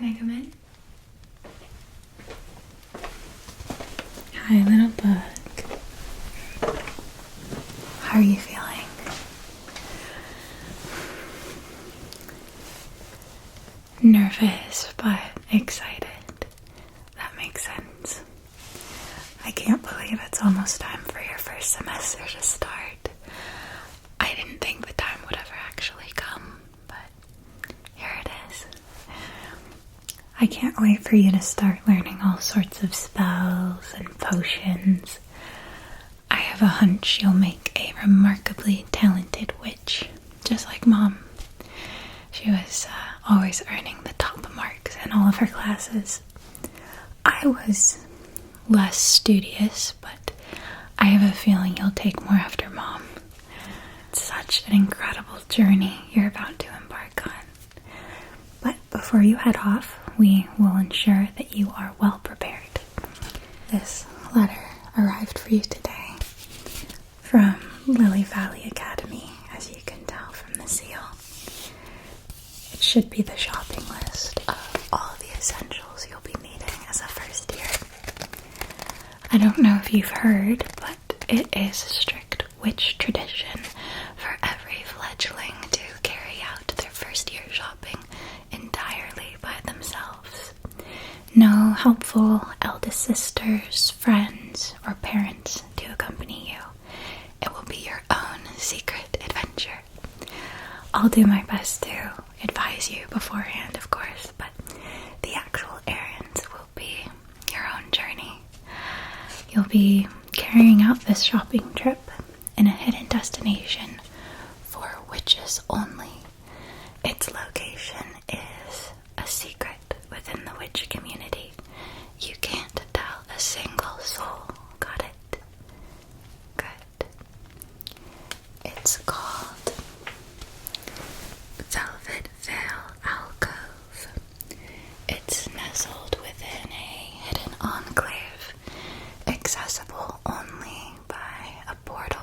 Can I come in? Hi, little bug. How are you feeling? Nervous, but excited. That makes sense. I can't believe it's almost time for your first semester to start. I didn't think the time would ever actually come, but here it is. I can't wait for you to start learning all sorts of spells and potions. I have a hunch you'll make a remarkably talented witch, just like Mom. She was always earning the top marks in all of her classes. I was less studious, but I have a feeling you'll take more after Mom. It's such an incredible journey you're about to embark on. But before you head off, we will ensure that you are well prepared. This letter arrived for you today from Lily Valley Academy, as you can tell from the seal. It should be the shopping list of all the essentials you'll be needing as a first year. I don't know if you've heard, but it is strict witch tradition for every fledgling to carry out their first year shopping entirely by themselves. No helpful eldest sisters, friends, or parents to accompany you. It will be your own secret adventure. I'll do my best to advise you beforehand, of course, but the actual errands will be your own journey. You'll be carrying out this shopping trip in a hidden destination for witches only. Its location is a secret within the witch community. You can't tell a single soul. Got it? Good. It's called Velvet Veil Alcove. It's nestled within a hidden enclave, accessible only by a portal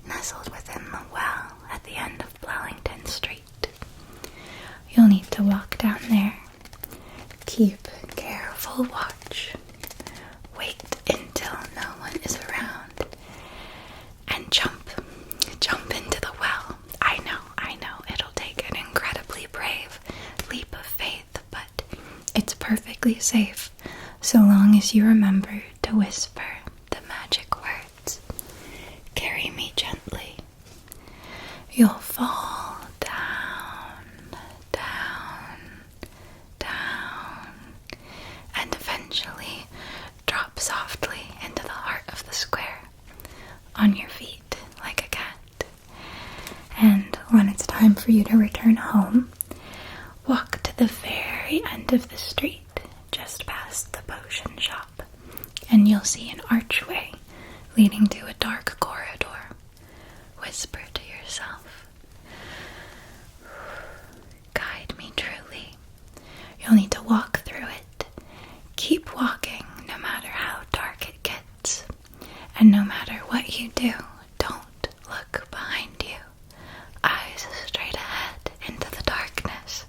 nestled within the well at the end of Blellington Street. You'll need to walk down there, keep careful watch, wait until no one is around, and jump into the well. I know, it'll take an incredibly brave leap of faith, but it's perfectly safe so long as you remember to whisper the magic words. Carry me gently. You'll fall down, and eventually drop softly into the heart of the square, on your feet like a cat. And when it's time for you to return home, walk to the very end of the street, just past the potion shop, and you'll see an archway leading to a dark corridor. Whisper to yourself, guide me truly. You'll need to walk through it. Keep walking no matter how dark it gets. And no matter what you do, don't look behind you. Eyes straight ahead into the darkness.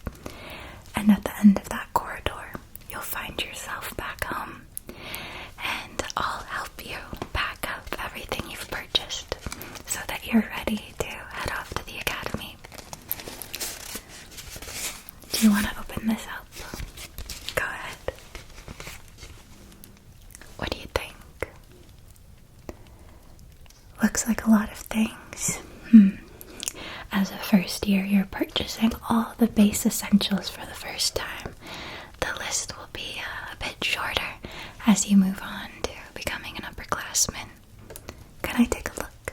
And at the end of that corridor, you'll find yourself back home. And I'll help you pack up everything you've purchased so that you're ready to head off to the academy. Do you want to open this up? Go ahead. What do you think? Looks like a lot of things. As a first year, you're purchasing all the base essentials for the first time. The list will be a bit shorter as you move on to becoming an upperclassman. Can I take a look?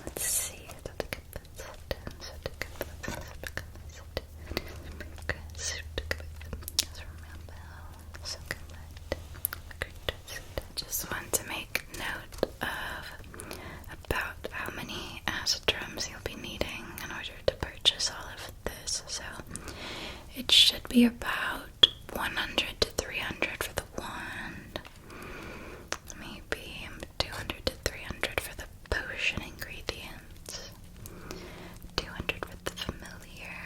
Let's see. Just want to make note of about how many astrums you'll be needing in order to purchase all of this. So it should be about 100 to 300 for the wand, maybe 200 to 300 for the potion ingredients, 200 for the familiar,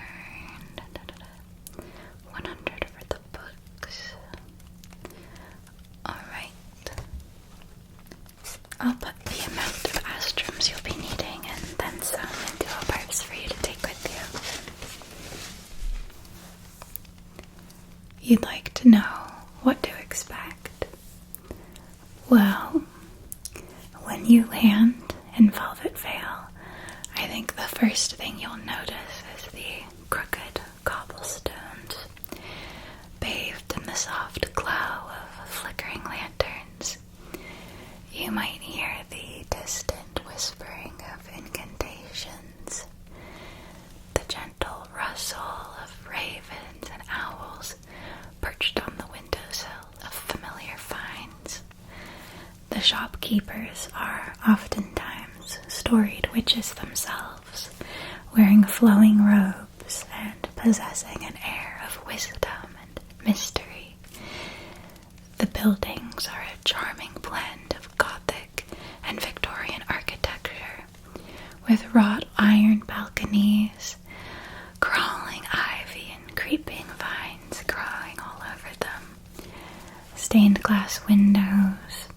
I'll put the amount of astrums you'll be needing and then some into a purse for you to take with you. You'd like to know what to expect. Well, when you land in Velvet Vale, I think the first thing you'll notice is the crooked cobblestones, bathed in the soft glow of flickering lanterns. You might hear the distant whispering of incantations, the gentle rustle of ravens and owls perched on the windowsill of familiar finds. The shopkeepers are oftentimes storied witches themselves, wearing flowing robes and possessing an air of wisdom and mystery. The buildings are a charming blend of Gothic and Victorian architecture, with wrought iron balconies, crawling ivy and creeping vines growing all over them, stained glass windows.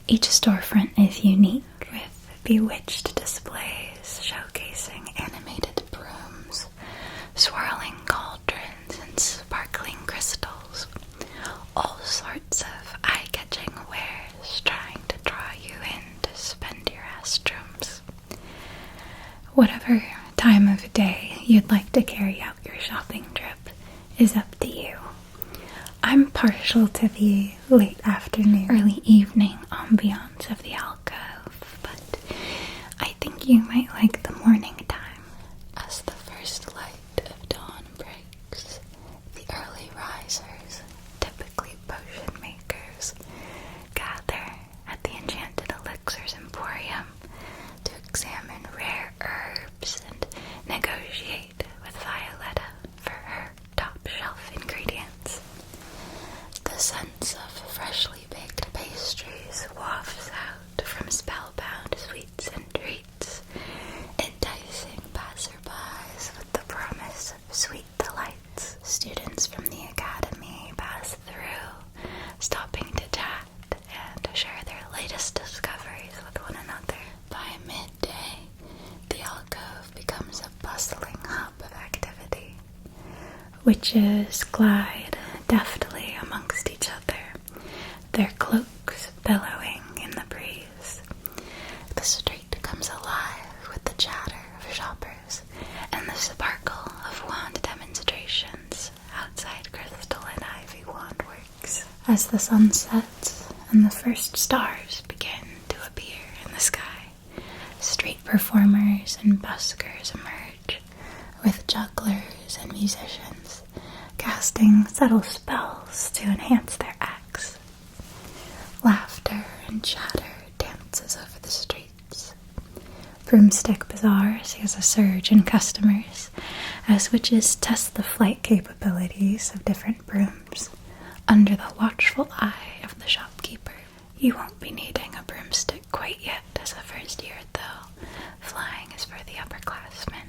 Each storefront is unique, with bewitched displays showcasing animated brooms, swirling cauldrons, and sparkling crystals. All sorts of eye-catching wares trying to draw you in to spend your astrums. Whatever time of day you'd like to carry out your shopping trip is up to you. I'm partial to the late afternoon, early evening ambiance of the alcove, but I think you might like the morning time. As the first light of dawn breaks, the early risers, typically potion makers, gather at the Enchanted Elixirs Emporium to examine rare herbs and negotiate with Violetta for her top-shelf ingredients. The sense of freshly baked pastries wafts out from Spellbound Sweets Treats, enticing passerbys with the promise of sweet delights. Students from the academy pass through, stopping to chat and share their latest discoveries with one another. By midday, the alcove becomes a bustling hub of activity. Witches glide deftly amongst each other, their cloaks billowing in the breeze. The street comes alive with the chatter of shoppers and the sparkle of wand demonstrations outside Crystal and Ivy Wandworks. As the sun sets and the first stars begin to appear in the sky, street performers and buskers emerge, with jugglers and musicians casting subtle spells to enhance their acts. Laughter and chatter dances over the streets. Broomstick Bazaar sees a surge in customers as witches test the flight capabilities of different brooms under the watchful eye of the shopkeeper. You won't be needing a broomstick quite yet as a first year, though. Flying is for the upperclassmen.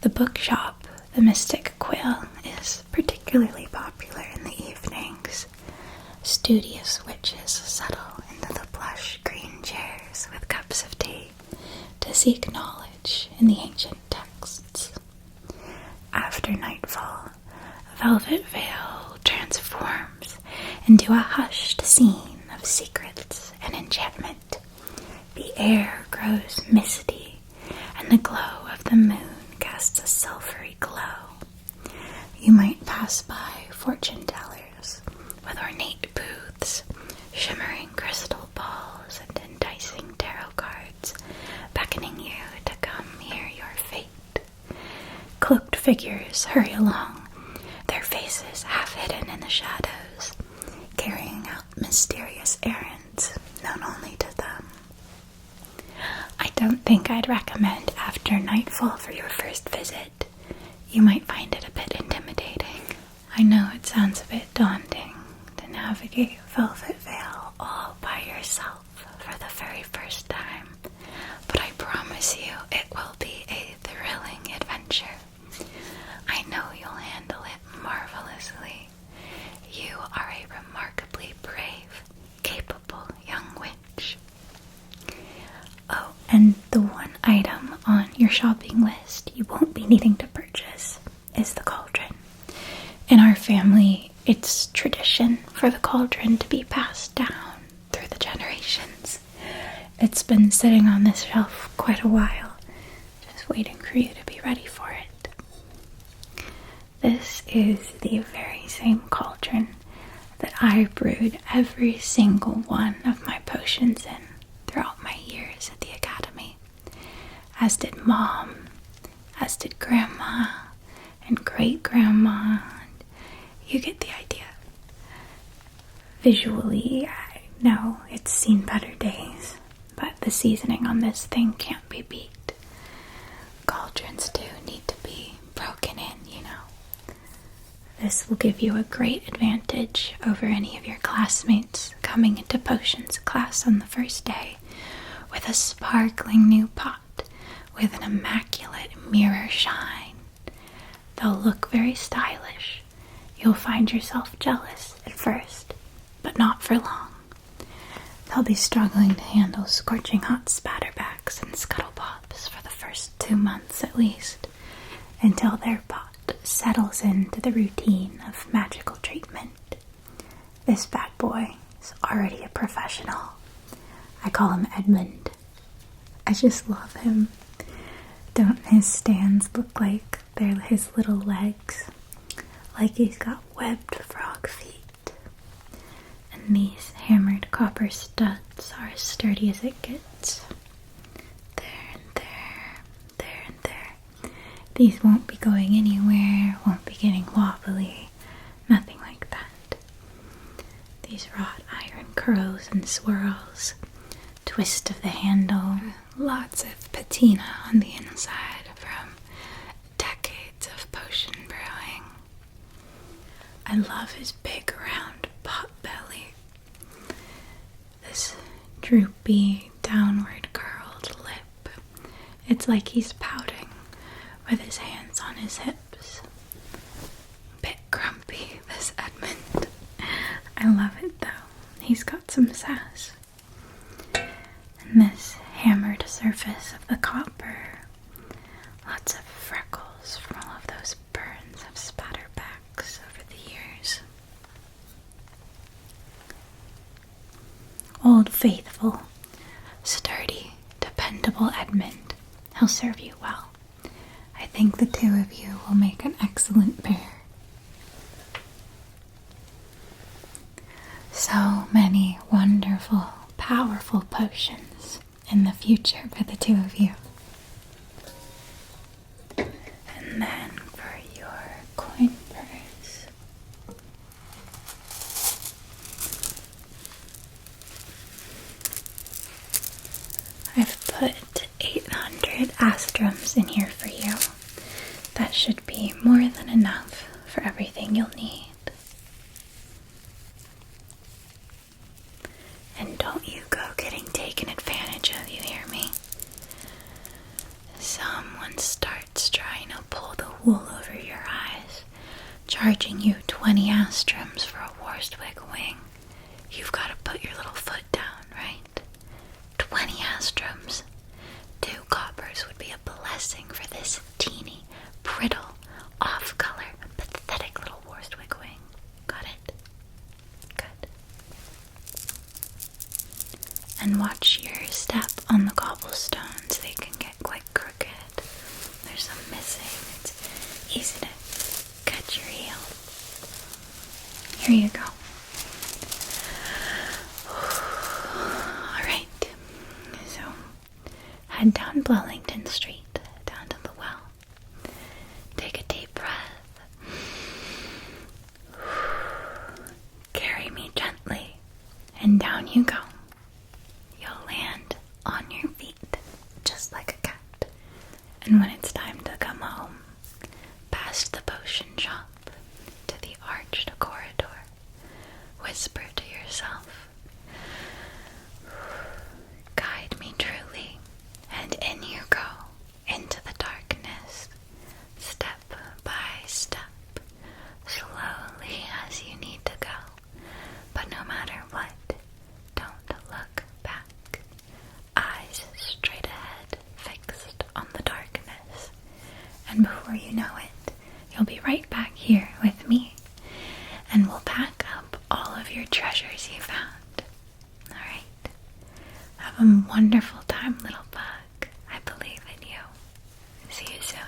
The bookshop, the Mystic Quill, is particularly popular in the evenings. Studious witches settle into the plush green chairs with cups of tea to seek knowledge in the ancient texts. After nightfall, Velvet Vale transforms into a hushed scene of secrets and enchantment. The air grows misty, and the glow of the moon casts a silvery glow. You might pass by fortune tellers with ornate booths, shimmering crystal balls, and enticing tarot cards, beckoning you to come hear your fate. Cloaked figures hurry along, their faces half hidden in the shadows, carrying out mysterious errands known only to them. I don't think I'd recommend after nightfall for your first visit. You might find it a bit intimidating. I know it sounds a bit daunting to navigate Velvet Vale all by yourself for the very first time, but I promise you it will be a thrilling adventure. I know you'll handle it marvelously. You are a remarkably brave, capable young witch. shopping list you won't be needing to purchase is the cauldron. In our family, it's tradition for the cauldron to be passed down through the generations. It's been sitting on this shelf quite a while, just waiting for you to be ready for it. This is the very same cauldron that I brewed every single one of my potions in throughout my years at the academy, as did Mom, as did Grandma and Great-Grandma. You get the idea. Visually, I know it's seen better days, but the seasoning on this thing can't be beat. Cauldrons do need to be broken in, you know. This will give you a great advantage over any of your classmates coming into potions class on the first day with a sparkling new pot with an immaculate mirror shine. They'll look very stylish. You'll find yourself jealous at first, but not for long. They'll be struggling to handle scorching hot spatterbacks and scuttlepops for the first 2 months at least, until their pot settles into the routine of magical treatment. This bad boy is already a professional. I call him Edmund. I just love him. Don't his stands look like they're his little legs? Like he's got webbed frog feet. And these hammered copper studs are as sturdy as it gets. There and there, there and there. These won't be going anywhere, won't be getting wobbly, nothing like that. These wrought iron curls and swirls, twist of the handle, lots of patina on the inside from decades of potion brewing. I love his big round pot belly. This droopy, downward curled lip. It's like he's pouting with his hands on his hips. Bit grumpy, this Edmund. I love it though. He's got some sass. And this hammered surface of the copper. Lots of freckles from all of those burns of spatterbacks over the years. Old faithful, sturdy, dependable Edmund. He'll serve you well. I think the two of you will make an excellent pair. So many wonderful, powerful potions in the future for the two of you. And then for your coin purse, I've put 800 astrums in here for you. That should be more than enough for everything you'll need. And don't you go getting taken advantage of, you hear me? Someone starts trying to pull the wool over your eyes, charging you 20 astrums for a Worswig wing. You've got to put your little foot down, right? 20 astrums. 2 coppers would be a blessing for this teeny, brittle, off-color, pathetic little Worswig wing. Got it? Good. And watch your step on the cobblestones. They can get quite crooked. There's some missing. It's easy to cut your heel. Here you go. Alright. So, head down Blellington Street, down to the well. Take a deep breath. Carry me gently, and down you go. You'll land on your feet, just like a cat. And when it's time to come home, past the potion shop to the arched corridor, whisper to yourself, guide me truly, and in you go, into the darkness, step by step, slowly as you need to go. But no matter what, don't look back. Eyes straight ahead, fixed on the darkness. a wonderful time, little bug. I believe in you. See you soon.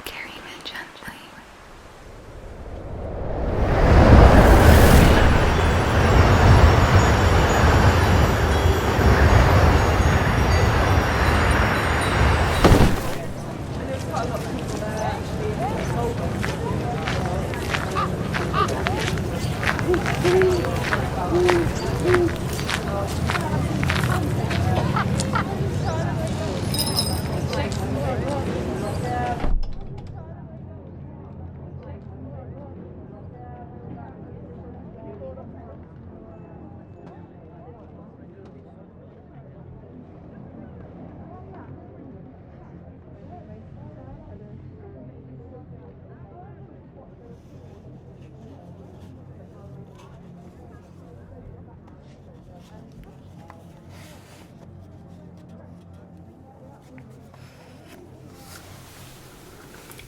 Carry me gently.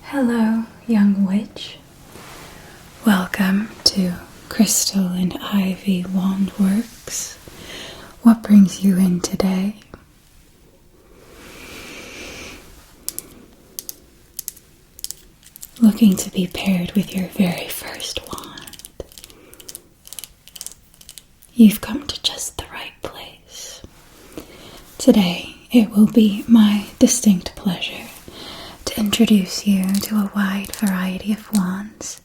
Hello, young witch. Welcome to Crystal and Ivy Wandworks. What brings you in today? Looking to be paired with your very first wand. You've come to just the right place. Today, it will be my distinct pleasure to introduce you to a wide variety of wands,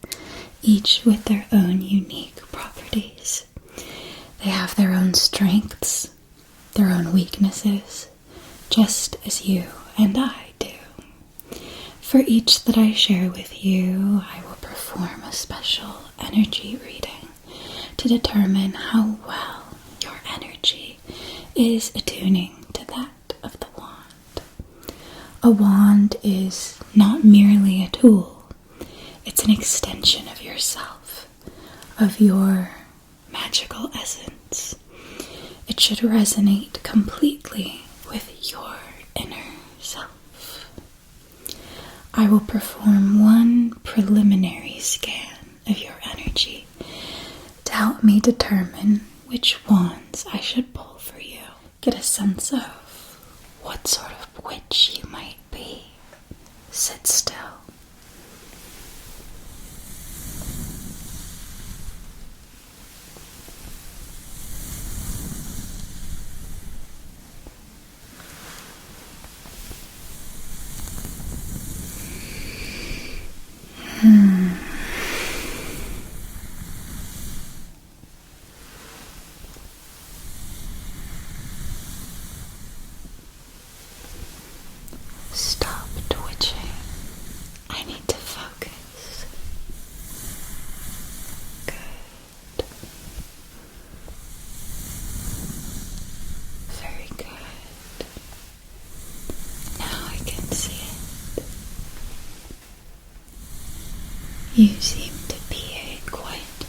each with their own unique properties. They have their own strengths, their own weaknesses, just as you and I do. For each that I share with you, I will perform a special energy reading to determine how well your energy is attuning to that of the wand. A wand is not merely a tool, it's an extension of yourself, of your magical essence. It should resonate completely with your inner self. I will perform one preliminary scan of your energy to help me determine which wands I should pull for you. Get a sense of what sort of witch you might be. Sit still. Stop twitching. I need to focus. Good. Very good. Now I can see it. You seem to be a quite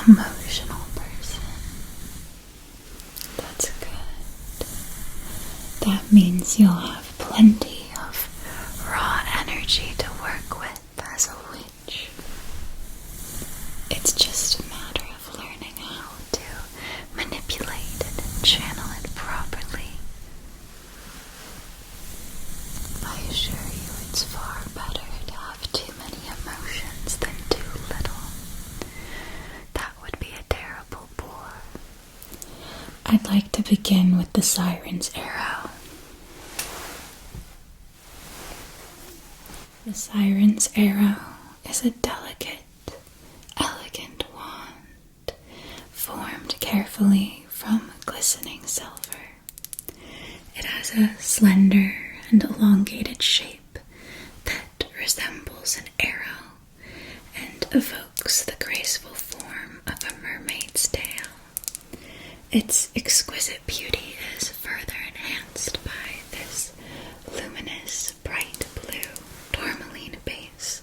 emotional person. That's good. That means you'll have plenty of raw energy to work with as a witch. It's just a matter of learning how to manipulate it and channel it properly. I assure you it's far better to have too many emotions than too little. That would be a terrible bore. I'd like to begin with the Siren's Arrow. The Siren's Arrow is a delicate, elegant wand formed carefully from glistening silver. It has a slender and elongated shape that resembles an arrow and evokes the graceful form of a mermaid's tail. Its exquisite beauty is further enhanced by this luminous, bright blue tourmaline base,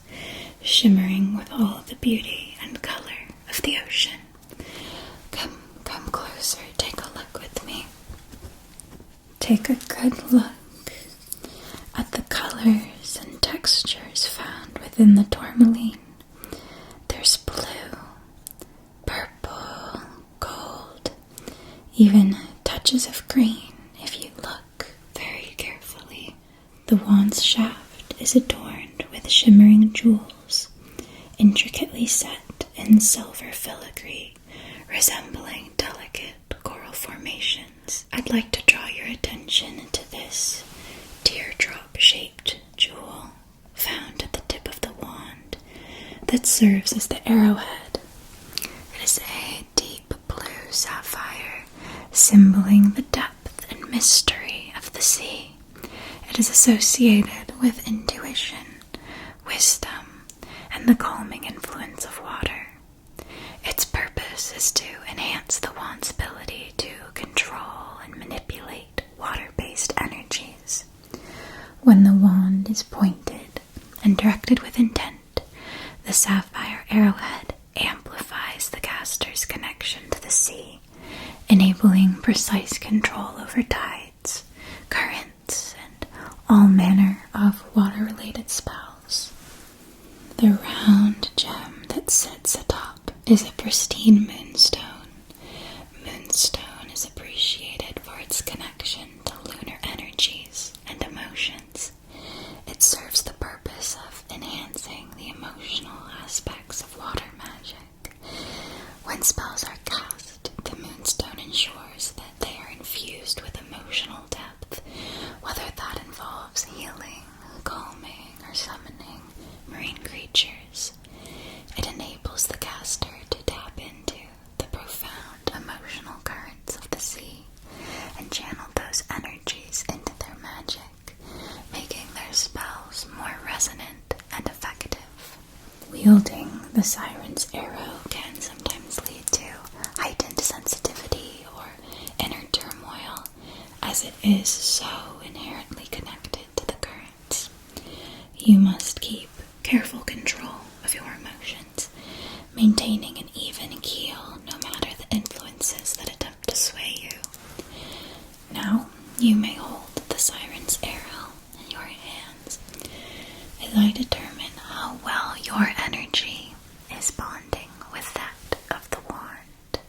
shimmering with all the beauty and color of the ocean. Come closer, take a look. take a good look at the colors and textures found within the tourmaline. There's blue, purple, gold, even touches of green if you look very carefully. The wand's shaft is adorned with shimmering jewels, intricately set in silver filigree, resembling delicate coral formations. I'd like to draw your attention to this teardrop-shaped jewel found at the tip of the wand that serves as the arrowhead. It is a deep blue sapphire, symboling the depth and mystery of the sea. It is associated with intuition, wisdom, and the calming influence of water. Its purpose is to enhance the wand's ability to control and manipulate water-based energies. When the wand is pointed and directed with intent, the sapphire arrowhead amplifies the caster's connection to the sea, enabling precise control over tides, currents, and all manner of water-related spells. The round gem that sits atop is a pristine moonstone. Moonstone is appreciated for its connection to lunar energies and emotions. It serves the purpose of enhancing the emotional aspects of water magic. When spells are cast, the moonstone ensures that they are infused with emotional depth, whether that involves healing, calming, or summoning marine creatures. It enables the caster to tap into the profound emotional currents of the sea and channel those energies into their magic, making their spells more resonant and effective. Wielding the siren's arrow can sometimes lead to heightened sensitivity or inner turmoil, as it is so inherently connected to the currents. You must keep careful control of your emotions, maintaining an even keel no matter the influences that attempt to sway you. Now you may hold the siren's arrow in your hands as I determine how well your energy is bonding with that of the wand.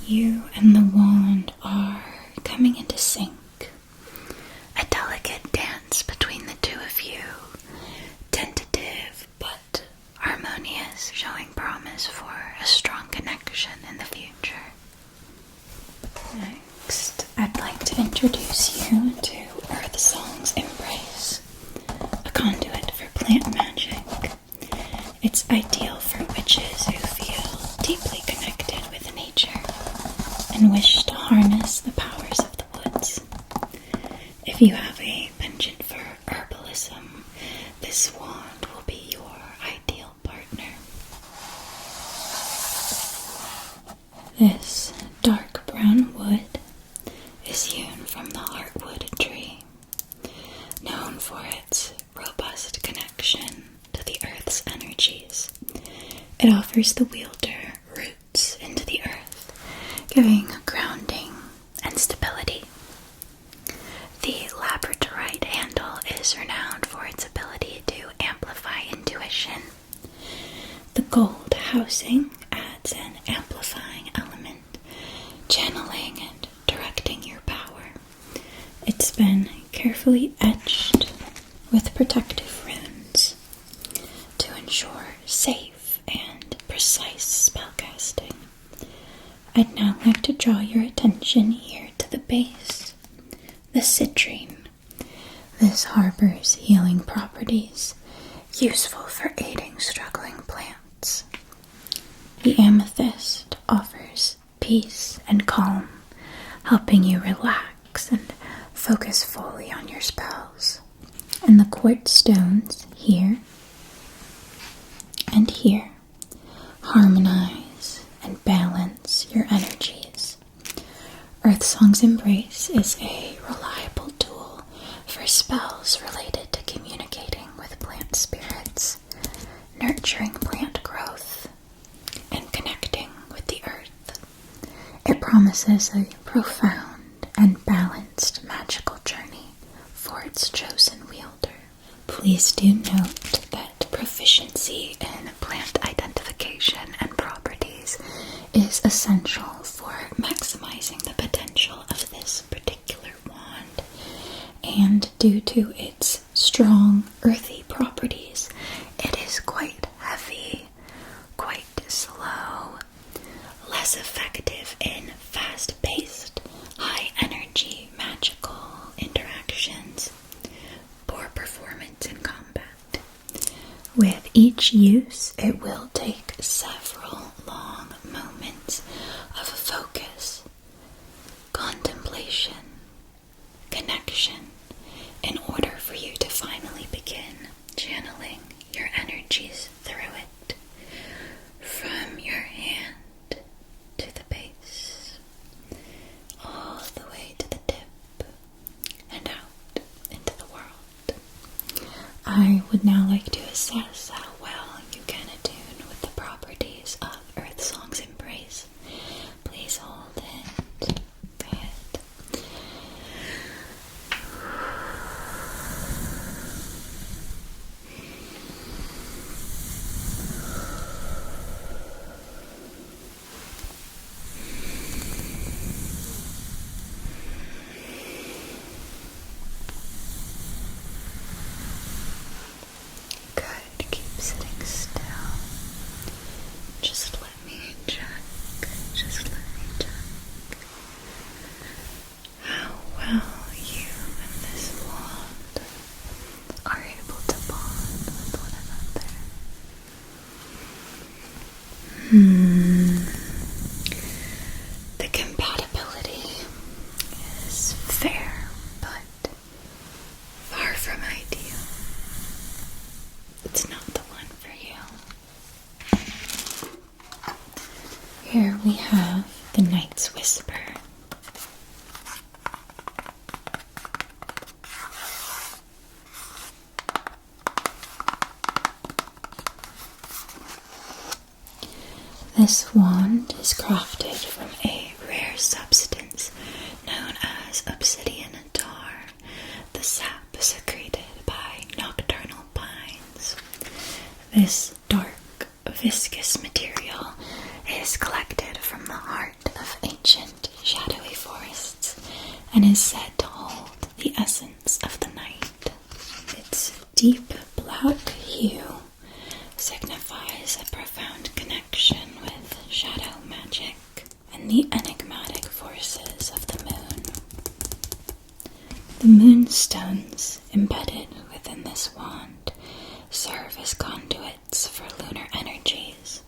You and the wand are coming into sync. A delicate dance between the two of you, tentative but harmonious, showing promise for a strong connection in the future. Next, I'd like to introduce you to Earth Song's Embrace, a conduit for plant magic. It's ideal for witches who feel deeply connected with nature and wish to harness the powers of the woods. If you have a penchant for herbalism, this wand will be your ideal partner. This dark brown wood is hewn from the heartwood tree, known for its robust connection to the earth's energies. It offers the wielder roots into the earth, giving grounding and stability. The labradorite handle is renowned for its ability to amplify intuition. The gold housing adds an amplifying element, channeling and directing your power. It's been carefully etched with protective runes to ensure safe and precise spellcasting. I'd now like to draw your attention here to the base, the citrine. This harbors healing properties, useful for aiding struggling plants. The amethyst offers peace and calm, helping you relax and focus fully on your spells. And the quartz stones here here. Harmonize and balance your energies. Earthsong's Embrace is a reliable tool for spells related to communicating with plant spirits, nurturing plant growth, and connecting with the earth. It promises a profound and balanced magical journey for its chosen wielder. Please do note that proficiency in plant identification and properties is essential for maximizing the potential of this particular wand, and due to its strong earthy properties, it is quite heavy, quite slow, less effective in fast-paced, high-energy magical interactions, poor performance in combat. With each use, it will take several long moments of focus, contemplation, connection, in order for you to finally begin channeling your energies through it, from your hand to the base, all the way to the tip, and out into the world. I would now like to assess how well you can attune with the properties of Earthsong's Embrace. Please hold it. Good. Good. Keep sitting still. Just let me check. Just let me check how well you and this wand are able to bond with one another. The compatibility is fair, but far from ideal. It's not the one for you. Here we have the Night's Whisper. This wand is crafted from a rare substance known as obsidian tar, the sap secreted by nocturnal pines. This dark, viscous material is collected from the heart of ancient, shadowy forests and is said to hold the essence of the night. Its deep black hue signifies a profound connection with shadow magic and the enigmatic forces of the moon. The moonstones embedded within this wand serve as conduits for lunar energies,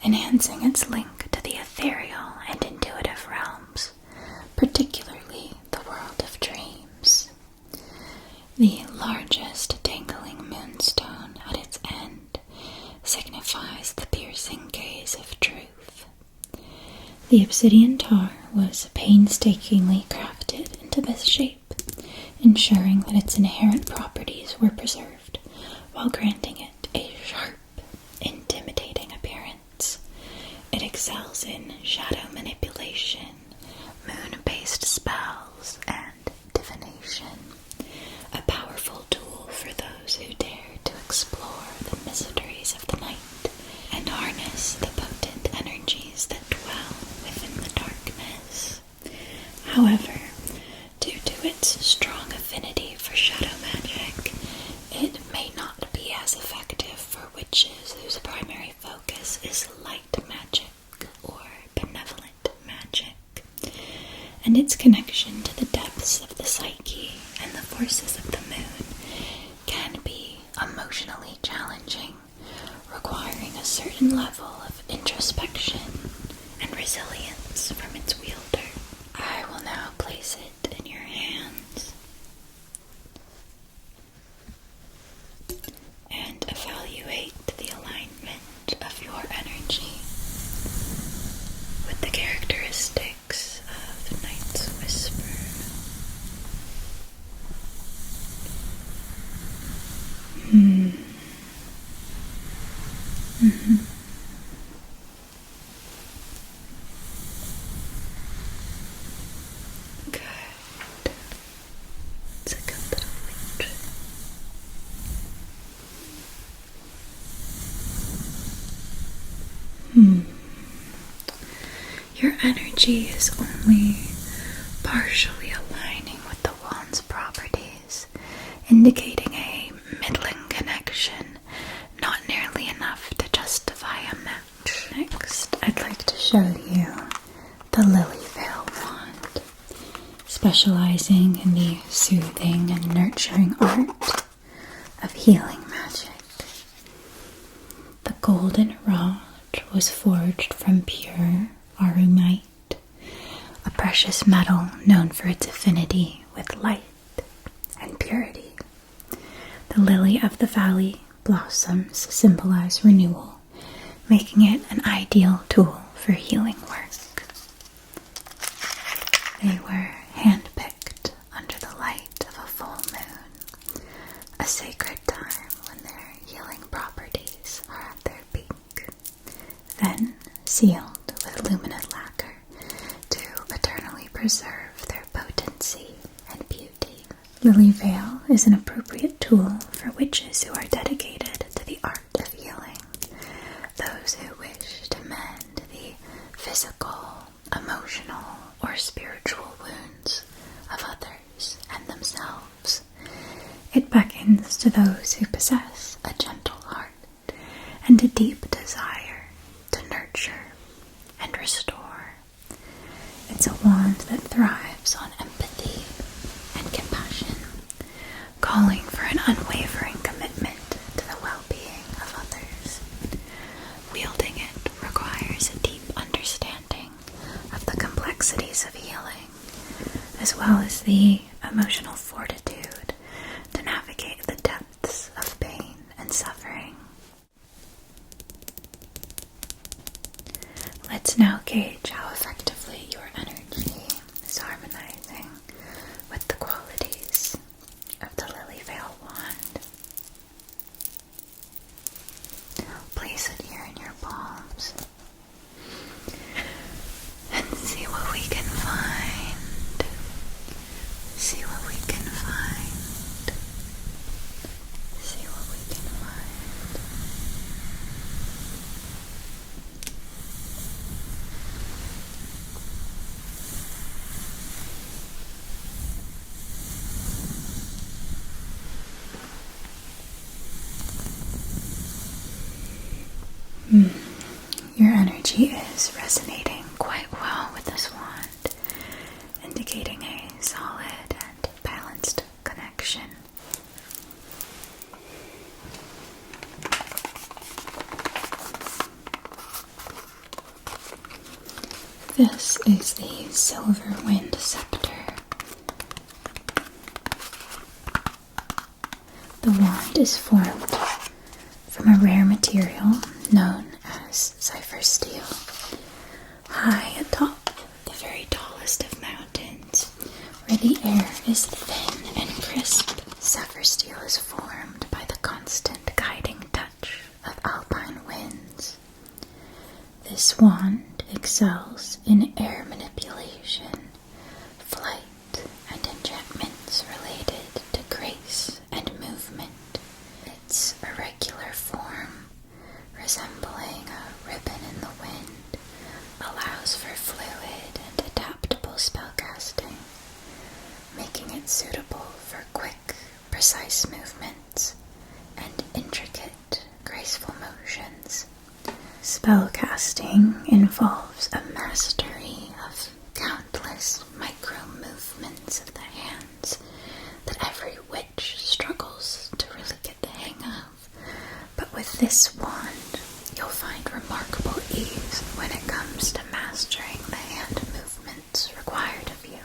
enhancing its link to the ethereal and intuitive realms, particularly the world of dreams. The largest dangling moonstone at its end signifies the piercing gaze of truth. The obsidian tar was painstakingly crafted into this shape, ensuring that its inherent properties were preserved while granting it a sharp, intimidating appearance. It excels in shadow manipulation, moon-based spells, and divination, a powerful tool for those who dare to explore the mysteries of the night and harness the potent energies that dwell within the darkness. However, due to its strong affinity for shadow magic, it may not be as effective for witches whose primary focus is light magic or benevolent magic, and its connection to the depths of the psyche and the forces of the moon can be emotionally challenging, requiring a certain level of introspection and resilience from its wielder. I will now place it in your hands and evaluate the alignment energy is only partially aligning with the wand's properties, indicating a middling connection, not nearly enough to justify a match. Next, I'd like to show you the Lily Veil wand, specializing in the soothing and nurturing art of healing magic. The golden rod was forged from pure arumite, a precious metal known for its affinity with light and purity. The lily of the valley blossoms symbolize renewal, making it an ideal tool for healing work. They were handpicked under the light of a full moon, a sacred time when their healing properties are at their peak, then sealed with luminous lacquer to eternally preserve their potency and beauty. Lily Veil is an appropriate tool for witches who are dedicated to the art of healing, those who wish to mend the physical, emotional, or spiritual wounds of others and themselves. It beckons to those who possess a gentle heart and a deep desire to nurture and restore. It's a wand that thrives on empathy and compassion, calling for an unwavering commitment to the well-being of others. Wielding it requires a deep understanding of the complexities of healing, as well as the emotional fortitude to navigate the depths of pain and suffering. Let's now gauge how effectively your energy is harmonizing with the qualities of the Lily Veil wand. Place it here in your palms and see what we can find. See what we can find. See what we can find. Your energy is resonating quite well with this wand, indicating a solid and balanced connection. This is the Silver Wind Scepter. The wand is formed from a rare material known as cipher steel. High atop the very tallest of mountains, where the air is thin and crisp, cipher steel is formed by the constant guiding touch of alpine winds. This wand excels in air manipulation, flight, and enchantments related to grace and movement. Its irregular form, resembling a ribbon in the wind, allows for fluid and adaptable spellcasting, making it suitable for quick, precise movements and intricate, graceful motions. Spellcasting involves a mastery of countless micro-movements of the hands that every witch struggles to really get the hang of. But with this wand, you'll find remarkable ease when it comes to mastering the hand movements required of you,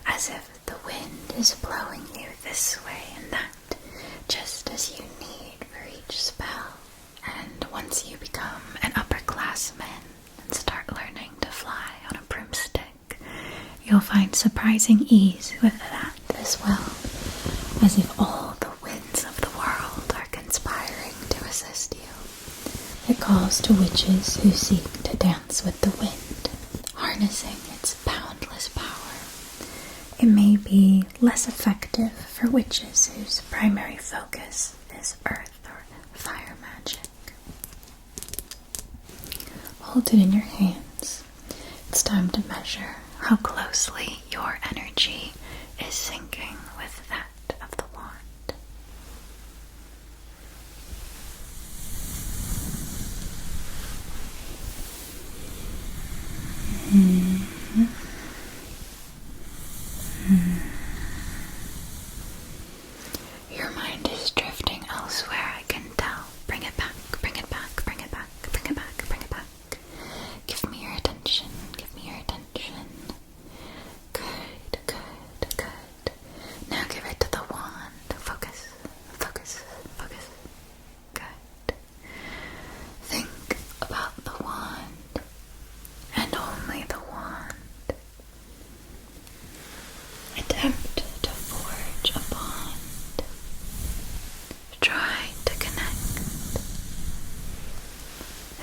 as if the wind is blowing you this way and that, just as you need for each spell. And once you become an upperclassman and start learning to fly on a broomstick, you'll find surprising ease with that as well, as if all the winds of the world are conspiring to assist you. It calls to witches who seek to dance with the wind, harnessing its boundless power. It may be less effective for witches whose primary focus is earth or fire magic. Hold it in your hands. It's it's time to measure how closely your energy is syncing with that of the wand. Your mind is drifting elsewhere, I can tell. Bring it back, bring it back, bring it back, bring it back, bring it back. Give me your attention, give me your attention. Good, good, good. Now give it to the wand. Focus, focus, focus. Good. Think about the wand, and only the wand. Attempt to forge a bond. Try to connect.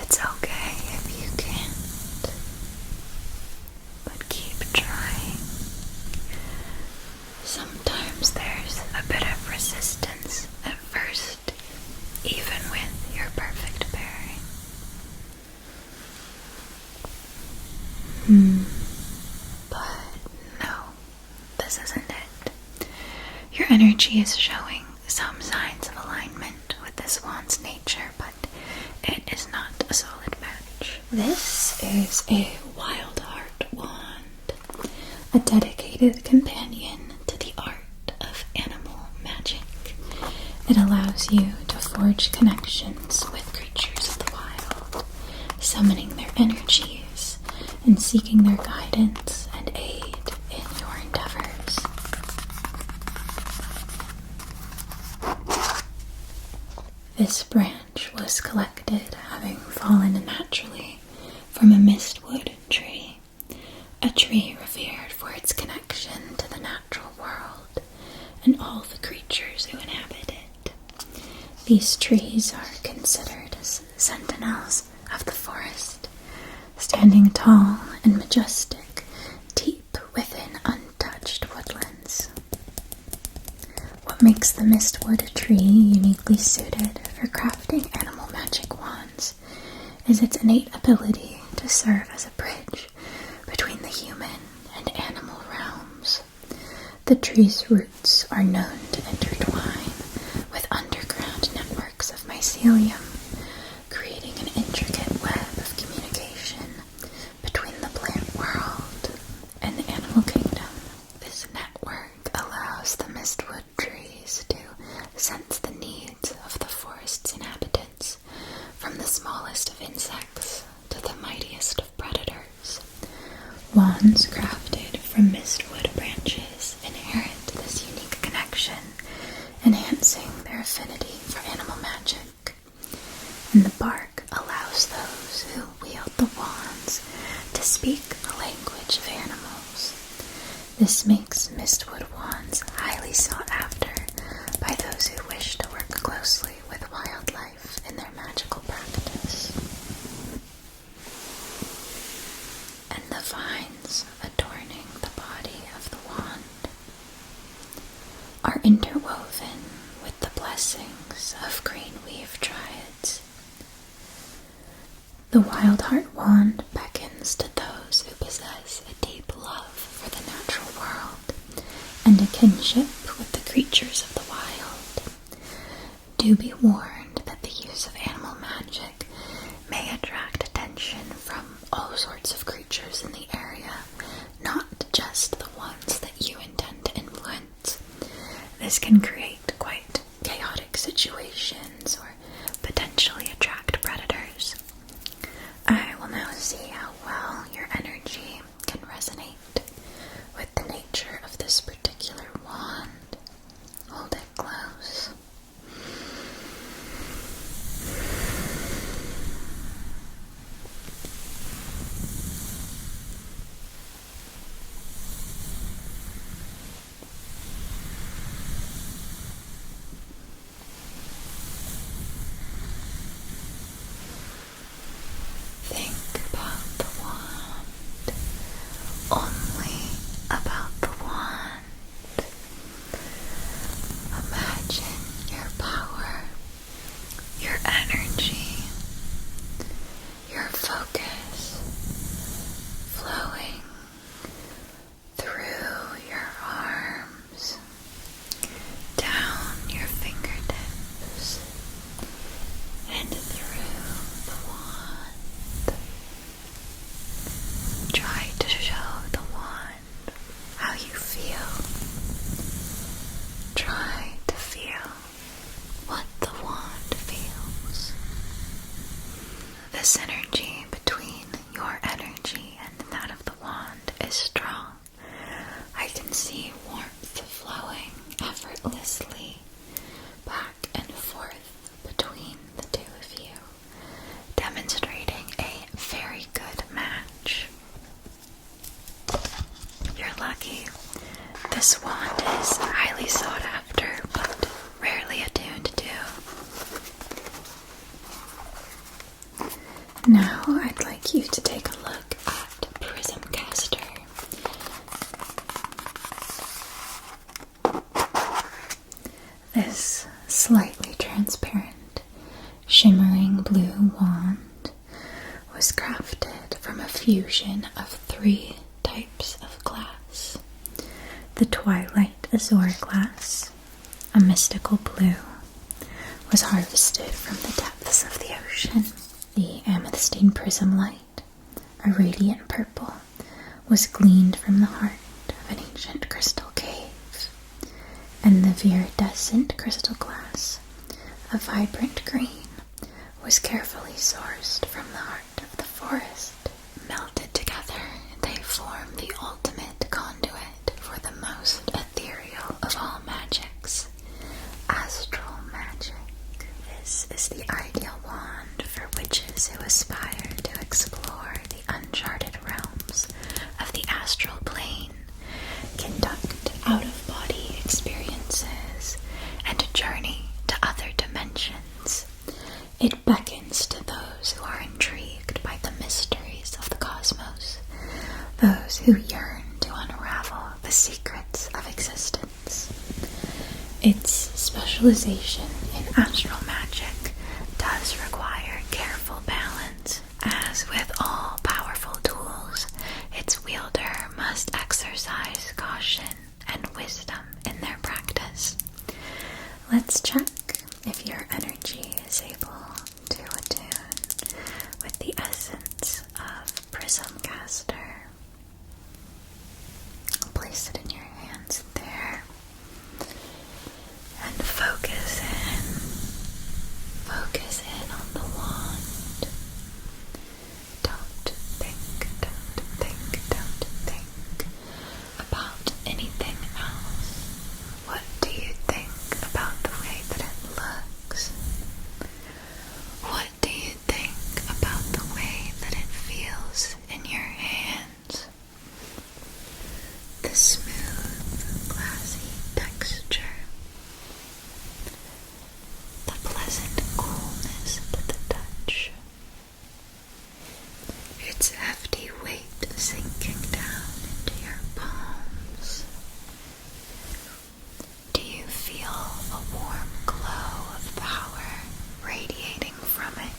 It's okay if you can't, but keep trying. Sometimes there's a bit of resistance at first, even with your perfect pairing. But no, this isn't it. Your energy is showing some signs of alignment with this wand's nature, but it is not a solid match. This is a Wild Heart wand, a dedicated companion to the art of animal magic. It allows you to forge connections with creatures of the wild, summoning their energies and seeking their guidance and aid in your endeavors. This branch was collected, having fallen naturally from a mistwood tree, a tree revered for its connection to the natural world and all the creatures who inhabit it. These trees are considered as sentinels of the forest, standing tall and majestic, deep within untouched woodlands. What makes the mistwood a tree uniquely suited for crafting animal magic wands is its innate ability to serve as a bridge between the human and animal realms. The tree's roots are known to intertwine with underground networks of mycelium, creating an intricate web of communication between the plant world and the animal kingdom. This network allows the mistwood trees to sense the needs of the forest's inhabitants, from the smallest of insects to the mightiest of predators. Wands crafted from mistwood branches inherit this unique connection, enhancing their affinity for animal magic. And the bark allows those who wield the wands to speak the language of animals. This makes mistwood wands highly sought after by those who wish to work closely with wildlife in their magical practice. And the vines adorning the body of the wand are interwoven with the blessings of greenweave dryads. The Wild Heart wand beckons to those who possess a deep love for the natural world and a kinship with the creatures of the wild. Do be warned that the use of animal magic may attract attention from all sorts of creatures in the area, not just the ones that you intend to influence. This can create quite chaotic situations or potentially attract predators. I will now see how well your energy can resonate with the nature of this particular wand. Hold it close. Now I'd like you to take a look at Prismcaster. This slightly transparent, shimmering blue wand was crafted from a fusion of 3 types of glass. The Twilight Azure glass, a mystical blue, was harvested from the depths of the ocean. The Amethystine Prism Light, a radiant purple, was gleaned from the heart of an ancient crystal cave. And the Viridescent Crystal Glass, a vibrant green, was carefully sourced from the heart of the forest. Melted together, they form the ultimate conduit for the most ethereal of all magics, astral magic. This is the ideal wand for witches who aspire to explore the uncharted realms of the astral plane, conduct out-of-body experiences, and journey to other dimensions. It beckons to those who are intrigued by the mysteries of the cosmos, those who yearn to unravel the secrets of existence. Its specialization in astral magic does require careful balance. As with all powerful tools, its wielder must exercise caution and wisdom in their practice. Let's check if your energy is able to attune with the essence of Prismcaster. Place it in your hands there and focus in on the wand. Don't think about anything else. What do you think about the way that it looks? What do you think about the way that it feels in your hands? The smooth, glassy texture. The pleasant coolness to the touch. Its hefty weight sinking down into your palms. Do you feel a warm glow of power radiating from it?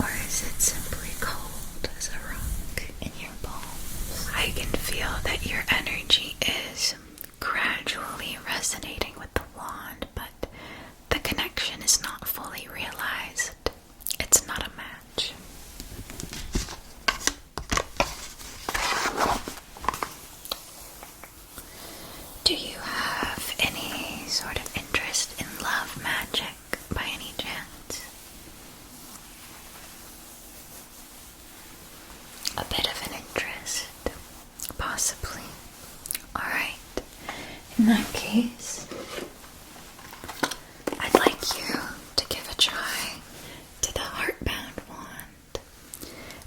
Or is it simply cold as a rock in your palms? I can feel that your energy is gradually resonating with the wand, but the connection is not fully realized. It's not a match. Do you have any sort of interest in love magic by any chance? A bit of an interest, possibly. Alright, in that case, I'd like you to give a try to the Heartbound wand.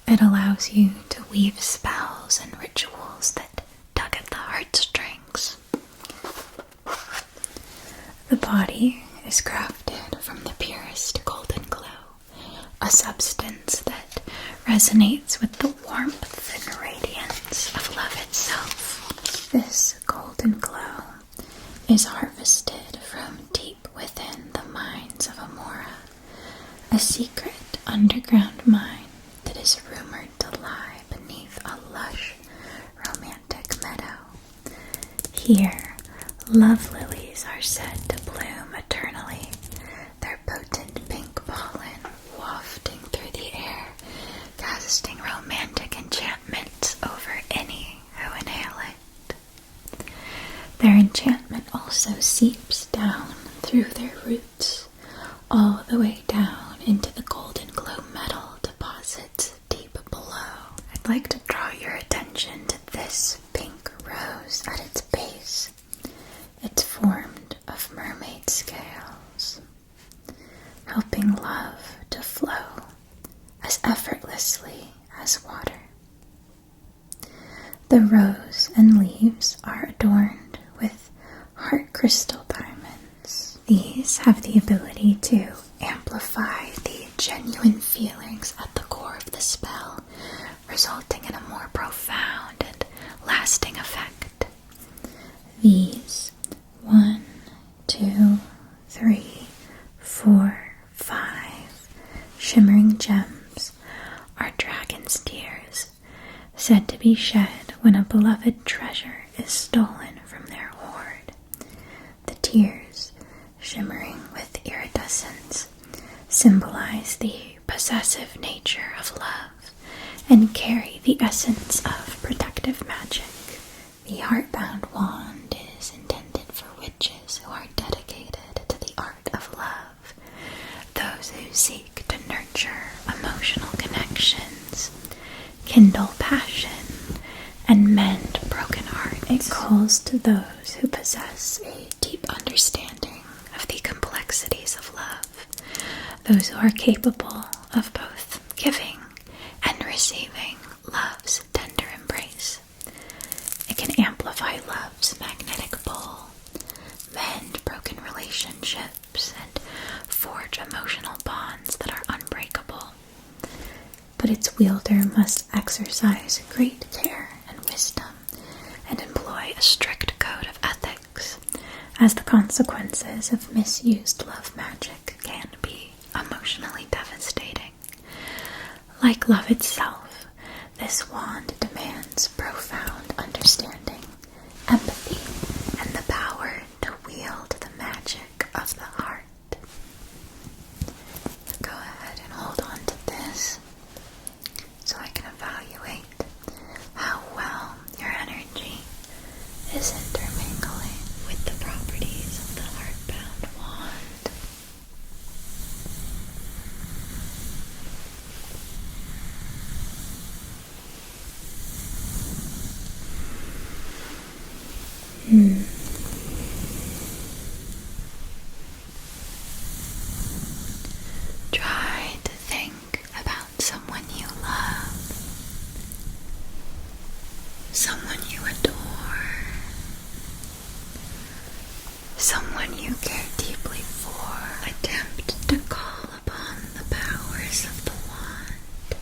It allows you to weave spells and rituals that tug at the heartstrings. The body is crafted from the purest golden glow, a substance that resonates with the warmth and radiance of love itself. This golden glow is harvested from deep within the mines of Amora, a secret underground mine that is rumored to lie beneath a lush, romantic meadow. Here, love lilies are said to bloom eternally, their potent pink pollen wafting through the air, casting romantic enchantments over any who inhale it. Their enchantment also seeps down through their roots, all the way down into the golden glow metal deposits deep below. I'd like to draw your attention to this pink rose at its base. It's formed of mermaid scales, helping love to flow as effortlessly as water. The rose and leaves are adorned with heart crystal diamonds. These have the ability to amplify the genuine feelings at the core of the spell, resulting in a more profound and lasting effect. These 1, 2, 3, 4, 5 shimmering gems are dragon's tears, said to be shed when a beloved treasure is stolen from their hoard. The tears, shimmering with iridescence, symbolize the possessive nature of love and carry the essence of protective magic. The heartbound wand is intended for witches who are dedicated to the art of love, those who seek to nurture emotional connections, kindle passion, and mend broken hearts. It calls to those who possess a deep understanding of the complexities of love, those who are capable of both giving and receiving love's tender embrace. It can amplify love's magnetic pull, mend broken relationships, and forge emotional bonds that are unbreakable. But its wielder must exercise great care and wisdom and employ a strict code of ethics, as the consequences of misused love magic can be emotionally devastating. Like love itself, this wand demands profound understanding, empathy, and the power to wield the magic of the heart. So go ahead and hold on to this so I can evaluate how well your energy is intermingling with the properties of the heartbound wand. Try to think about someone you love, someone you adore, someone you care deeply for. Attempt to call upon the powers of the wand.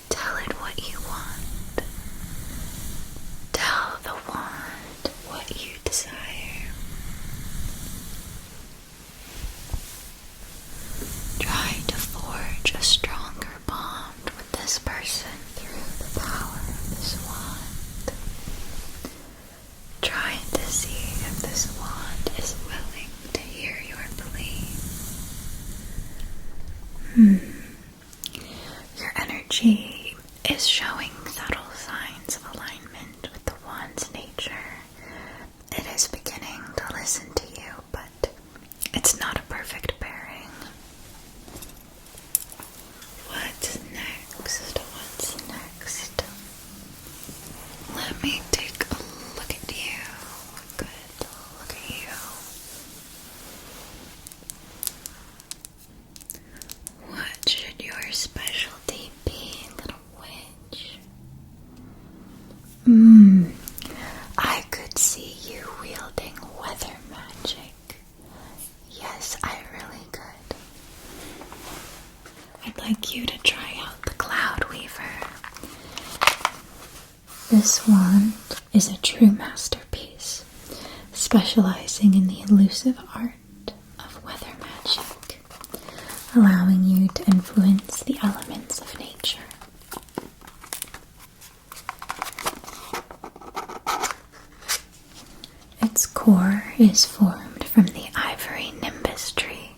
Tell it what you want. Tell the wand what you desire. Try to forge a stronger bond with this person through the power of this wand. Try to see if this wand is willing to hear your plea. Your energy is showing subtle signs of alignment with the wand's nature. It is beginning to listen to you, but it's not a perfect pairing. What's next? What's next? Let me take a look at you. A good look at you. What should your specialty be, little witch? I could see you wielding weather magic. Yes, I really could. I'd like you to try out the Cloud Weaver. This wand is a true masterpiece, specializing in the elusive art of weather magic, allowing you to influence the elements of nature. Its core is formed from the ivory nimbus tree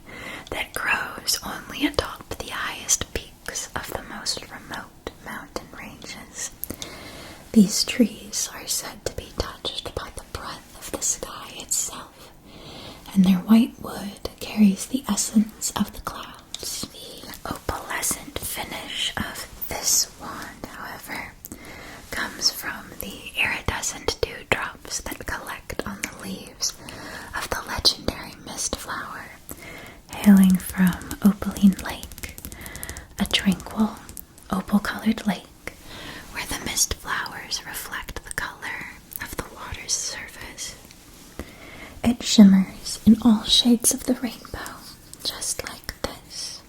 that grows only atop the highest peaks of the most remote mountain ranges. These trees are said to be touched by the breath of the sky itself, and their white wood carries the essence of the clouds. The opalescent finish of this wand, however, comes from the iridescent dewdrops that collect on the leaves of the legendary mist flower, hailing from Opaline Lake, a tranquil, opal-colored lake where the mist flowers reflect the color of the water's surface. It shimmers in all shades of the rainbow, just like this.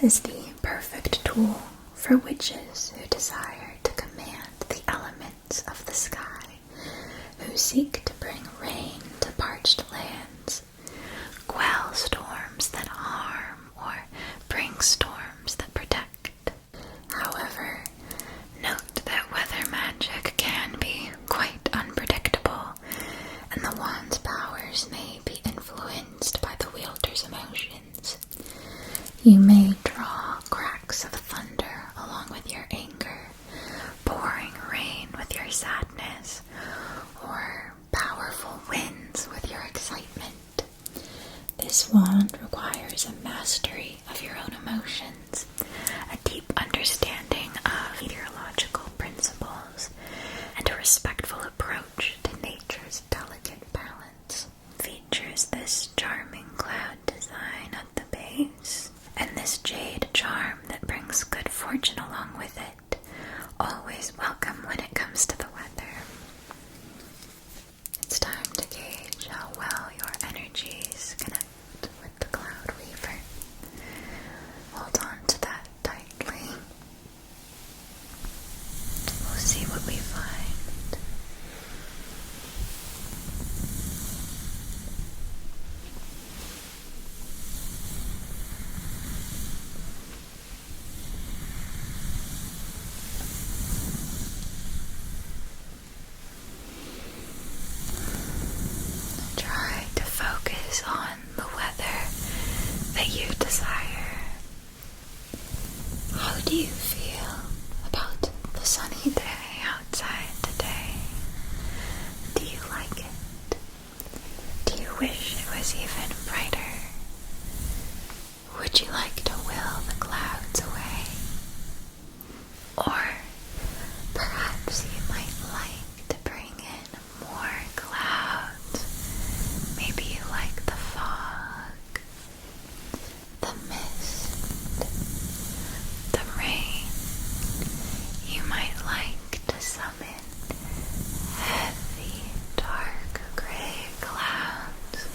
is the perfect tool for witches who desire to command the elements of the sky, who seek to bring rain to parched lands, quell storms that harm, or bring storms that protect. However, note that weather magic can be quite unpredictable, and the wand's powers may be influenced by the wielder's emotions. You may draw cracks of thunder along with your anger, pouring rain with your sadness, or powerful winds with your excitement. This wand requires a mastery of your own emotions, a deep understanding of meteorological principles, and a respectful approach to nature's delicate balance. Features this charming cloud design at the base, and this jade charm that brings good fortune along with it, always welcome when it comes to the weather. It's time to gauge how well your energies connect with the Cloud Weaver. Hold on to that tightly. We'll see what we find. Try to focus on the weather that you desire. How do you feel about the sunny day outside today? Do you like it? Do you wish it was even brighter? Would you like to will the clouds away? Or perhaps you might like to bring in more clouds. Maybe you like the fog, the mist, the rain. You might like to summon heavy, dark gray clouds.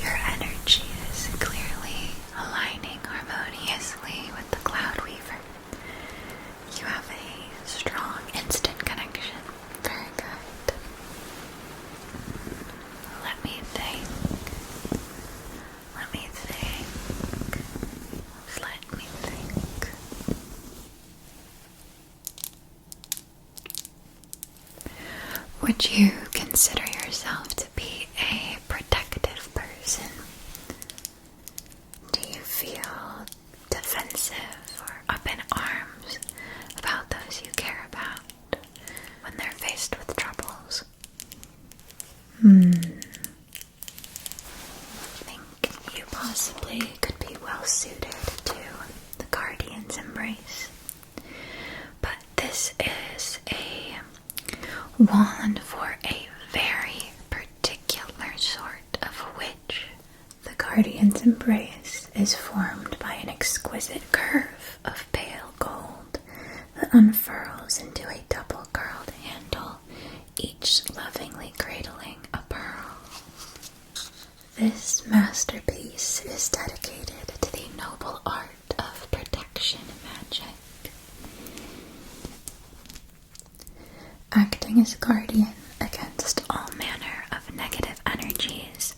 Your energy is clearly aligning harmoniously with the Cloud Weaver. You have a strong instant connection. Very good. Let me think. Let me think. Let me think. Would you consider yourself to be a protective person? Do you feel defensive or up in arms about those you care about when they're faced with troubles? I think you possibly could be well suited to the Guardian's embrace. But this is a wand for a very particular sort of witch. The Guardian's embrace is formed by an exquisite curve of pale gold that unfurls into a double-curled handle, each lovingly cradling a pearl. This masterpiece is dedicated to the noble art of protection magic. Acting as guardian against all manner of negative energies,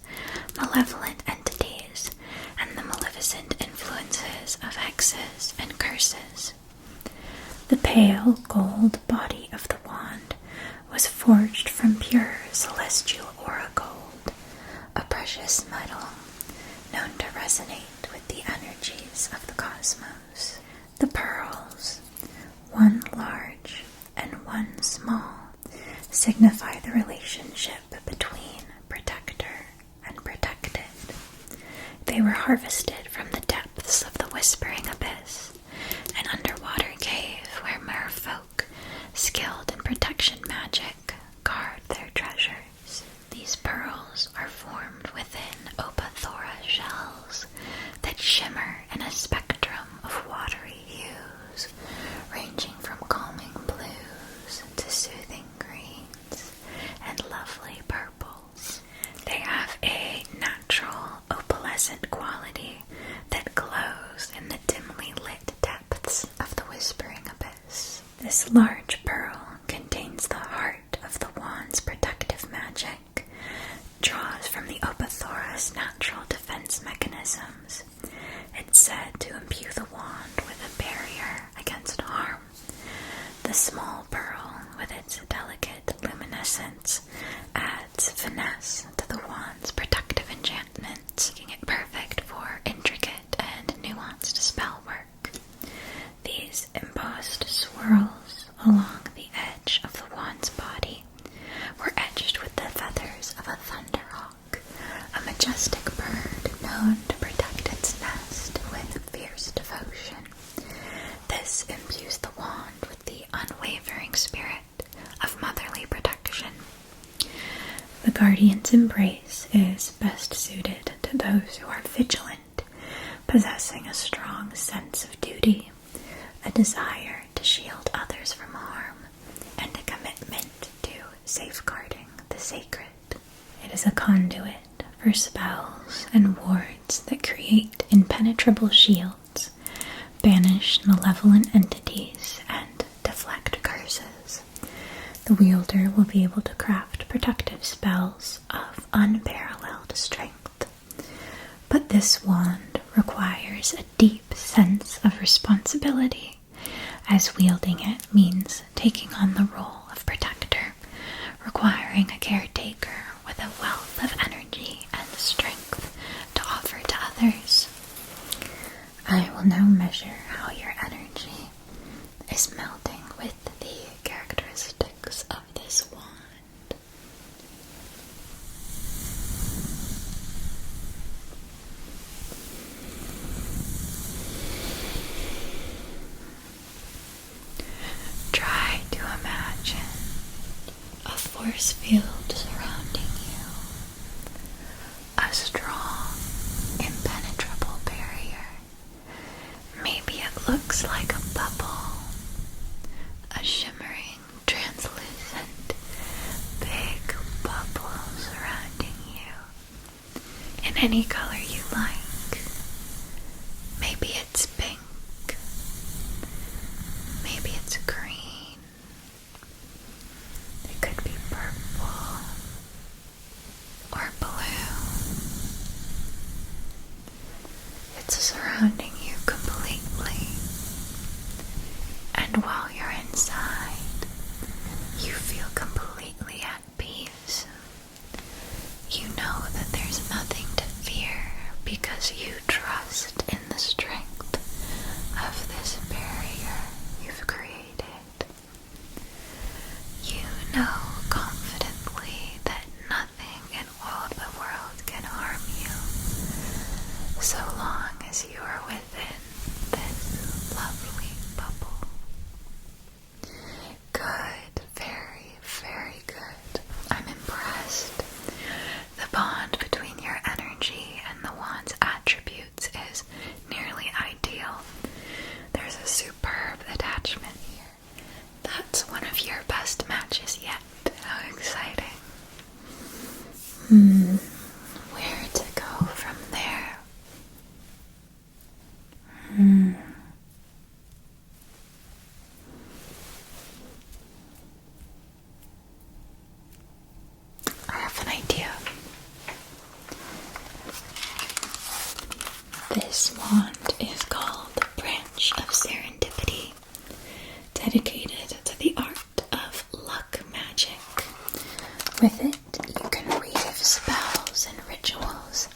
malevolent entities, and the maleficent influences of hexes and curses. The pale gold body of the wand was forged from pure celestial aura gold, a precious metal known to resonate with the energies of the cosmos. The pearls, one large and one small, signify the relationship between protector and protected. They were harvested from the depths of the Whispering Abyss, an underwater cave where merfolk skilled in protection magic guard their treasures. These pearls are formed within opathora shells that shimmer in a spectrum of watery hues, ranging from calming blues to soothing greens and lovely purples. They have a natural opalescent quality that glows in the dim magic draws from the Opathora's natural defense mechanisms. It's said to imbue the wand with a barrier against harm. The small pearl, with its delicate luminescence, adds finesse to the wand's protective enchantments, making it perfect for intricate and nuanced spell work. These embossed swirls along the edge of the wand's body were etched with the feathers of a thunderhawk, a majestic bird known to protect its nest with fierce devotion. This imbues the wand with the unwavering spirit of motherly protection. The guardian's embrace is best suited to those who are vigilant, possessing a strong sense of duty, a desire to shield others from harm, and a commitment to safeguarding the sacred. It is a conduit for spells and wards that create impenetrable shields, banish malevolent entities, and deflect curses. The wielder will be able to craft protective spells of unparalleled strength. But this wand requires a deep sense of responsibility, as wielding it means taking on the role of protector, requiring a caretaker with a wealth of energy and strength to offer to others. I will now measure how your energy is melting with the characteristics of this wand. Try to imagine a force field surrounding you, a strong, impenetrable barrier. Maybe it looks like a bubble, a shimmering, translucent, big bubble surrounding you in any color you like. Maybe it's pink, maybe it's green, it could be purple or blue. It's surrounding you completely, and while you're inside, you feel completely at peace. You know that there's nothing to fear because you trust in the strength of this barrier you've created. You know confidently that nothing in all the world can harm you, so long as you are within this lovely bubble. Good, very, very good. I'm impressed. The bond between your energy and the wand's attributes is nearly ideal. There's a superb attachment here. That's one of your best matches yet. How exciting. Where to go from there? I have an idea. This wand is called the Branch of Serendipity, dedicated to the art of luck magic. With it, you can weave spells and rituals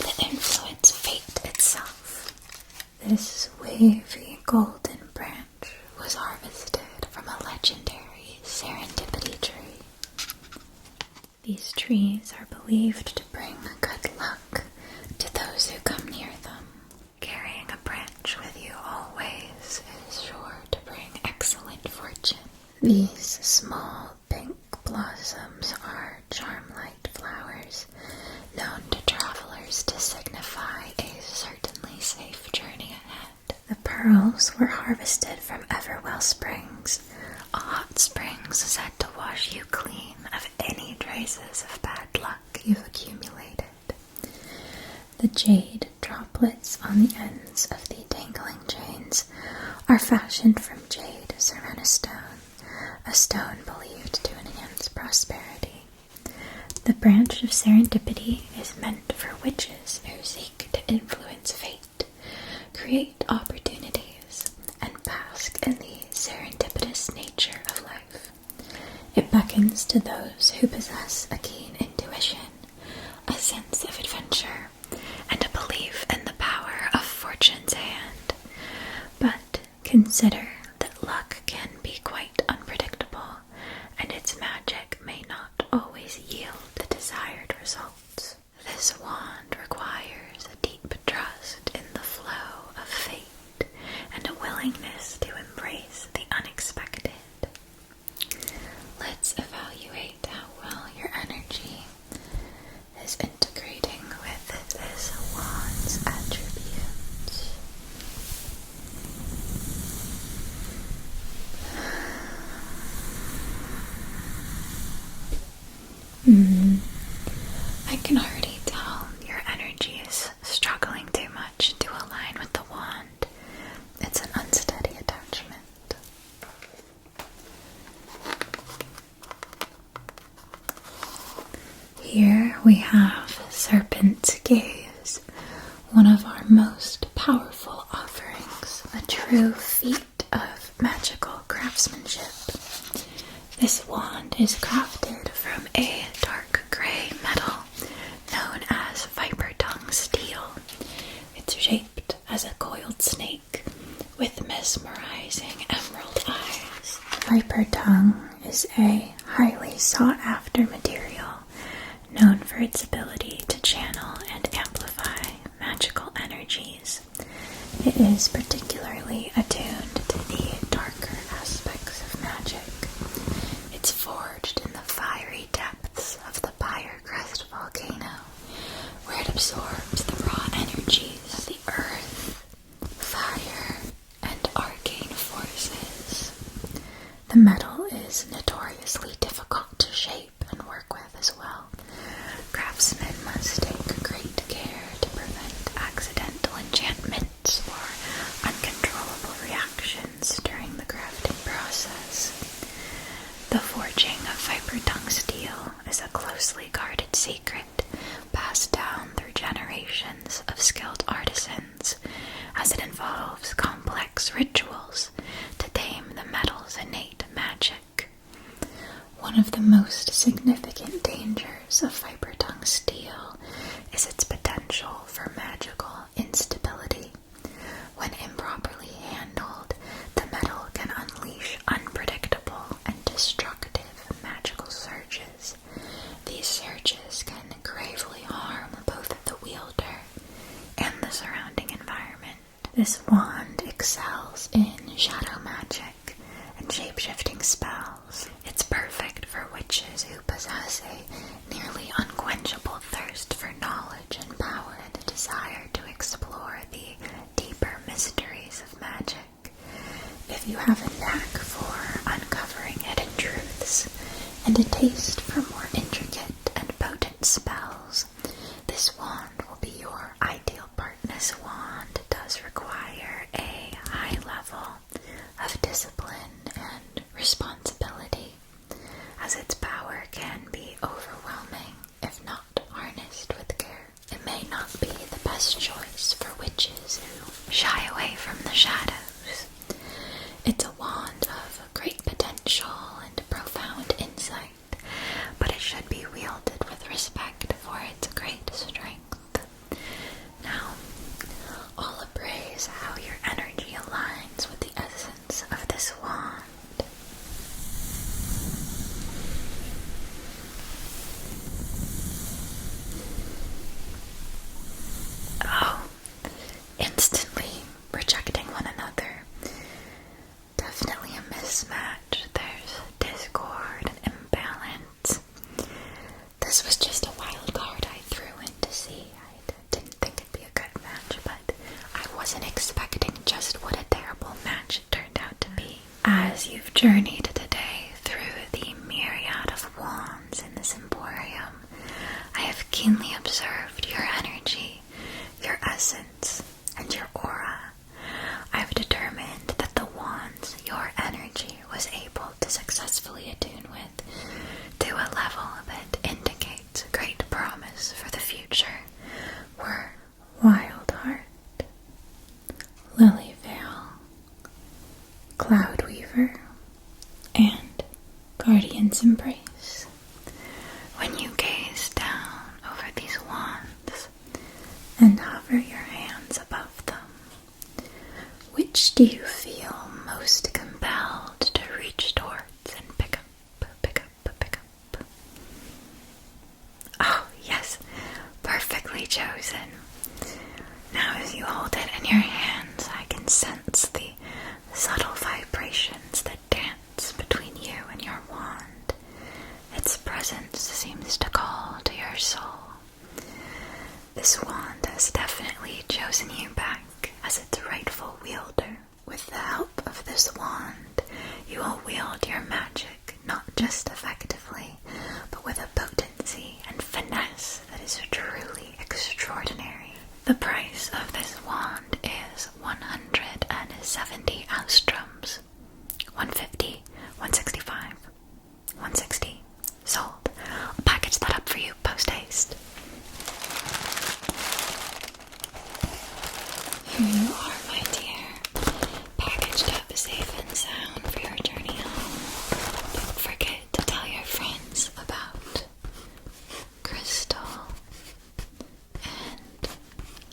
that influence fate itself. This wavy golden branch was harvested from a legendary serendipity tree. These trees are believed to bring good luck to those who come near them. Carrying a branch with you always is sure to bring excellent fortune. These small pink blossoms are charm-light flowers, known to travelers to signify a certainly safe journey ahead. The pearls were harvested from Everwell Springs, a hot springs said to wash you clean of any traces of bad luck you've accumulated. The jade droplets on the ends of the dangling chains are fashioned from jade Serena stone, a stone believed to enhance prosperity. The branch of serendipity is meant for witches who seek to influence fate, create opportunities, and bask in the serendipitous nature of life. It beckons to those who possess a keen intuition, a sense of adventure, and a belief in the power of fortune's hand. But consider that luck can be quite unpredictable, and its magic may not always yield the desired results. This wand requires a deep trust in the flow of fate and a willingness to embrace the unexpected. Let's evaluate how well your energy is integrating with this wand's attributes. I can already tell your energy is struggling too much to align with the wand. It's an unsteady attachment. Here we have Serpent's Gaze, one of our most powerful offerings, a true feat of magical craftsmanship. This wand is crafted from a dark gray metal known as viper tongue steel. It's shaped as a coiled snake with mesmerizing emerald eyes. Viper tongue is a highly sought-after material known for its ability to channel and amplify magical energies. It is particularly attuned to the darker aspects of magic. It's forged in the fiery depths of the Pyre Crest volcano, where it absorbs the raw energies of the earth, fire, and arcane forces. The metal is notoriously difficult to shape and work with as well. Craftsmen must take great care to prevent accidental enchantments or uncontrollable reactions during the crafting process. The forging of viper tongue steel is a closely guarded secret passed down through generations of skilled artisans, as it involves complex rituals to tame the metal's innate magic. One of the most significant dangers of viper tongue steel is its potential for magical instability. When improperly handled, the metal can unleash unpredictable and destructive magical surges. These surges can gravely harm both the wielder and the surrounding environment. This wand excels in shadow magic and shape-shifting spells. It's perfect for witches who possess a nearly unquenchable thirst for knowledge and power and a desire to explore the deeper mysteries of magic. If you have a knack for uncovering hidden truths and a taste for more intricate and potent spells, this wand will be your ideal partner. This wand does require a high level of discipline and responsibility, as its power can be overwhelming if not harnessed with care. It may not be the best choice for witches who shy away from the shadows. It's a wand of great potential and profound insight, but it should be wielded with respect for its great strength. Now, I'll appraise how your energy aligns with the essence of this wand. Oh, instantly rejecting one another. Definitely a mismatch. There's discord and imbalance. This was just a wild card I threw in to see. I didn't think it'd be a good match, but I wasn't expecting just what a terrible match it turned out to be. As you've journeyed today through the myriad of wands in this emporium, I have keenly observed your energy, your essence, and your aura. I've determined that the wands your energy was able to successfully attune with to a level that indicates do you feel most compelled to reach towards and pick up? Oh, yes, perfectly chosen. Now as you hold it in your hands, I can sense the subtle vibrations that dance between you and your wand. Its presence seems to call to your soul. This wand has definitely chosen you back as its rightful wielder. With the help of this wand, you will wield your magic not just effectively, but with a potency and finesse that is truly extraordinary. The price of this wand is 170 Alstroms. 150, 165, 160. Sold. I'll package that up for you post haste. Here you are, my dear. Packaged up, safe and sound for your journey home. Don't forget to tell your friends about Crystal and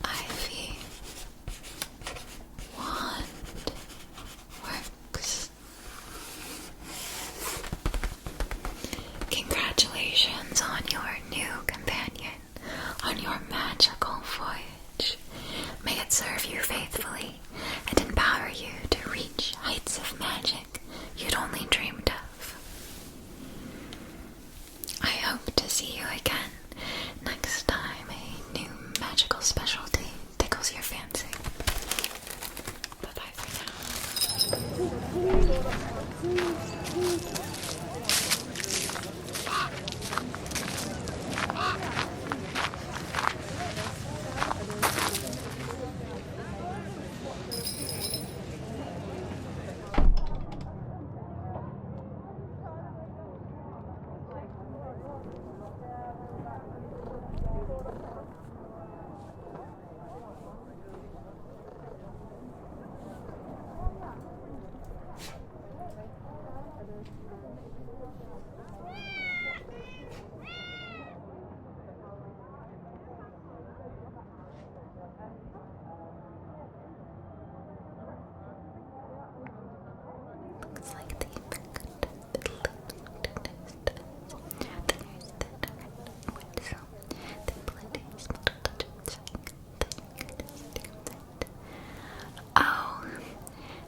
Ivy. Wandworks. Congratulations on your new companion, on your magical voyage. May it serve you faithfully and empower you to reach heights of magic you'd only dreamed of. I hope to see you again next time a new magical specialty tickles your fancy. Bye-bye for now.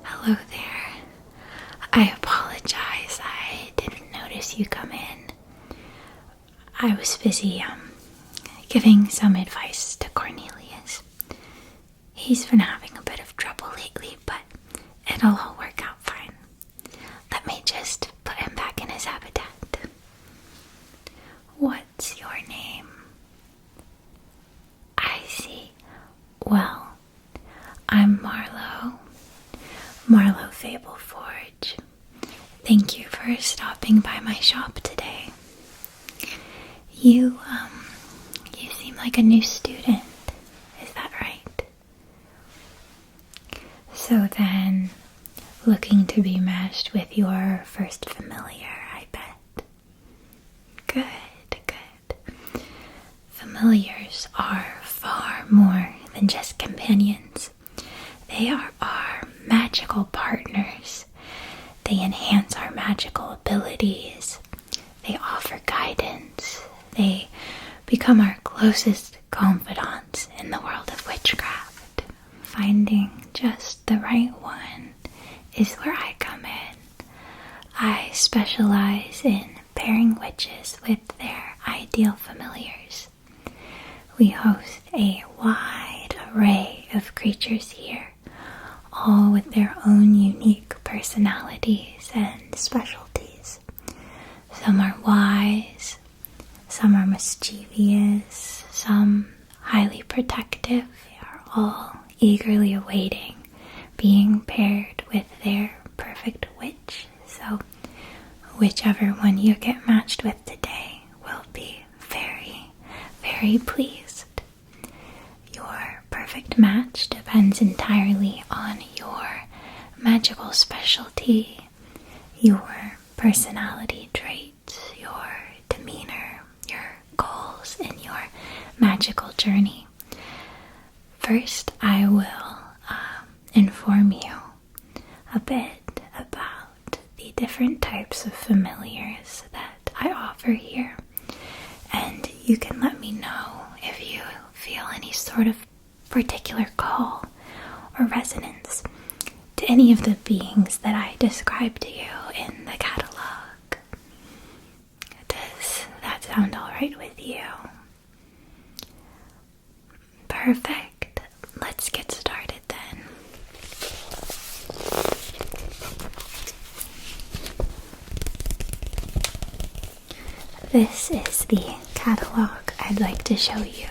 Hello there. I apologize. I didn't notice you come in. I was busy, giving some advice to Cornelius. He's been having a bit of trouble lately, but it'll all work out fine. Let me just put him back in his habitat. What's your name? I see. Well, I'm Marlowe. Marlowe Fableforge. Thank you for stopping by my shop today. You seem like a new student. Is that right? So then, looking to be matched with your first familiar, I bet. Good. Familiars are far more than just companions. They are our magical partners. They enhance our magical abilities. They offer guidance. They become our closest confidants in the world of witchcraft. Finding just the right one is where I come in. I specialize in pairing witches with their ideal familiars. We host a wide array of creatures here, all with their own unique personalities and specialties. Some are wise, some are mischievous, some highly protective. They are all eagerly awaiting being paired with their perfect witch. So whichever one you get matched with today will be very, very pleased. Your perfect match depends entirely on your magical specialty, your personality traits, your demeanor, your goals, and your magical journey. First, I will inform you a bit about the different types of familiars that I offer here, and you can let me know if you feel any sort of particular call or resonance to any of the beings that I described to you in the catalog. Does that sound alright with you? Perfect. Let's get started then. This is the catalog I'd like to show you.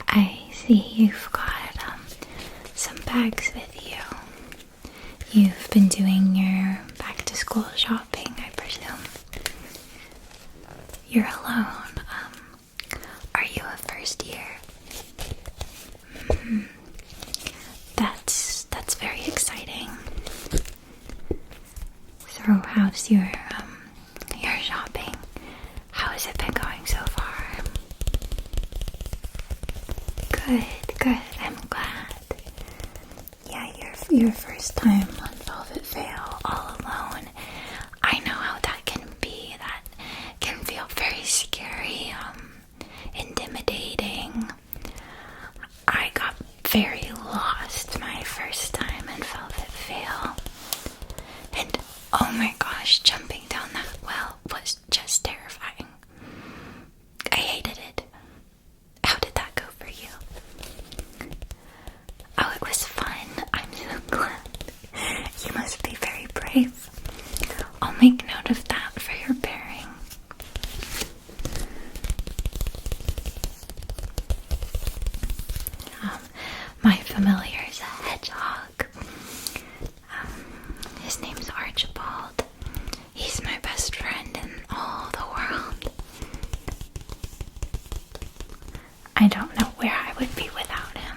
I see you've got some bags with you. You've been doing your back-to-school shopping, I presume. You're alone. Are you a first year? That's very exciting. So how's your shopping? How has it been going so far? Good. I'm glad. Yeah, your first time on Velvet Veil all alone. I know how that can be. That can feel very scary, intimidating. I got very lost my first time in Velvet Veil. And oh my gosh, jumping down that well was just terrifying. I hated it. How did that go for you? Oh, it was fun. I'm so glad. You must be very brave. I'll make note of that for your bearing. My familiar is a hedgehog. His name's Archibald. He's my best friend in all the world. I don't know where I would be without him.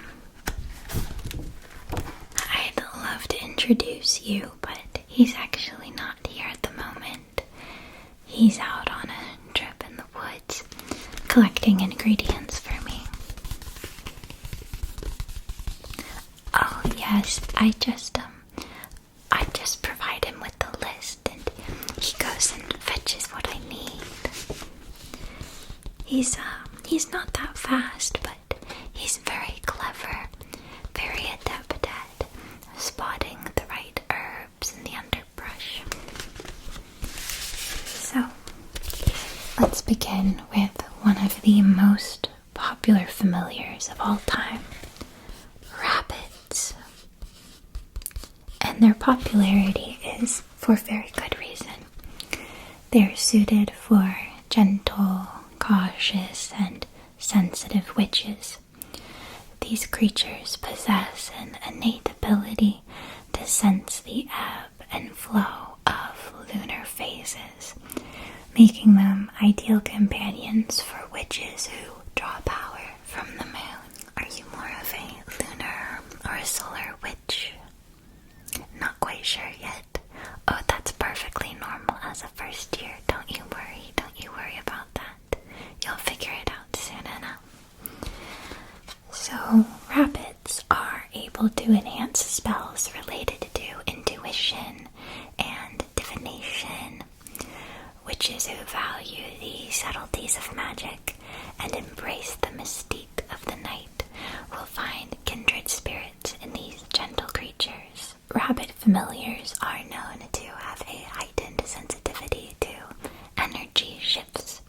I'd love to introduce you, but he's actually not here at the moment. He's out on a trip in the woods, collecting ingredients for me. Oh yes, I just provide him with the list, and he goes and fetches what I need. He's not that fast, but he's very clever, very adept at spotting the right herbs in the underbrush. So, let's begin with one of the most popular familiars of all time, rabbits. And their popularity is for very good reason. They're suited for gentle, cautious, and sensitive witches. These creatures possess an innate ability to sense the ebb and flow of lunar phases, making them ideal companions for witches who draw power from the moon. Are you more of a lunar or a solar witch? Not quite sure yet. Oh, that's perfectly normal as a first year. Don't you worry about that. You'll figure it out soon enough. So, rabbits are able to enhance spells related to intuition and divination. Witches who value the subtleties of magic and embrace the mystique of the night will find kindred spirits in these gentle creatures. Rabbit familiars are known to have a heightened sensitivity to energy shifts,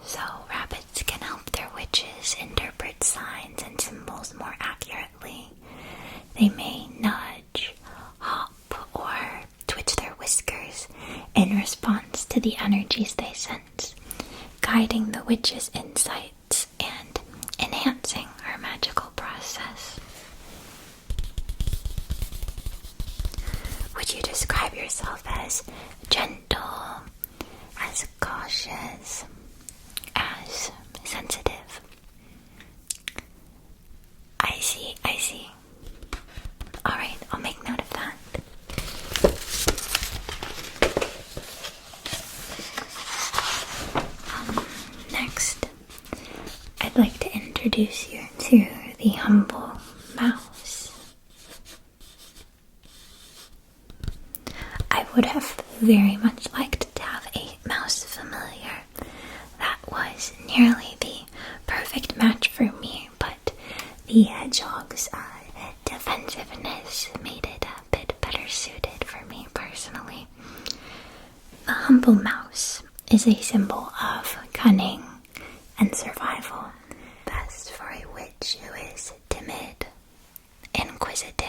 so rabbits can help their witches interpret signs and symbols more accurately. They may nudge, hop, or twitch their whiskers in response to the energies they sense, guiding the witch's insights and enhancing her magical process. Would you describe yourself as gentle, as cautious, as sensitive? I see. Alright, I'll make note of that. introduce you to the humble mouse. I would have very much liked to have a mouse familiar that was nearly the perfect match for me, but the hedgehog's defensiveness made it a bit better suited for me personally. The humble mouse is a symbol of cunning and survival, best for a witch who is timid, inquisitive,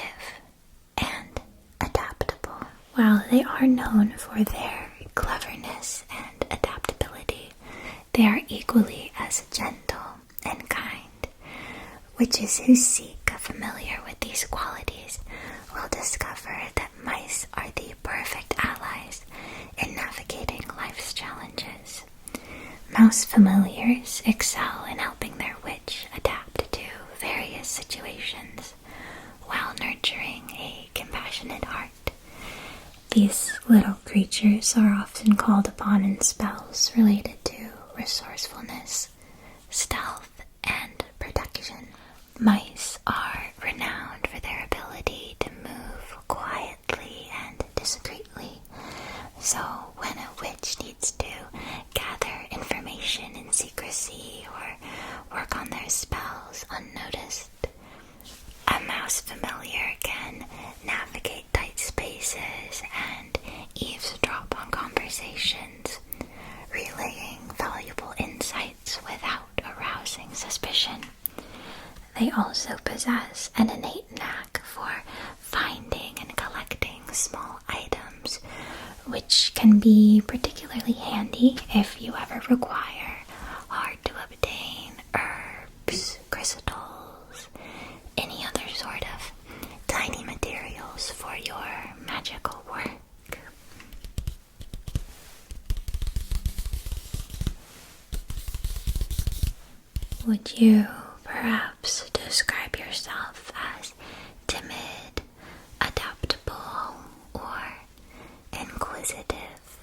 and adaptable. While they are known for their cleverness and adaptability, they are equally as gentle and kind. Witches who seek a familiar with these qualities will discover that mice are the perfect allies in navigating life's challenges. Mouse familiars excel in helping their witch adapt to various situations while nurturing a compassionate heart. These little creatures are often called upon in spells related to resourcefulness, stealth, and protection. Mice are renowned for their ability to move quietly and discreetly, so when a witch needs to gather information in secrecy or work on their spells unnoticed, a mouse familiar can navigate tight spaces and eavesdrop on conversations, relaying valuable insights without arousing suspicion. They also possess an innate knack for finding and collecting small items, which can be particularly handy if you ever require hard-to-obtain herbs, crystals, any other sort of tiny materials for your magical work. Would you perhaps describe yourself as timid, adaptable, or inquisitive?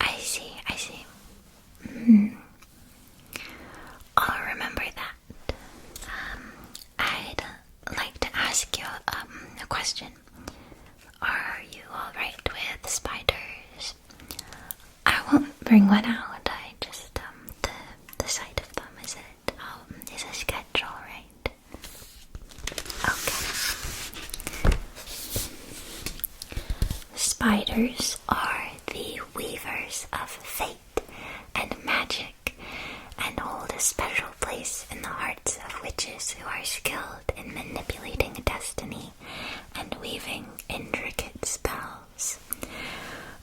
I see. I'll remember that. I'd like to ask you a question. Are you alright with spiders? I won't bring one out. I just, the sight of them, is a sketch alright? Okay. Spiders are the weavers of fate and magic, and hold a special place in the hearts of witches who are skilled in manipulating destiny and weaving intricate spells.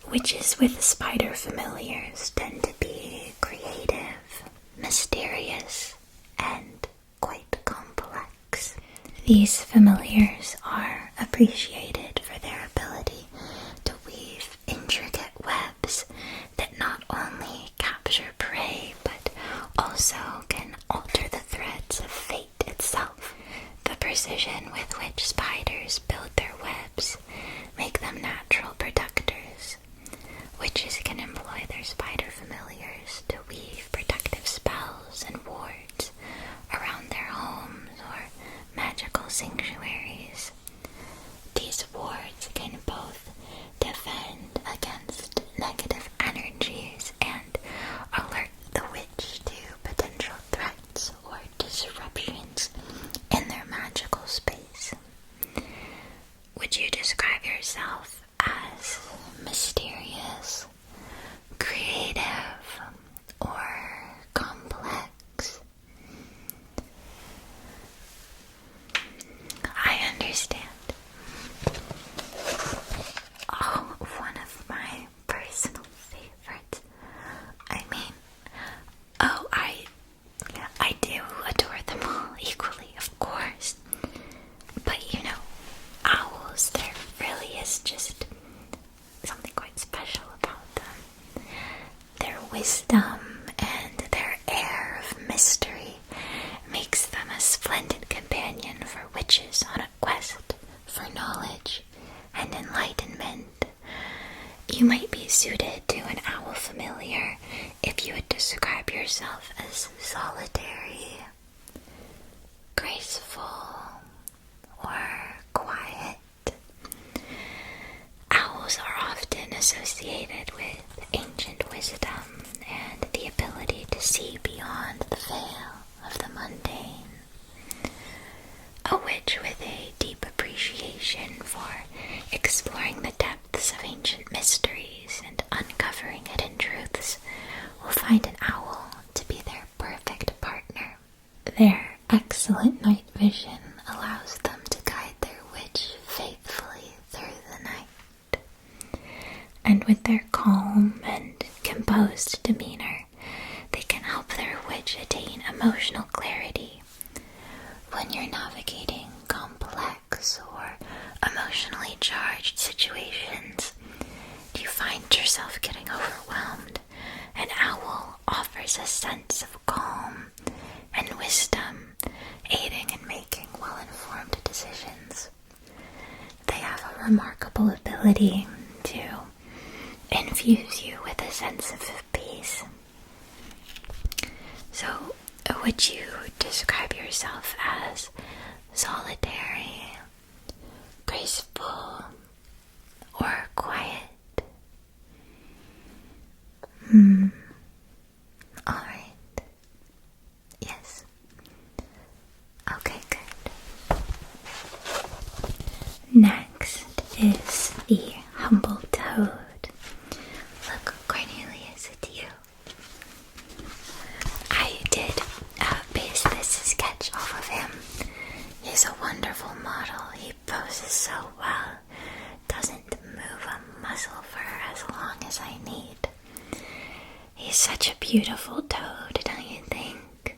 Witches with spider familiars tend to be creative, mysterious, and quite complex. These familiars are appreciated for their ability to weave intricate webs that not only capture prey, but also can alter the threads of fate itself. The precision with which spiders build their webs make them natural protectors. Witches can employ their spider familiars to weave protective spells and wards around their homes or magical sanctuaries. These wards can both defend against negative energies and alert the witch to potential threats or disruptions in their magical space. yourself as solitary, graceful, or quiet. Owls are often associated with ancient wisdom and the ability to see beyond the veil of the mundane. A witch with a deep appreciation for exploring the depths of ancient mysteries and uncovering hidden truths will find an owl to be their perfect partner. Their excellent night vision allows them to guide their witch faithfully through the night. And with their calm and composed demeanor, they can help their witch attain emotional clarity. When you're navigating complex or emotionally charged situations, do you find yourself getting overwhelmed? An owl offers a sense of calm and wisdom, aiding in making well-informed decisions. They have a remarkable ability to infuse you with a sense of peace. So, would you describe yourself as solitary, graceful, or quiet? Alright. Yes. Okay, good. Next is the humble toad. Look, Cornelius, it's you. I did base this sketch off of him. He's a wonderful model. He poses so well. Doesn't move a muscle for as long as I need. He's such a beautiful toad, don't you think?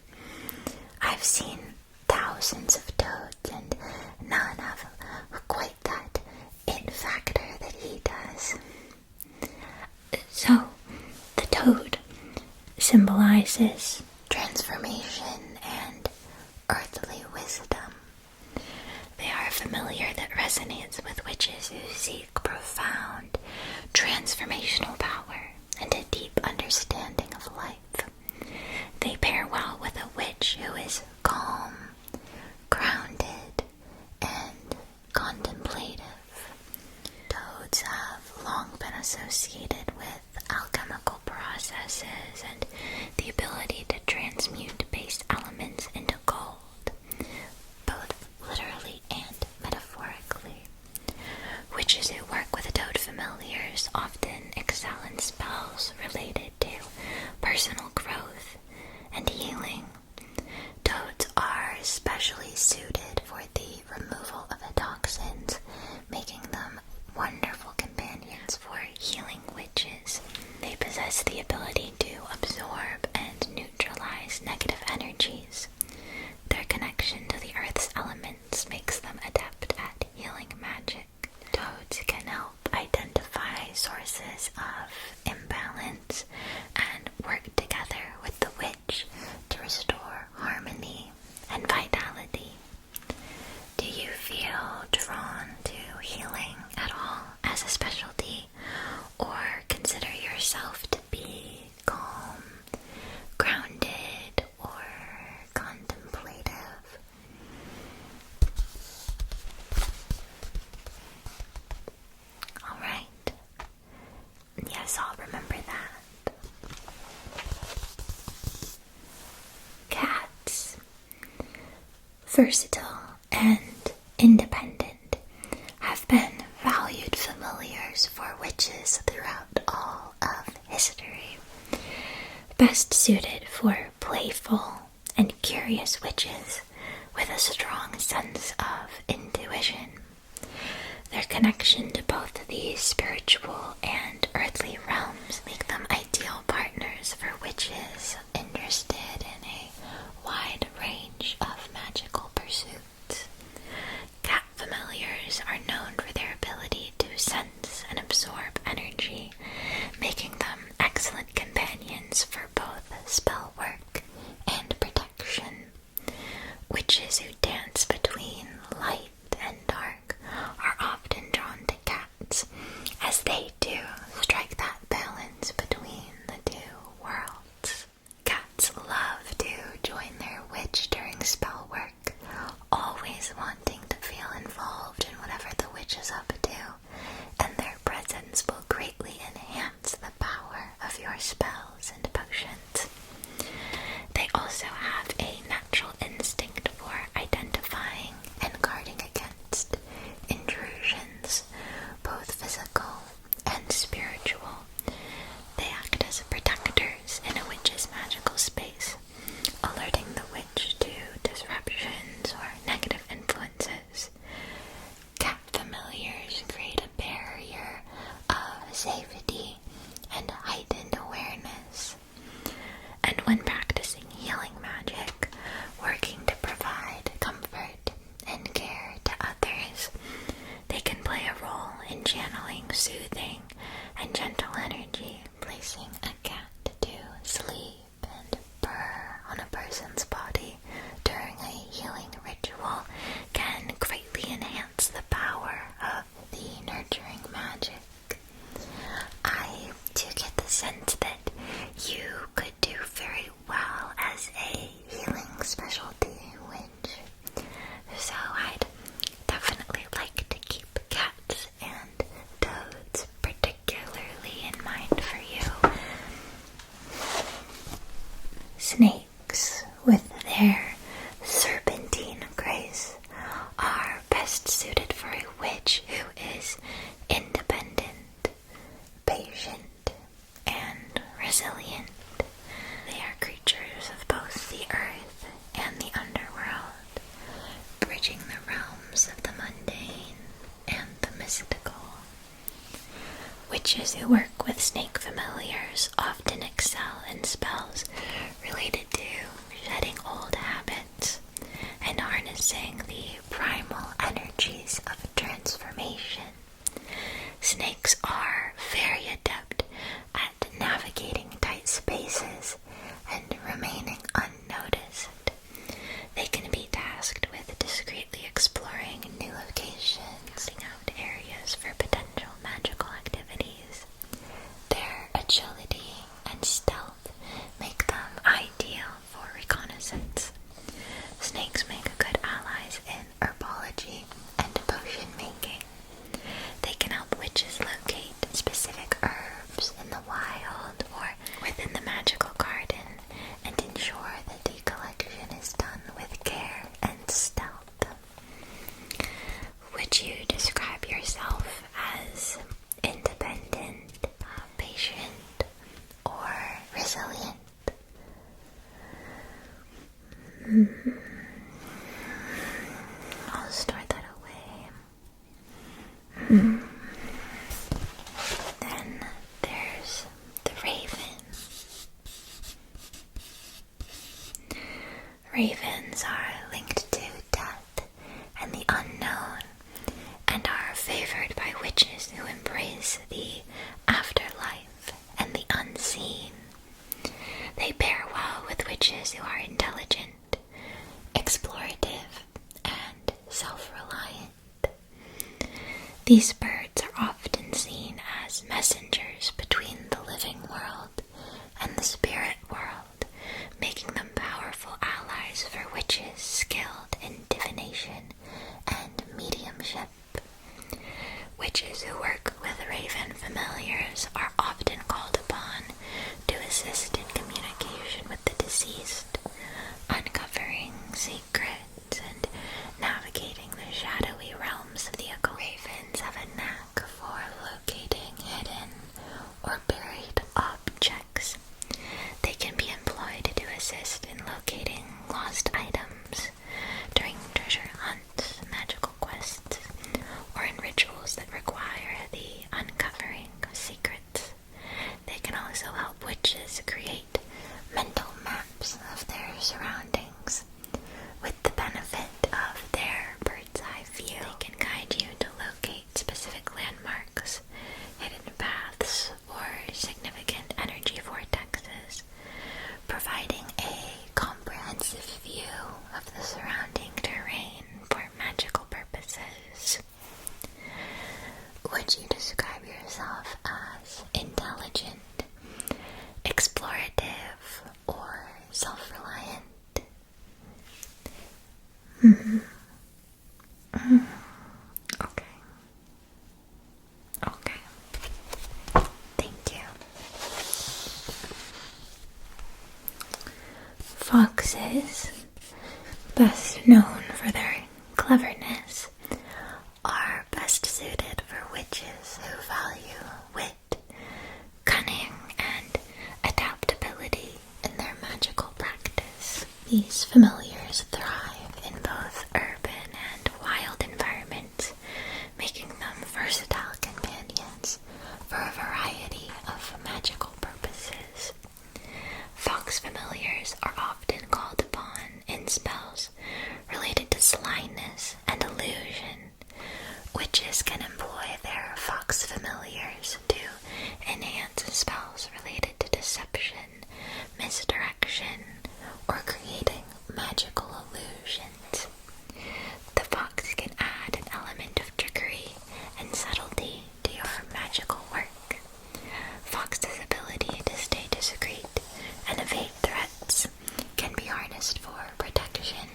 I've seen thousands of toads and none have quite that it factor that he does. So, the toad symbolizes transformation and earthly wisdom. They are a familiar that resonates with witches who seek profound transformational power and a deep understanding of life. They pair well with a witch who is calm, grounded, and contemplative. Toads have long been associated with alchemical processes and the ability to transmute base elements into gold, both literally and metaphorically. Witches who work with toad familiars often excel in spells related to personal growth and healing. Toads are especially suited for the removal of toxins, making them wonderful companions for healing witches. They possess the ability to absorb and neutralize negative energies. Their connection to the earth's elements makes them adept at healing magic. Toads can help identify sources of imbalance and work together with the witch to restore harmony and vitality. Do you feel drawn to healing at all as a specialty, or consider yourself to be calm, grounded, or contemplative? Alright. Yes, I'll remember that. Cats. Versatile and independent, have been valued familiars for witches throughout all of history. Best suited for playful and curious witches with a strong sense of intuition. Their connection to both the spiritual and earthly realms make them ideal partners for witches interested in a wide range of magical pursuits. Cat familiars are known for their ability to sense and absorb energy, making them excellent companions for both spell work and protection. Witches who dance between light and dark are often drawn to cats, as they do strike that balance between the two worlds. Cat their serpentine grace are best suited for a witch who is independent, patient, and resilient. They are creatures of both the earth and the underworld, bridging the realms of the mundane and the mystical. Witches who work with snake familiars often excel in spells related to shedding old habits and harnessing the primal energies of transformation. Snakes are very adept at navigating tight spaces and remaining unnoticed. They can be tasked with discreetly exploring new locations, seeking out areas for potential magical activities. Their agility and stealth make them ideal for reconnaissance. Snakes make good allies in herbology and potion making. They can help witches locate specific herbs in the wild or within the magical garden and ensure that the collection is done with care and stealth. Would you describe yourself as independent, patient, or resilient? I'll store that away. Then there's the raven. Ravens are linked to death and the unknown, and are favored by witches who embrace the afterlife and the unseen. They pair well with witches who are intelligent, explorative, and self-reliant. These birds are often seen as messengers between the living world and the spirit world, making them powerful allies for witches skilled in divination and mediumship. Witches who work with raven familiars are often called upon to assist in communication with the deceased, uncovering secrets and navigating the shadowy realms of the occult. Ravens have a knack for locating hidden or buried objects. They can be employed to assist in locating lost items during treasure hunts, magical quests, or in rituals that require the uncovering of secrets. They can also help witches create mental maps of their surroundings. With the benefit of their bird's eye view, they can guide you to locate specific landmarks, hidden paths, or significant energy vortexes, providing a comprehensive view of the surrounding terrain for magical purposes. Would you describe yourself as intelligent, explorative, or self-reliant? Okay. Thank you. Foxes, best known for their cleverness, are best suited for witches who value wit, cunning, and adaptability in their magical practice. These familiars thrive in both urban and wild environments, making them versatile companions for a variety of magical purposes. Fox familiars are often called upon in spells related to slyness and illusion. Witches can employ their fox familiars to enhance spells related to deception, misdirection, or creating magical illusions. The fox can add an element of trickery and subtlety to your magical work. Fox's ability to stay discreet and evade threats can be harnessed for protection.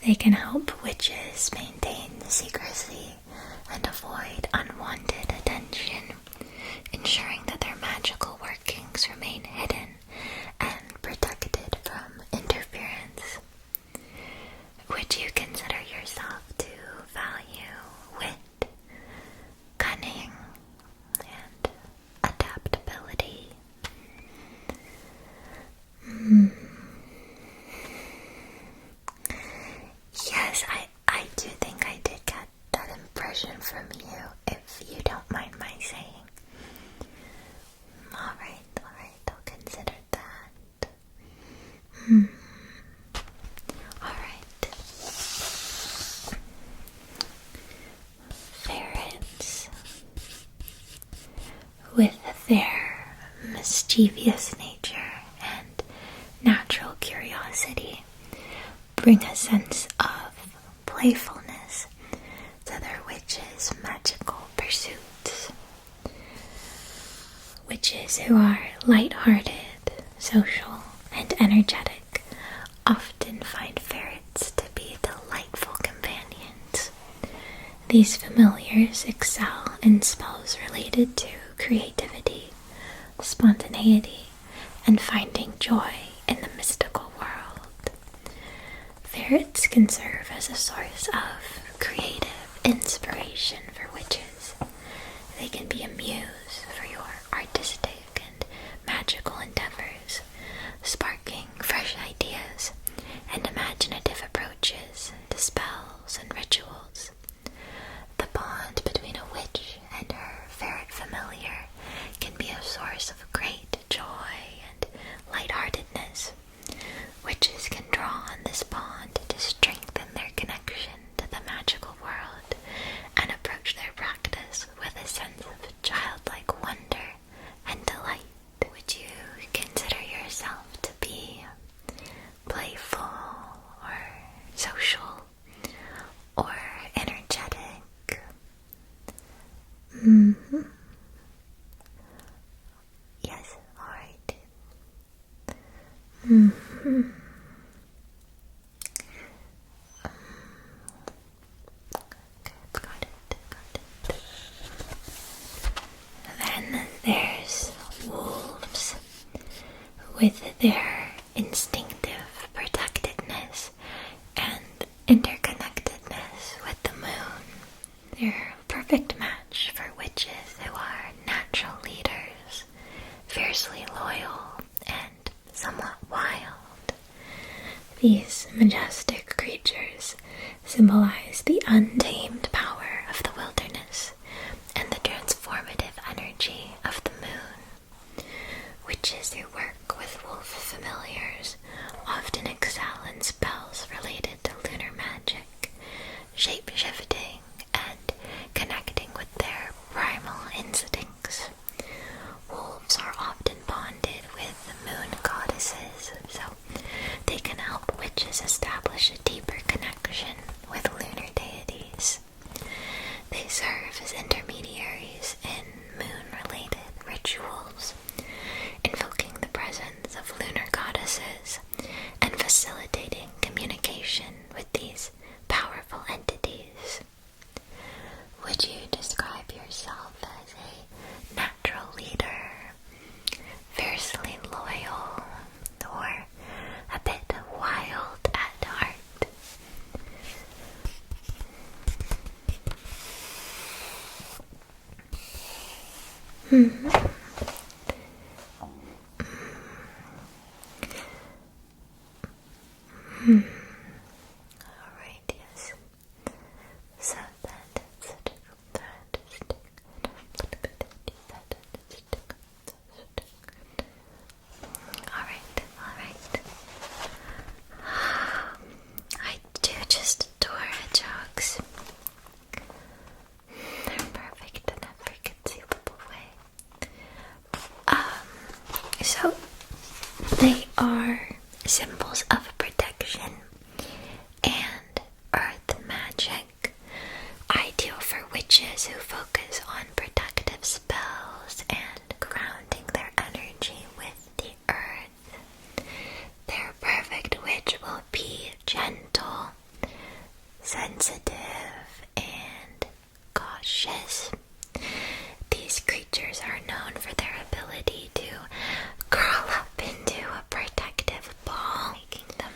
They can help witches maintain secrecy and avoid unwanted attention, ensuring that their magical workings remain hidden and protected from interference. mischievous nature and natural curiosity bring a sense of playfulness to their witches' magical pursuits. Witches who are light-hearted, social, and energetic often find ferrets to be delightful companions. These familiars excel in spells related to creativity, spontaneity, and finding joy in the mystical world. Ferrets can serve as a source of creative inspiration for witches. They can be a muse for your artistic and magical endeavors, sparking fresh ideas and imaginative approaches to spells and rituals. The bond between a witch and her ferret familiar can be a source of great joy and lightheartedness. Witches can draw on this bond to strengthen their connection to the magical world and approach their practice with a sense of childlike wonder and delight. Would you consider yourself to be playful or social or energetic? Yes, alright. Got it. Then there's wolves. With their instinctive protectiveness and interconnectedness with the moon, they're a perfect match for witches who are natural leaders, fiercely loyal, and somewhat wild. These majestic creatures symbolize the untamed power of the wilderness and the transformative energy of the moon. Witches who work with wolf familiars often excel in spells related to lunar magic, shape-shifting, and connecting with their primal instincts. Wolves are often bonded with moon goddesses, so they can help witches establish a deeper connection with lunar deities. They serve as intermediaries in moon-related rituals, invoking the presence of lunar goddesses and facilitating communication with these powerful entities. Would you describe yourself as a natural leader, fiercely loyal, or a bit wild at heart? Alright, yes. So Alright. I do just adore hedgehogs. They're perfect in every conceivable way. So they are symbols of protection and earth magic, ideal for witches who focus on protective spells and grounding their energy with the earth. Their perfect witch will be gentle, sensitive, and cautious. These creatures are known for their ability to curl up into a protective ball, making them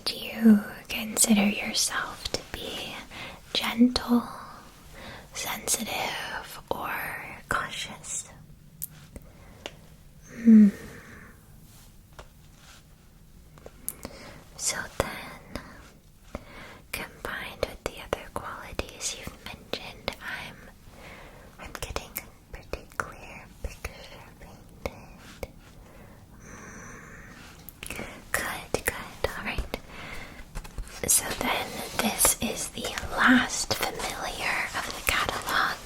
Would you consider yourself to be gentle, sensitive, or cautious? So then, combined with the other qualities you've mentioned, I'm getting a pretty clear picture painted. Good, alright. So then, this is the last familiar of the catalog.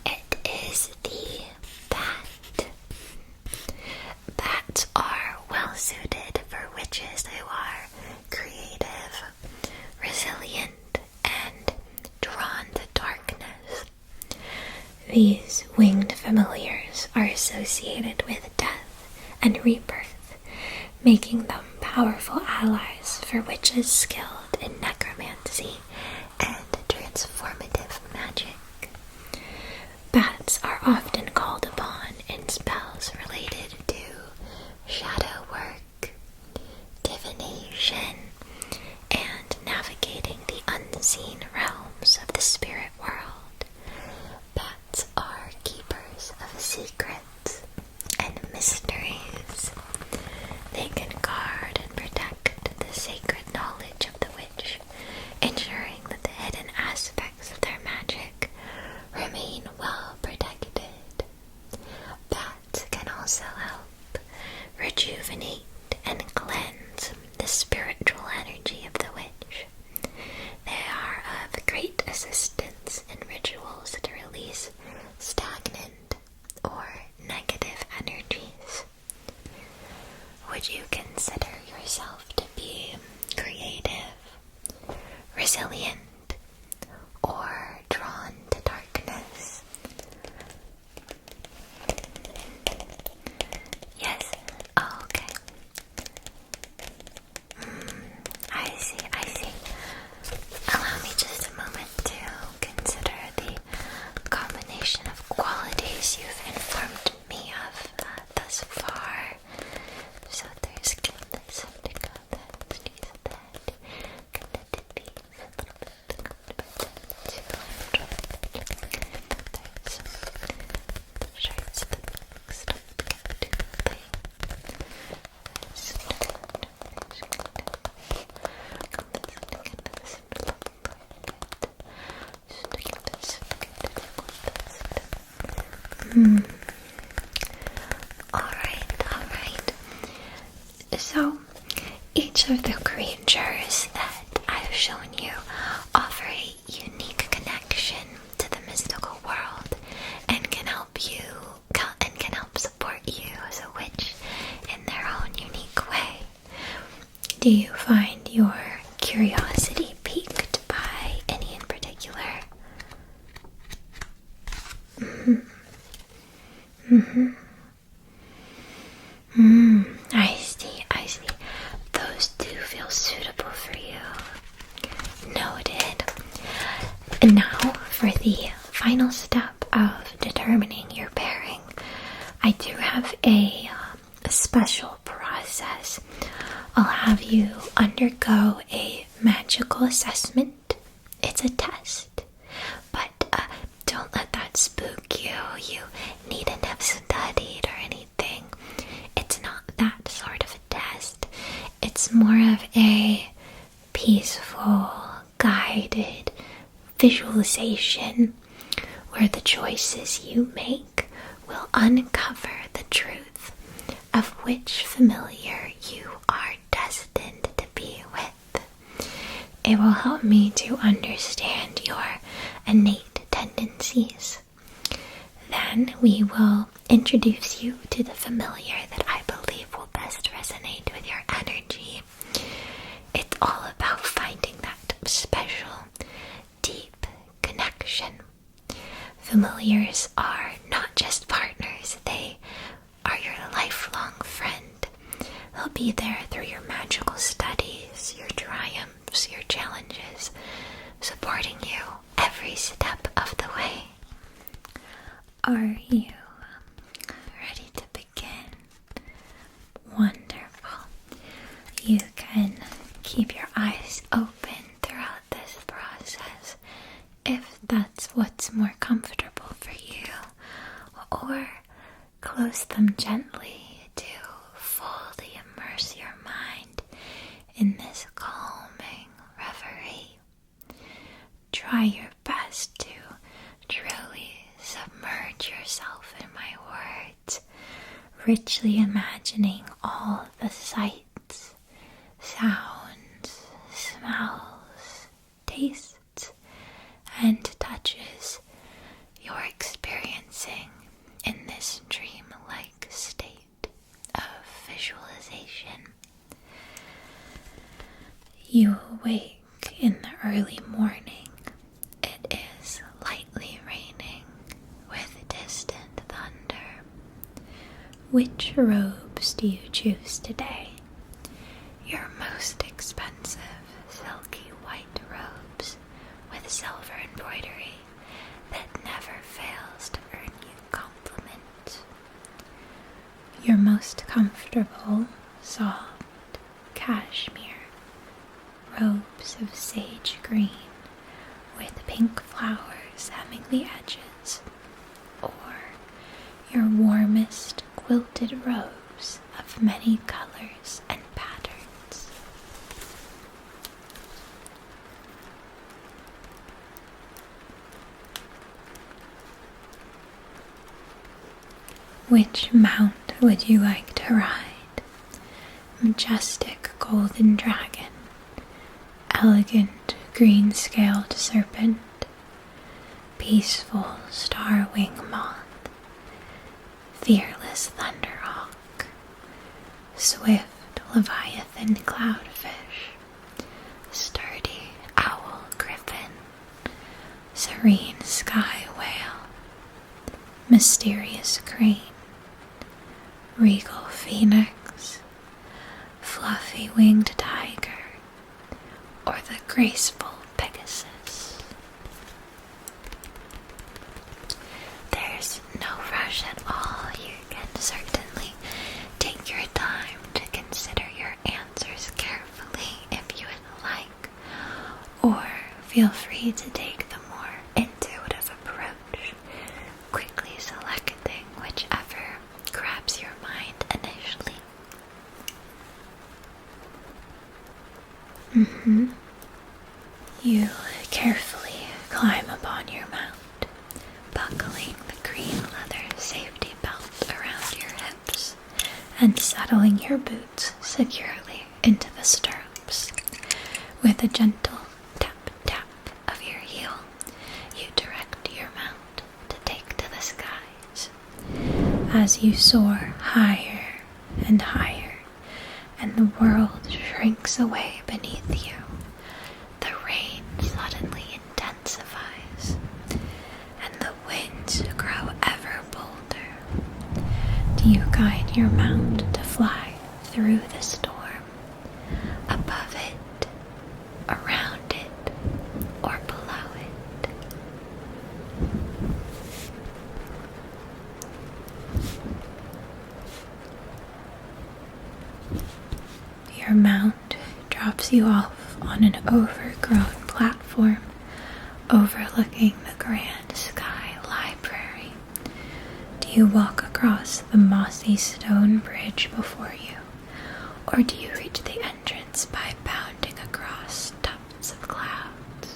It is the bat. Bats are well suited for witches who are creative, resilient, and drawn to darkness. These winged familiars are associated with death and rebirth, making them powerful allies for witches skilled in necromancy and transformative magic. Bats are often called upon in spells related to shadow work, divination, and navigating the unseen realms of the spirit world. Bats are keepers of secrets and mysteries. They can guard and protect the sacred knowledge of the witch, ensuring that the hidden aspects of their magic remain well protected. Bats can also help rejuvenate and cleanse the spiritual energy of the witch. They are of great assistance in rituals to release stagnant or negative energies. Would you consider yourself to be creative, resilient, or drawn to darkness? Yes? Oh, okay. I see. Allow me just a moment to consider the combination of qualities you've informed me of thus far. So there's goodness, Alright. So, each of the creatures that I've shown you offer a unique connection to the mystical world and can help support you as a witch in their own unique way. Do you find your curiosity piqued by any in particular? I see. Those do feel suitable for you. Noted. And now, for the final step of determining your pairing, I do have a special process. I'll have you undergo a magical assessment. It's a test, but don't let that spook you. You needn't have studied or anything. It's not that sort of a test. It's more of a peaceful, guided visualization where the choices you make will uncover the truth of which familiar you are destined to be with. It will help me to understand your innate tendencies. Then we will introduce you to the familiar that I believe will best resonate with your energy. It's all about finding that special, deep connection. Familiars are not just partners, they are your lifelong friend. They'll be there through your magical studies, your triumphs, your challenges, supporting you every step of the way. Are you ready to begin? Wonderful. You can keep your eyes open throughout this process if that's what's more comfortable for you, or close them gently to fully immerse your mind in this calming reverie. Try your best to truly submerge yourself in my words, richly imagining all the sights, sounds, smells, tastes, and touches you're experiencing in this dream-like state of visualization. You awake in the early morning. It is lightly raining with distant thunder. Which robes do you choose today? Your most expensive silky white robes with silver embroidery that never fails to earn you compliments. Your most comfortable, soft cashmere robes of sage green with pink flowers hemming the edges, or your warmest quilted robes of many colors and patterns. Which mount would you like to ride? Majestic golden dragon, elegant green-scaled serpent, peaceful star-wing moth, fearless thunderhawk, swift leviathan cloudfish, sturdy owl griffin, serene sky whale, mysterious crane, regal phoenix, fluffy winged tiger, or the graceful Pegasus. There's no rush at all. You can certainly take your time to consider your answers carefully if you would like, or feel free to take the more intuitive approach, quickly selecting whichever grabs your mind initially. You carefully climb upon your mount, buckling the green leather safety belt around your hips and settling your boots securely into the stirrups. With a gentle tap-tap of your heel, you direct your mount to take to the skies. As you soar higher and higher, and the world shrinks away beneath you, the rain suddenly intensifies, and the winds grow ever bolder. Do you guide your mount to fly through the storm, above it, around it, or below it? Your mount drops you off on an overgrown platform overlooking the grand sky library. Do you walk across the mossy stone bridge before you, or do you reach the entrance by bounding across tufts of clouds?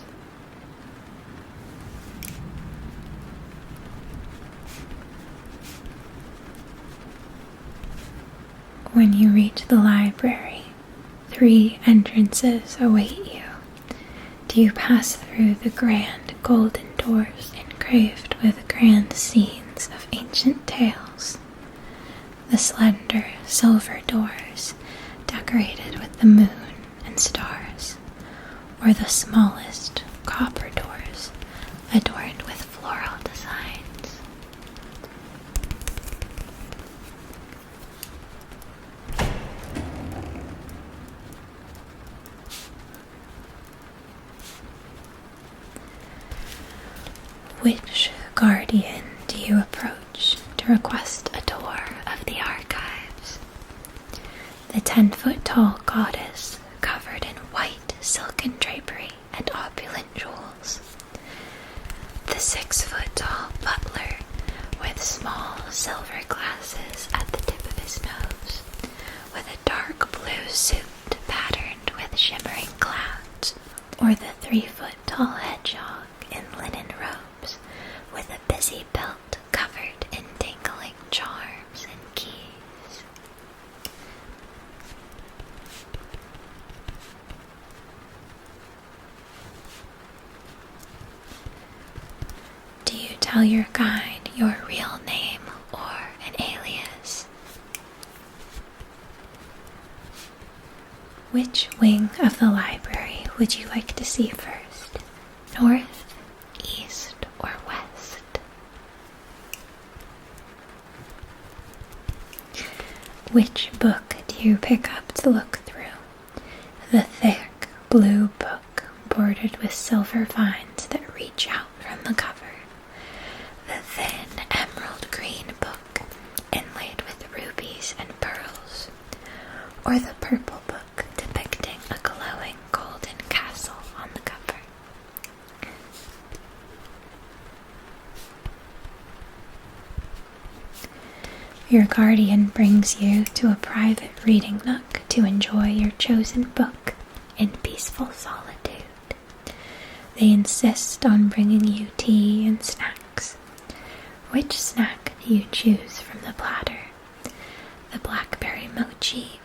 When you reach the library, 3 entrances await you. Do you pass through the grand golden doors engraved with grand scenes of ancient tales, the slender silver doors decorated with the moon and stars, or the smallest copper doors adorned with floral designs? Which guardian do you approach to request a tour of the archives? The 10-foot tall goddess, covered in shimmering clouds, or the 3-foot-tall hedgehog in linen robes with a busy belt covered in dangling charms and keys. Do you tell your guide your real name or an alias? Which wing of the library would you like to see first? North, east, or west? Which book do you pick up to look through? The thick blue book bordered with silver vines that reach out from the cover. The thin emerald green book inlaid with rubies and pearls. Or the purple book depicting a glowing golden castle on the cover. Your guardian brings you to a private reading nook to enjoy your chosen book in peaceful solitude. They insist on bringing you tea and snacks. Which snack do you choose from the platter? The blackberry mochi,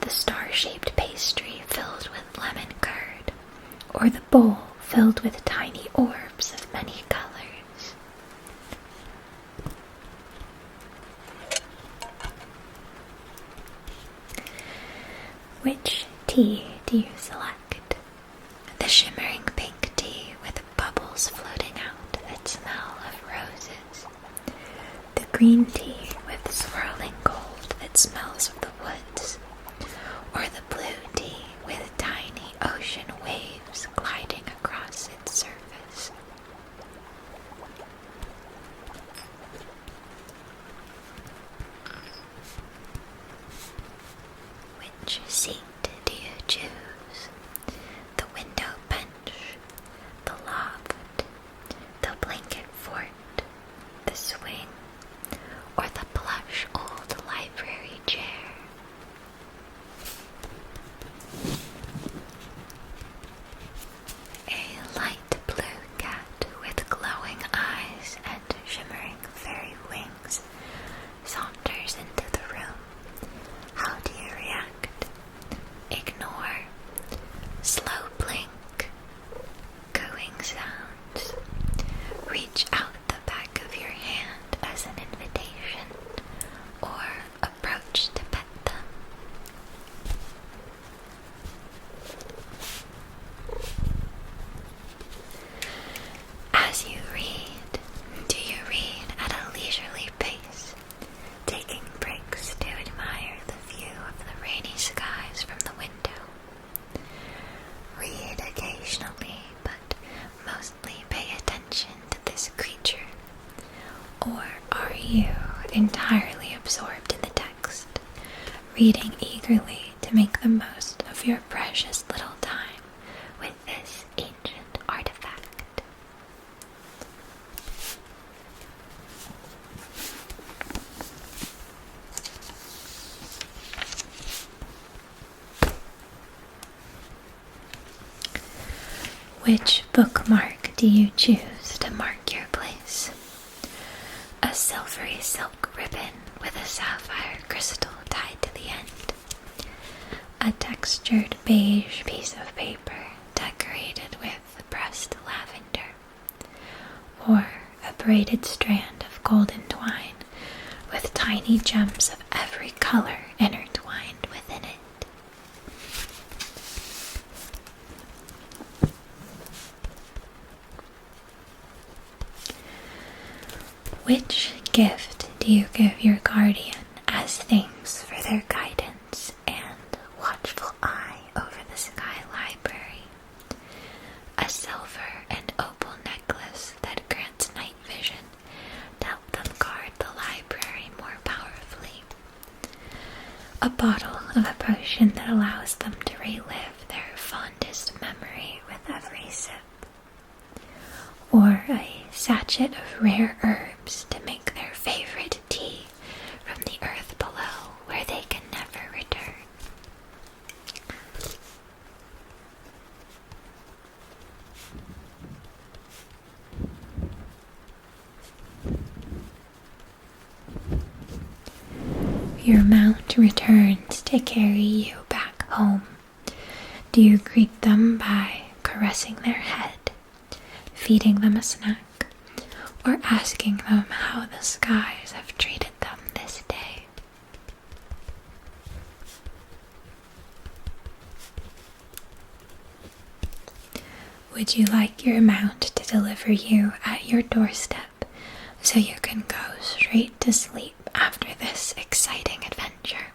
the star-shaped pastry filled with lemon curd, or the bowl filled with tiny orbs of many colors? Which tea do you select? The shimmering pink tea with bubbles floating out that smell of roses. The green tea with swirling gold that smells of the woods. Or the blue tea with tiny ocean waves gliding across its surface. Which seat do you choose? The window bench, the loft, the blanket fort, the swing, or the plush old library chair? A light blue cat with glowing eyes and shimmering fairy wings saunters into the room. How do you react? Ignore, slow blink, cooing sounds. Reach out the back of your hand as an invitation, or approach to pet them. As you read, do you read at a leisurely pace, taking breaks to admire the view of the rainy skies from the window? Read occasionally, but mostly pay attention to this creature. Or are you entirely absorbed in the text, reading eagerly to make the most of your precious little time with this ancient artifact? Which bookmark do you choose to mark your place? A silvery silk ribbon with a sapphire crystal tied to the end. A textured beige piece of paper decorated with pressed lavender. Or a braided strand of golden twine with tiny gems of every color intertwined within it. Which gift do you give your guardian as thanks for their guidance and watchful eye over the Sky Library? A silver and opal necklace that grants night vision to help them guard the library more powerfully. A bottle of a potion that allows them to relive their fondest memory with every sip. Or a sachet of rare herbs to make their favorite tea from the earth below where they can never return. your mount returns to carry you back home, do you greet them by caressing their head, feeding them a snack, or asking them how the skies have treated them this day? Would you like your mount to deliver you at your doorstep so you can go straight to sleep after this exciting adventure?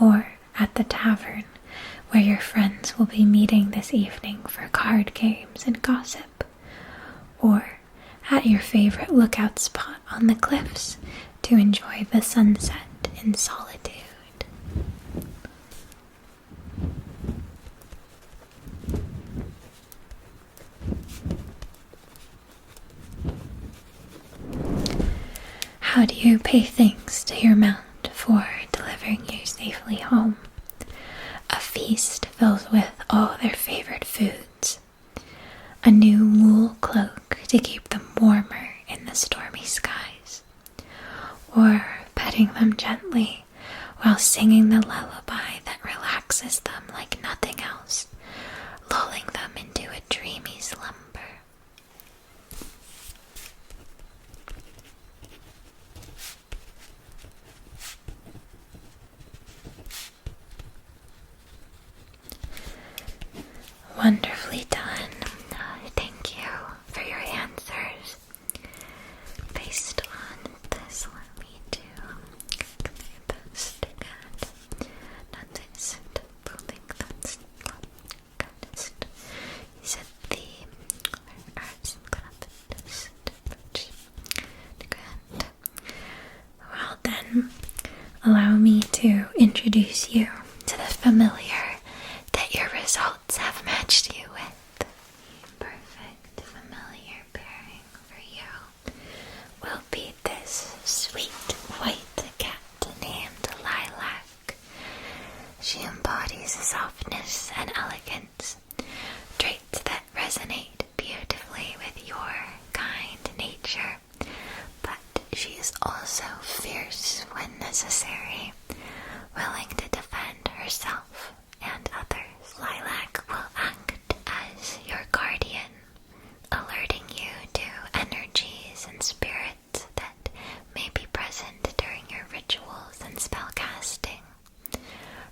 Or at the tavern where your friends will be meeting this evening for card games and gossip? Or at your favorite lookout spot on the cliffs to enjoy the sunset in solitude? How do you pay thanks to your mount for delivering you safely home? A feast filled with all their favorite foods, a new wool cloak to keep them warmer in the stormy skies, or petting them gently while singing the lullaby that relaxes them like nothing else, lulling them into a dreamy slumber. Wonderfully done. Thank you for your answers. Based on this, let me do my best and notice pulling that's goodest. You said the arts goodest. Good. Well then, allow me to introduce you to the familiar that your results have matched you with. The perfect familiar pairing for you will be this sweet white cat named Lilac. She embodies softness and elegance, traits that resonate beautifully with your kind nature, but she is also fierce when necessary, willing to defend herself and others. Lilac will act as your guardian, alerting you to energies and spirits that may be present during your rituals and spellcasting.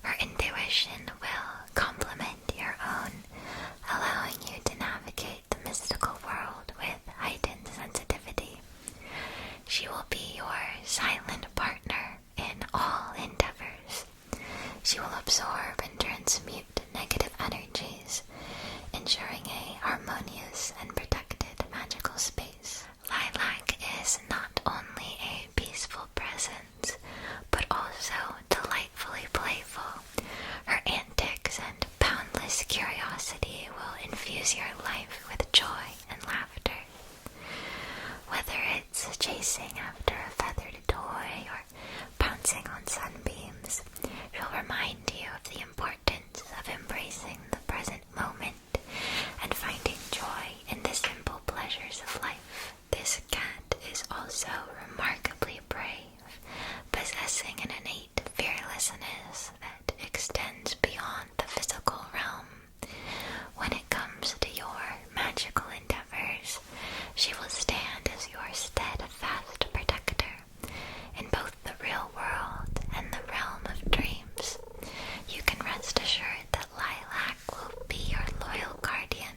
Her intuition will complement your own, allowing you to navigate the mystical world with heightened sensitivity. She will be your silent partner in all endeavors. She will absorb and transmute negative energies, ensuring a harmonious and protected magical space. Lilac is not only a peaceful presence, but also delightfully playful. Her antics and boundless curiosity will infuse your life with joy and laughter. Whether it's chasing after a feathered toy or pouncing on sunbeams, she'll remind you of the importance of embracing the present moment and finding joy in the simple pleasures of life. This cat is also remarkably brave, possessing an innate fearlessness that extends beyond the physical realm. When it comes to your magical endeavors, she will stand as your steadfast protector in both the real world and the realm of dreams. You can rest assured that Lilac will be your loyal guardian,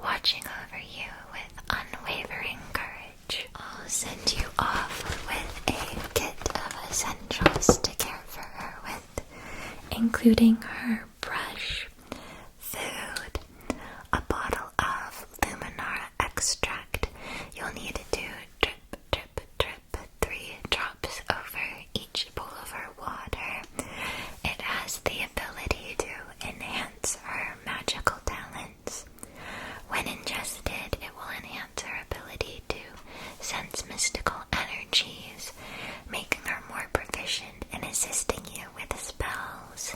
watching over you with unwavering courage. I'll send you off with a kit of essentials to care for her with, including her brush, food, a bottle of Luminara extract. You'll need to drip, drip, drip 3 drops over each bowl of her water. It has the ability to enhance her magical talents. When ingested, it will enhance her ability to sense mystical energies, making her more proficient in assisting you with spells,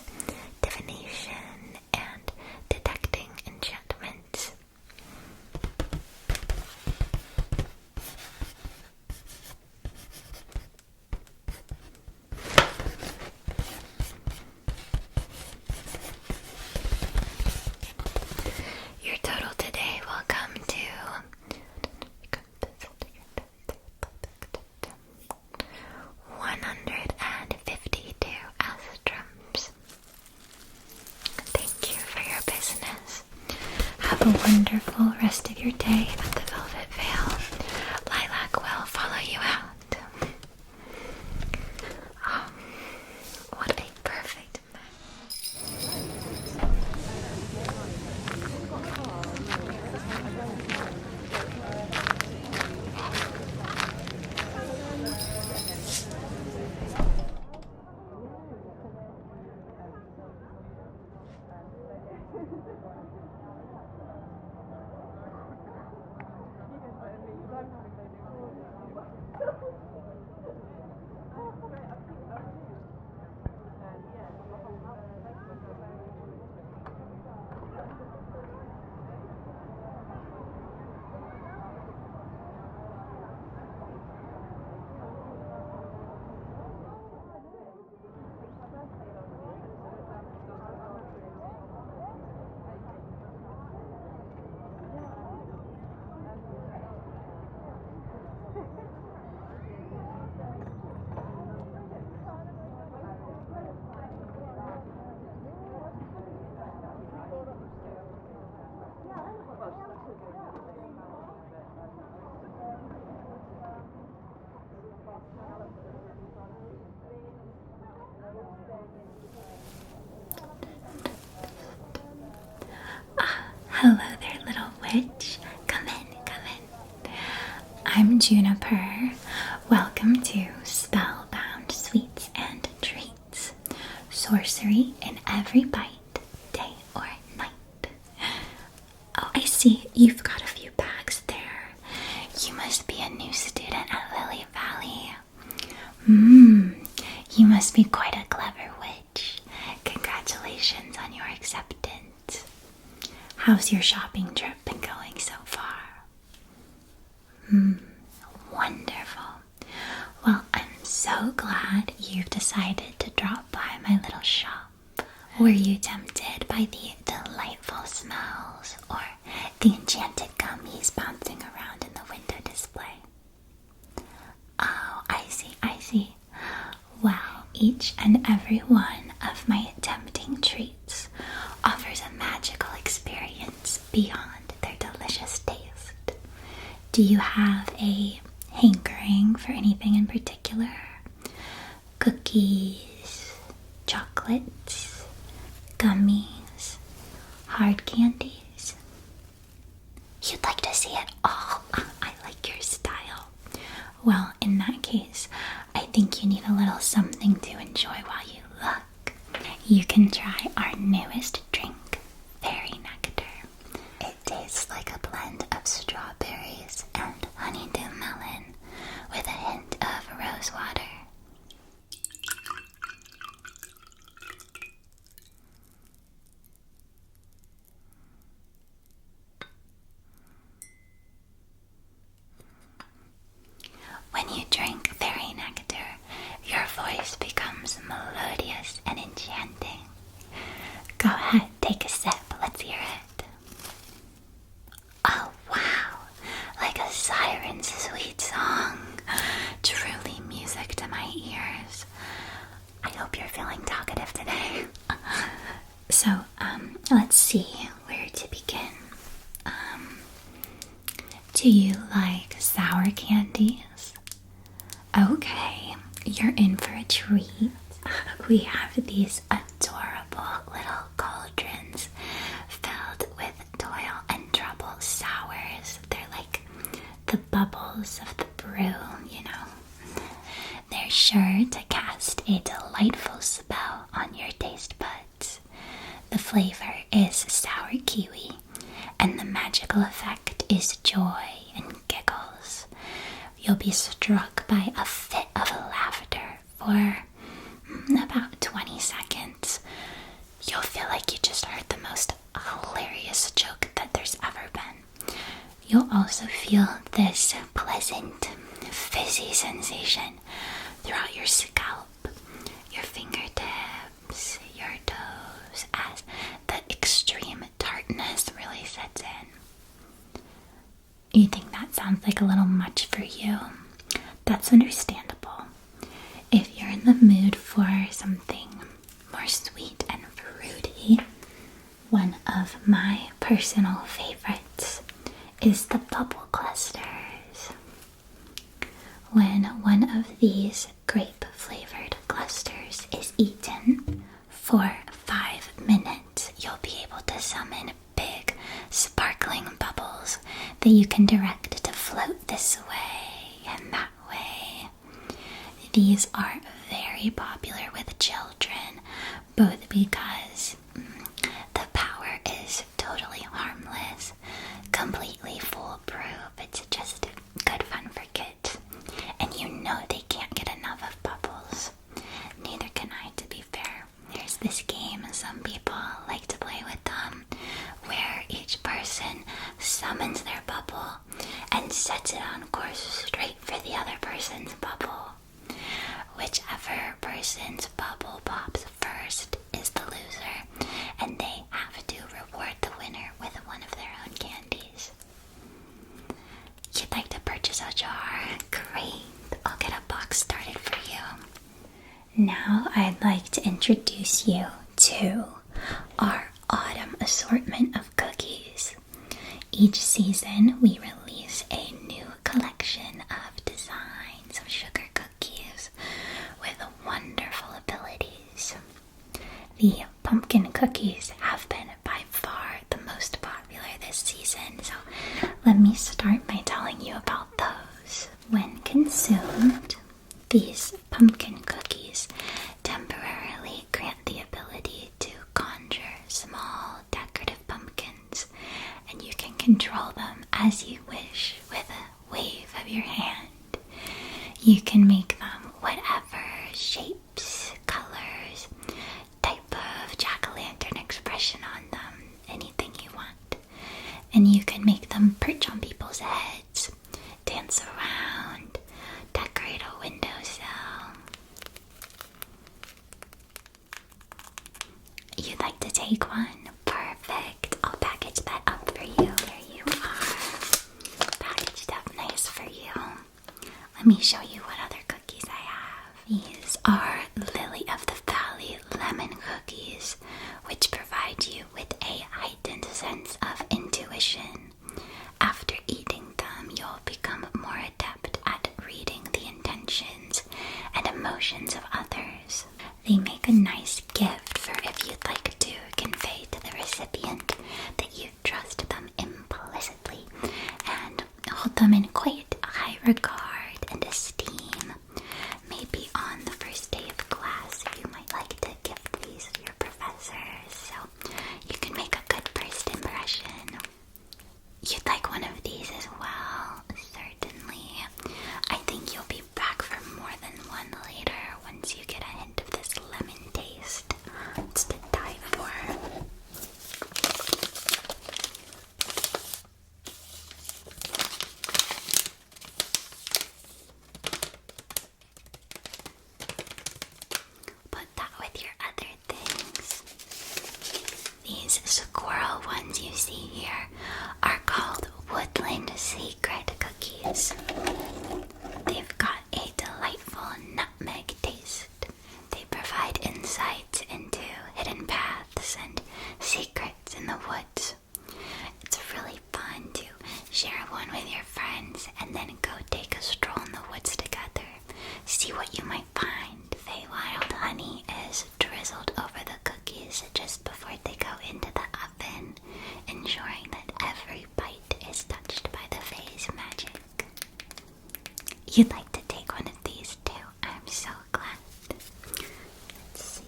a wonderful rest of your day at the Velvet Veil. Lilac will follow you out. What a perfect match. Hello there, little witch. Come in, come in. I'm Juniper. Welcome to Spellbound Sweets and Treats. Sorcery in every bite, day or night. Oh, I see you've got a few bags there. You must be a new student at Lily Valley. You must be quite a clever witch. Congratulations on your acceptance. How's your shopping trip been going so far? Wonderful. Well, I'm so glad you've decided to drop by my little shop. Were you tempted by the delightful smells or the enchanted gummies bouncing around in the window display? Oh, I see. Well, each and every one of my tempting treats offers a magical experience beyond their delicious taste. Do you have a hankering for anything in particular? Cookies, chocolates, gummies, hard candies? You'd like to see it all? I like your style. Well, in that case, I think you need a little something to enjoy while you look. You can try our newest drink, Fairy Nectar. It tastes like a blend of strawberries and honeydew melon with a hint of rose water. When you drink Fairy Nectar, your voice becomes melodious and enchanting. Go ahead, take a sip. Let's hear it. Oh, wow. Like a siren's sweet song. Truly music to my ears. I hope you're feeling talkative today. So, let's see where to begin. Do you like sour candies? Okay, you're in for a treat. We have these adorable little cauldrons filled with toil and trouble sours. They're like the bubbles of the brew, you know. They're sure to cast a delightful spell on your taste buds. The flavor is sour kiwi, and the magical effect is joy and giggles. You'll be struck by a fit of laughter for about 20 seconds. You'll feel like you just heard the most hilarious joke that there's ever been. You'll also feel this pleasant, fizzy sensation throughout your scalp, your fingertips, your toes, as the extreme tartness really sets in. You think that sounds like a little much for you? That's understandable. If you're in the mood for something more sweet and fruity, One of my personal favorites is the bubble clusters. When one of these grape-flavored clusters is eaten for 5 minutes, you'll be able to summon big, sparkling bubbles that you can direct to float this way and that way. These are very popular with children, both because the power is totally harmless, completely foolproof. It's just good fun for kids. And you know they can't get enough of bubbles. Neither can I, to be fair. There's this game some people like to play with them, where each person summons their bubble and sets it on course straight for the other person's bubble. Whichever person's bubble pops first is the loser, and they have to reward the winner with one of their own candies. You'd like to purchase a jar? Great, I'll get a box started for you. Now I'd like to introduce you to our autumn assortment of cookies. Each season we release a new collection of designs of sugar cookies with wonderful abilities. The pumpkin cookies have been by far the most popular this season, so let me start by telling you about those. When consumed, these pumpkin cookies temporarily grant the ability to conjure small decorative pumpkins, and you can control them as you wish with a wave of your hand. You can make them whatever shapes, colors, type of jack-o'-lantern expression on them, anything you want. And you can make them perch on people's heads, dance around, decorate a windowsill. You'd like to take one? Perfect. I'll package that up for you. There you are. Packaged up nice for you. Let me show you what other cookies I have. These are Lily of the Valley lemon cookies, which provide you with a heightened sense of intuition. After eating them, you'll become more adept at reading the intentions and emotions of others. They make a nice gift for if you'd like to convey to the recipient that you trust them implicitly and hold them in quite high regard and esteem. Maybe on the first day of class, you might like to gift these to your professors, so you can make a good first impression. You'd like one of these as well? Certainly. I think you'll be back for more than one later once you get a hint of this lemon taste. It's to die for. Put that with your other things. These squirrel ones you see here are called Woodland Secret Cookies. They've got a delightful nutmeg taste. They provide insights into hidden paths and secrets in the woods. It's really fun to share one with your friends and then go take a stroll in the woods together. See what you might find. Feywild honey is drizzled over the cookies just before they go into the oven, ensuring that every bite is touched by the Fey's magic. You'd like to take one of these too? I'm so glad. Let's see.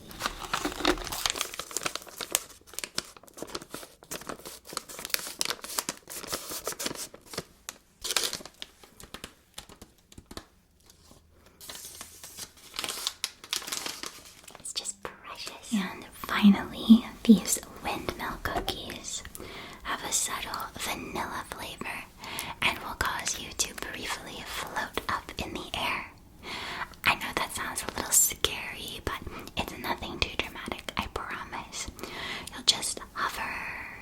It's just precious. And finally, these windmill cookies have a subtle vanilla flavor and will cause you to briefly float up in the air. I know that sounds a little scary, but it's nothing too dramatic, I promise. You'll just hover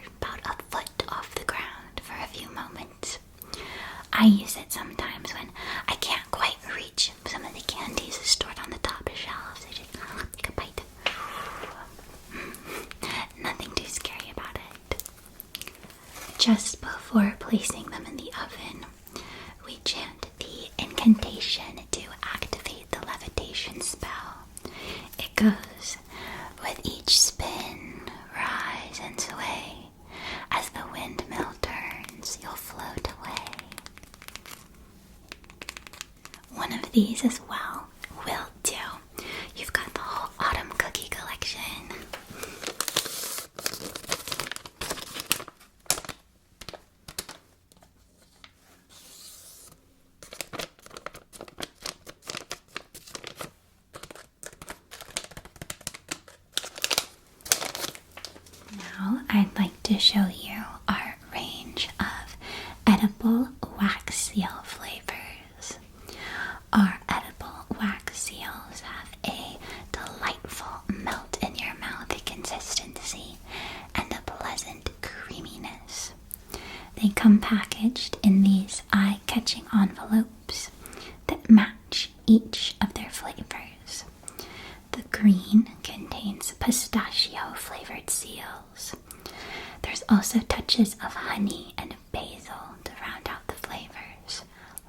about a foot off the ground for a few moments. I use it sometimes when I can't quite reach some of the candies stored on the top shelves. I just take a bite. Nothing too scary about it. just before placing them in the oven, we chant the incantation to activate the levitation spell. It goes, with each spin, rise and sway. As the windmill turns, you'll float away. One of these as well will do. You've got the whole autumn cookie collection. Now I'd like to show you our range of edible wax seal flavors. Our edible wax seals have a delightful melt in your mouth consistency and a pleasant creaminess. They come packaged in these eye-catching envelopes that match each of their flavors. The green contains pistachio-flavored seals. There's also touches of honey and basil to round out the flavors.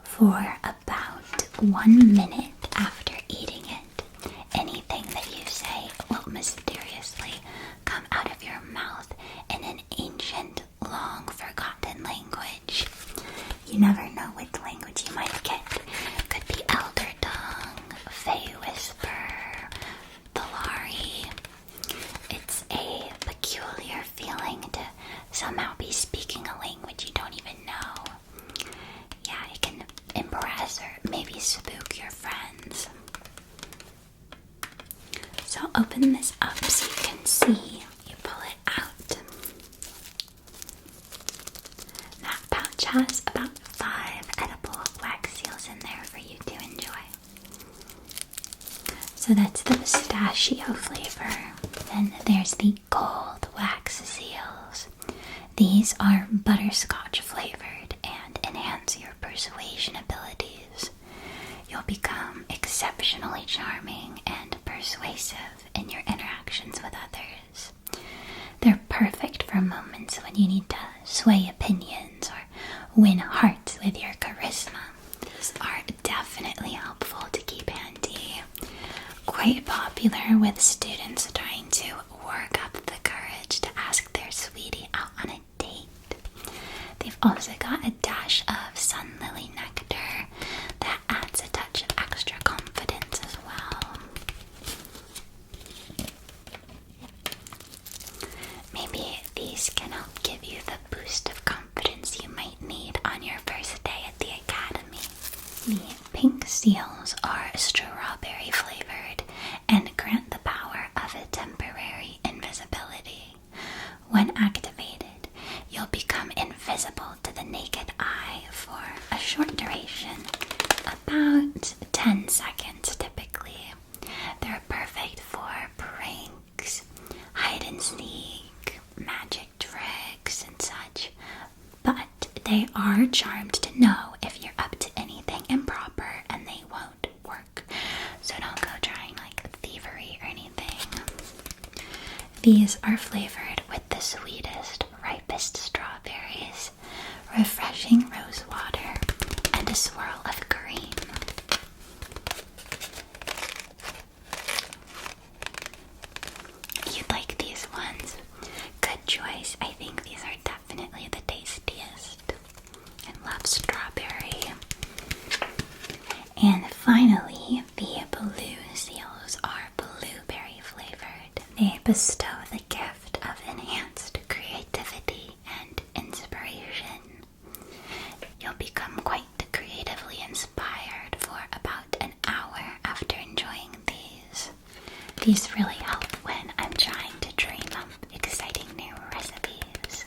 For about 1 minute after eating it, anything that you say will mysteriously come out of your mouth in an ancient, long-forgotten language. You never know which language you might get. Could be Elder Tongue, Fey Whisper, Thalari. It's a peculiar feeling to somehow be speaking a language you don't even know. Yeah, it can impress or maybe spook your friends. So open this up so you can see. You pull it out. That pouch has about 5 edible wax seals in there for you to enjoy. So that's the pistachio flavor. Then there's the gold wax seals. These are butterscotch flavored and enhance your persuasion abilities. You'll become exceptionally charming and persuasive in your interactions with others. They're perfect for moments when you need to sway opinions or win hearts with your charisma. These are definitely helpful to keep handy. Quite popular with students trying to work up the courage to ask their sweetie out on a date. They've also got a dash of sun lily nectar that adds a touch of extra confidence as well. Maybe these can help give you the boost of confidence you might need on your first day at the academy. The pink seals are strawberry flavored and grant the power of a temporary invisibility. When activated, you'll become invisible to the naked eye for a short duration, about 10 seconds typically. They're perfect for pranks, hide and seek, magic tricks, and such, but they are charmed to know if you're up to anything improper and they won't work. So don't go trying like thievery or anything. These are flavored with the sweetest, ripest strawberries, refreshing rose water, and a swirl of cream. You'd like these ones? Good choice. I think these are definitely the tastiest. I love strawberry. And finally, the blue seals are blueberry flavored. They bestow the gift of enhanced creativity and inspiration. You'll become quite creatively inspired for about an hour after enjoying these. These really help when I'm trying to dream up exciting new recipes.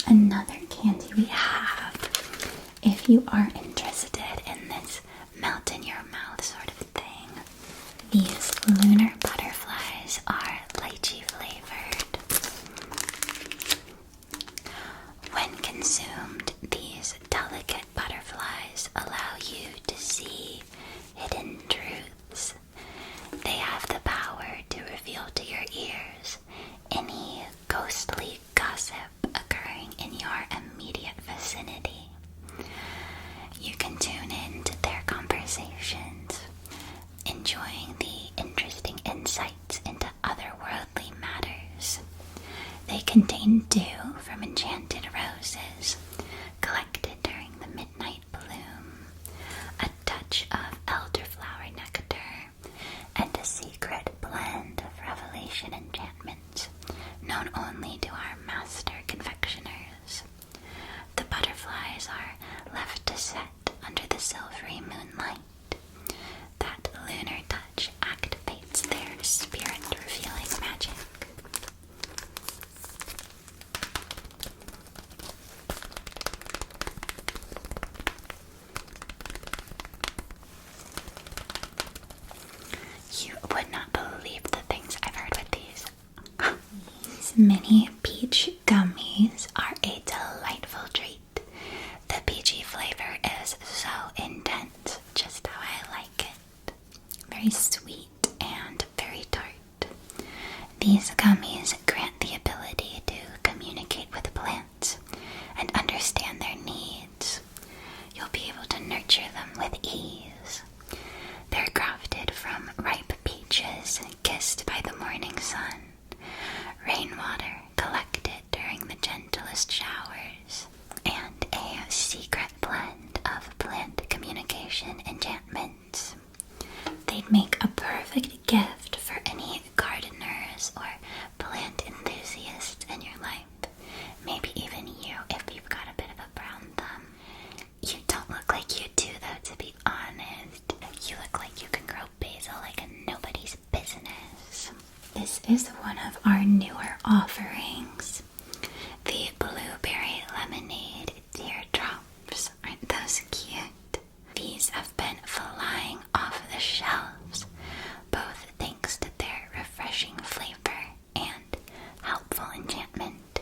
Another candy we have, if you are interested in this melt in your mouth sort of thing, these lunar butterflies are lychee flavored. They contain dew from enchanted roses, collected during the midnight bloom, a touch of elderflower nectar, and a secret blend of revelation enchantments known only to our master confectioners. The butterflies are left to set under the silvery moonlight. That lunar touch activates their spirit-revealing magic. You would not believe the things I've heard with these. These mini peach gummies are a delightful treat. The peachy flavor is so intense, just how I like it. Very sweet and very tart. These gummies grant the ability to communicate with plants and understand their needs. You'll be able to nurture them with ease. They're crafted from ripe peaches kissed by the morning sun, rainwater collected during the gentlest showers, and a secret blend of plant communication enchantments. They'd make a perfect gift for any gardeners or plant enthusiasts in your life. Maybe even you if you've got a bit of a brown thumb. You don't look like you do though, to be honest. You look like you can grow basil like nobody's business. This is one of our newer offerings. The blueberry lemonade teardrops. Aren't those cute? These have been flying off the shelves, both thanks to their refreshing flavor and helpful enchantment.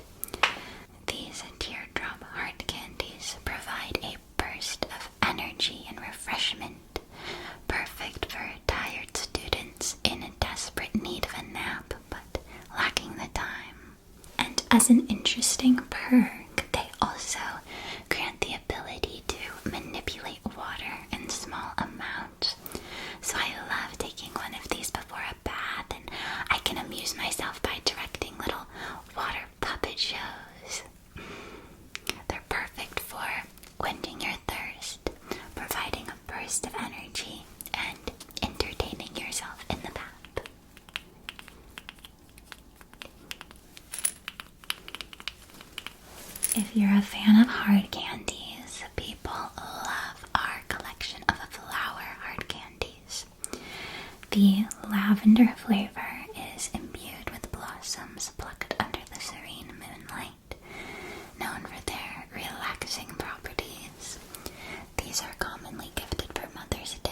These teardrop heart candies provide a burst of energy and refreshment, perfect for tired students in desperate need of a nap, but lacking the time. And as an interesting perk, they also grant the ability to manipulate water in small amounts. So I love taking one of these before a bath, and I can amuse myself by directing little water puppet shows. They're perfect for quenching your thirst, providing a burst of energy, and entertaining yourself in the bath. If you're a fan of hard candies, people love our collection of flower hard candies. The lavender flavor is imbued with blossoms plucked under the serene moonlight, known for their relaxing properties. These are commonly gifted for Mother's Day.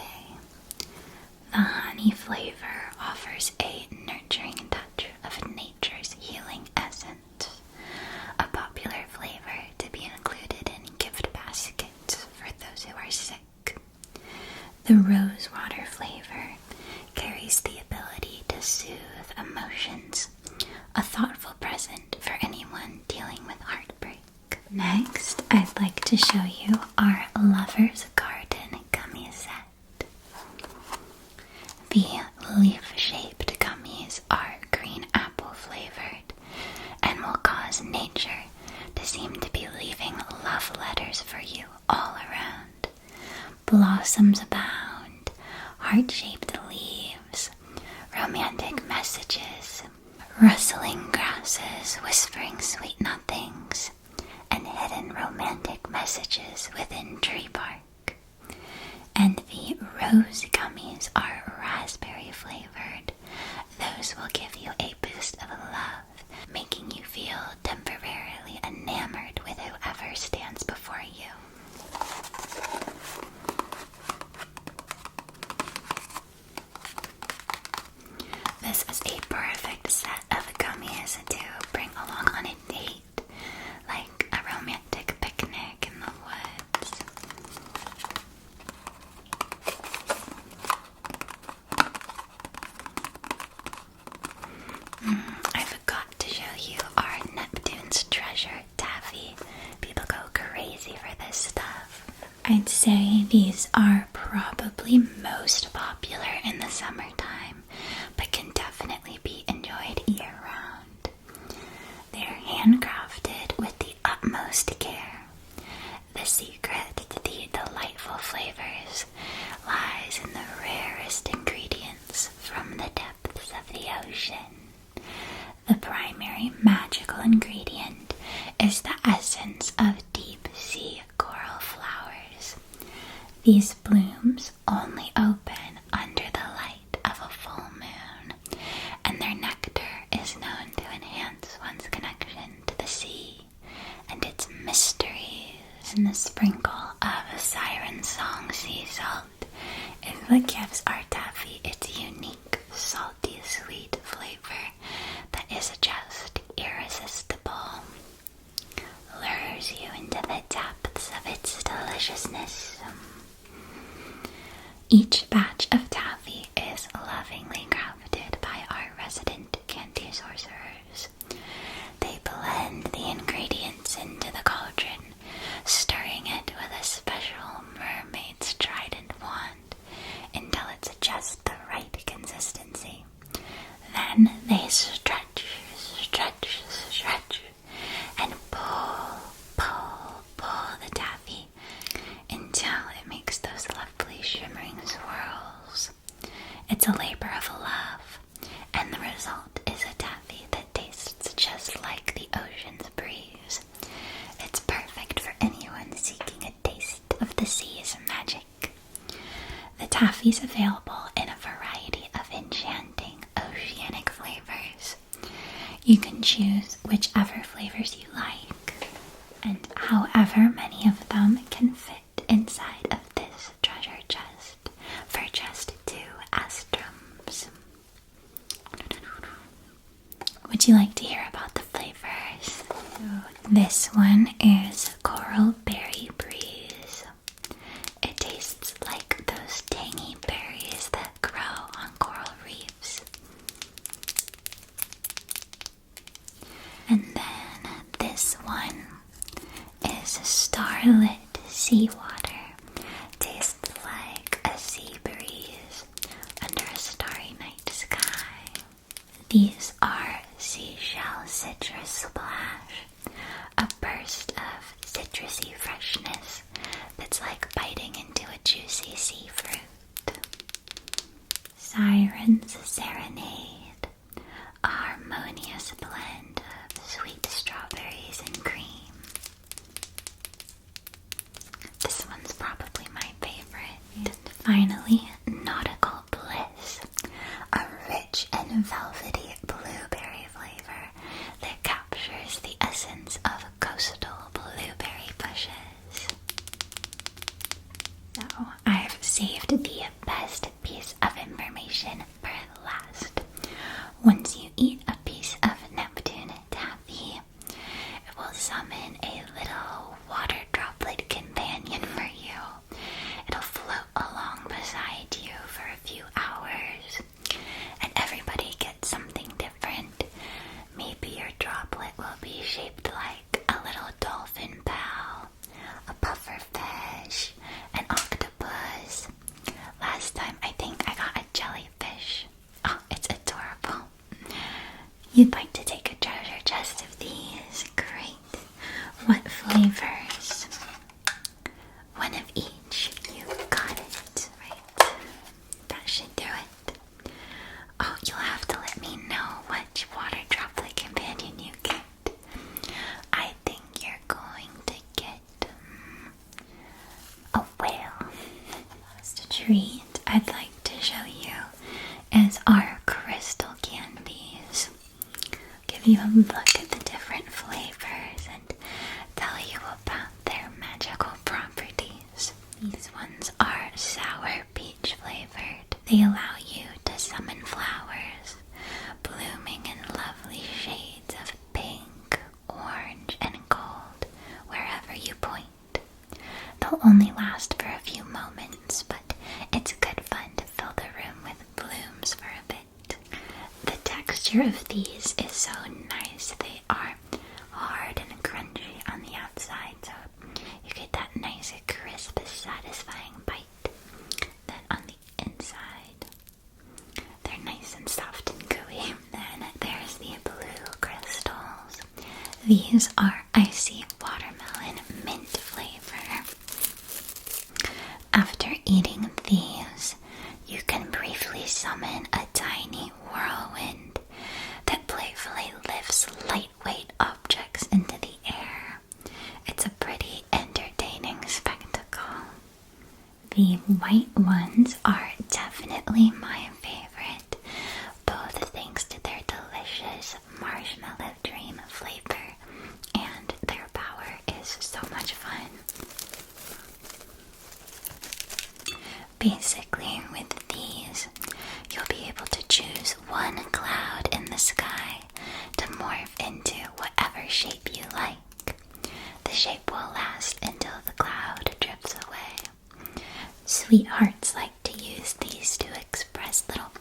The honey flavor offers a nurturing touch of nature's healing essence, a popular flavor to be included in gift baskets for those who are sick. The rosewater flavor carries the ability to soothe emotions, a thoughtful present for anyone dealing with heartbreak. Next, I'd like to show you our Lover's Garden gummy set. The leaf-shaped gummies are green apple flavored and will cause nature to seem to be leaving love letters for you all around. Blossoms abound, heart-shaped leaves, romantic messages, rustling grasses whispering sweet nothings, and hidden romantic messages within tree bark. And the rose gummies are raspberry flavored. Those will give you a boost of love, making you feel temporarily enamored with whoever stands before you. This is a perfect set of gummies to bring along on a date, like a romantic picnic in the woods. I forgot to show you our Neptune's Treasure taffy. People go crazy for this stuff. I'd say these are probably most popular in the summertime, but can definitely be enjoyed year-round. They're handcrafted with the utmost care. The secret to the delightful flavors lies in the rarest ingredients from the depths of the ocean. The primary magical ingredient is the essence of deep-sea coral flowers. These blooms only open under the light of a full moon, and their nectar is known to enhance one's connection to the sea and its mysteries. And the sprinkle of a siren song sea salt is what gives our taffy its unique, salty, sweet flavor that is just irresistible. Lures you into the depths of its deliciousness. Each batch of taffy is lovingly crafted by our resident candy sorcerers. They blend the ingredients into the cauldron, stirring it with a special mermaid's trident wand until it's just the right consistency. Then they stretch, and pull the taffy until it makes those lovely shimmering swirls. It's a labor of love, and the result is a taffy that tastes just like the ocean's breeze. It's perfect for anyone seeking a taste of the sea's magic. The taffy's available in a variety of enchanting oceanic flavors. You can choose whichever flavors you like, and however many of them can fit inside of this treasure chest for just 2 astrums. Would you like to hear about the flavors? This one is Coral Berry Breeze. It tastes like those tangy berries that grow on coral reefs. And then this one is Starlit Seawater. Tastes like a sea breeze under a starry night sky. These are Seashell Citrus Splash, a burst of citrusy freshness that's like biting into a juicy sea fruit. Siren's Serenade, a harmonious blend of sweet strawberries and cream. This one's probably my favorite. And finally, Nautical Bliss, a rich and velvety blueberry flavor that captures the essence of coastal blueberry bushes. So, I've saved the best piece of information for last. Once you eat a piece of Neptune taffy, it will summon a little water droplet companion for you. It'll float along beside you for a few hours, and everybody gets something different. Maybe your droplet will be shaped like a little dolphin pal, a pufferfish, an octopus. Last time I think I got a jellyfish. Oh, it's adorable. You'd like to take a treasure chest of these? Great. What flavors? One of each. You got it, right? That should do it. Oh, you'll have to let me know which water droplet companion you get. I think you're going to get a whale. Last treat I'd like to show you is our crystal candies. Give you a look at the different flavors and tell you about their magical properties. These ones are sour peach flavored. They allow you to summon flowers, blooming in lovely shades of pink, orange, and gold wherever you point. They'll only last for a few moments, but it's good fun to fill the room with blooms for a bit. The texture of these is so nice. They are hard and crunchy on the outside, so you get that nice, crisp, satisfying bite. Then on the inside, they're nice and soft and gooey. Then there's the blue crystals. These are icy watermelon mint flavor. After eating these, you can briefly summon a tiny whirlwind that playfully lifts lightweight objects into the air. It's a pretty entertaining spectacle. The white ones are definitely my favorite, both thanks to their delicious marshmallow dream flavor, and their power is so much fun. Basically, with these, you'll be able to choose one cloud in the sky to morph into whatever shape you like. The shape will last until the cloud drifts away. Sweethearts like to use these to express little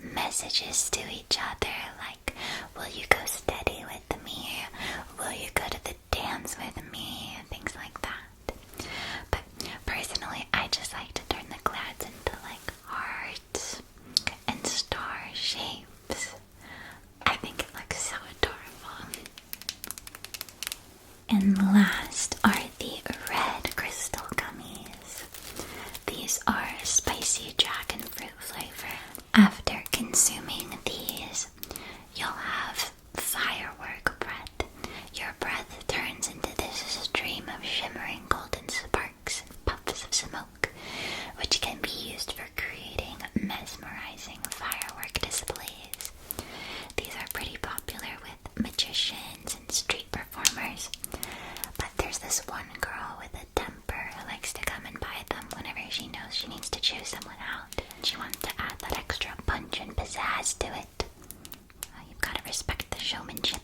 messages to each other, like, will you go steady with me? Will you go to the dance with me? Things like that. But personally, I just like to turn the clouds into like hearts and star shapes. I think it looks so adorable. And last are the red crystal gummies. These are spicy dragon fruit flavor. After consuming these, you'll have firework breath. Your breath turns into this stream of shimmering golden sparks and puffs of smoke, which can be used for creating mesmerizing firework displays. These are pretty popular with magicians and street performers, but there's this one girl with a temper who likes to come and buy them whenever she knows she needs to chew someone out, and she wants to add that extra punch and pizzazz to it. You've got to respect the showmanship.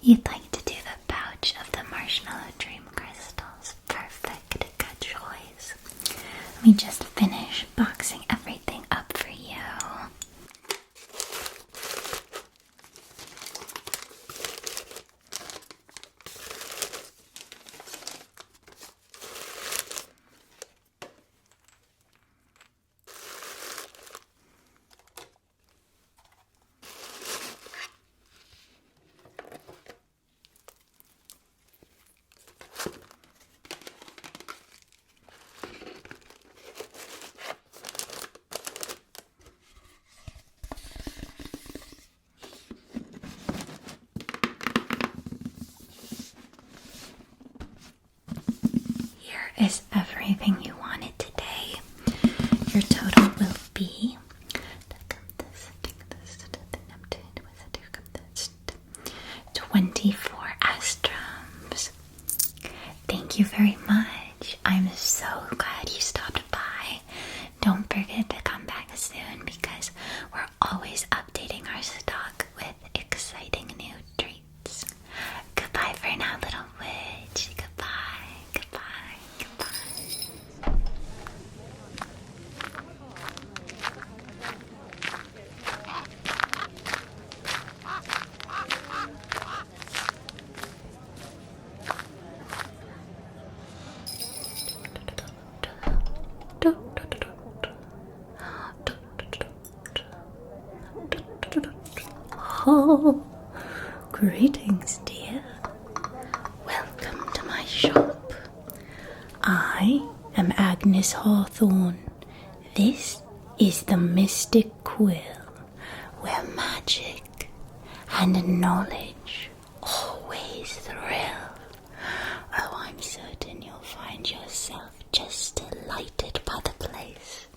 You'd like to do the pouch of the marshmallow dream crystals. Perfect, good choice. Let me just finish boxing everything up for you. Is everything you wanted today. Your total will be 24 astrums. Thank you very much. I'm so glad you stopped by. Don't forget to come back soon because we're always updating our stock with exciting new treats. Goodbye for now, little witch. Goodbye. Oh, greetings, dear. Welcome to my shop. I am Agnes Hawthorn. This is the Mystic Quill, where magic and knowledge always thrill. Oh, I'm certain you'll find yourself just delighted by the place.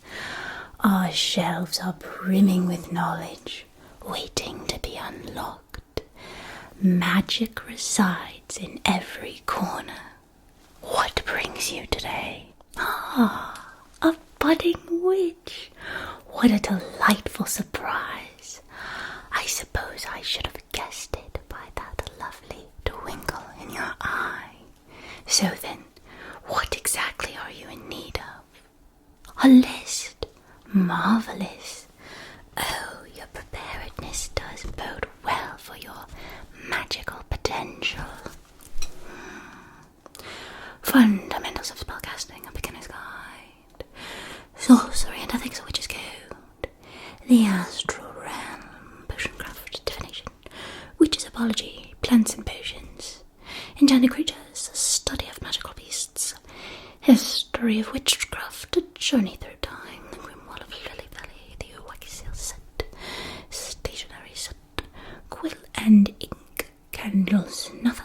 Our shelves are brimming with knowledge, waiting to be unlocked. Magic resides in every corner. What brings you today? Ah, a budding witch. What a delightful surprise. I suppose I should have guessed it by that lovely twinkle in your eye. So then, what exactly are you in need of? A list? Marvelous. Oh, your preparedness does bode well for your magical potential. Fundamentals of Spellcasting, a Beginner's Guide. Sorcery and Ethics, a Witch's Code. The Astral Realm, Potioncraft, Divination, Witch's Apology, plants and potions, enchanted creatures, a study of magical beasts, history of witchcraft, a journey through time, the grimoire of Lily Valley, the Waxel set, stationery set, quill and ink, candles, another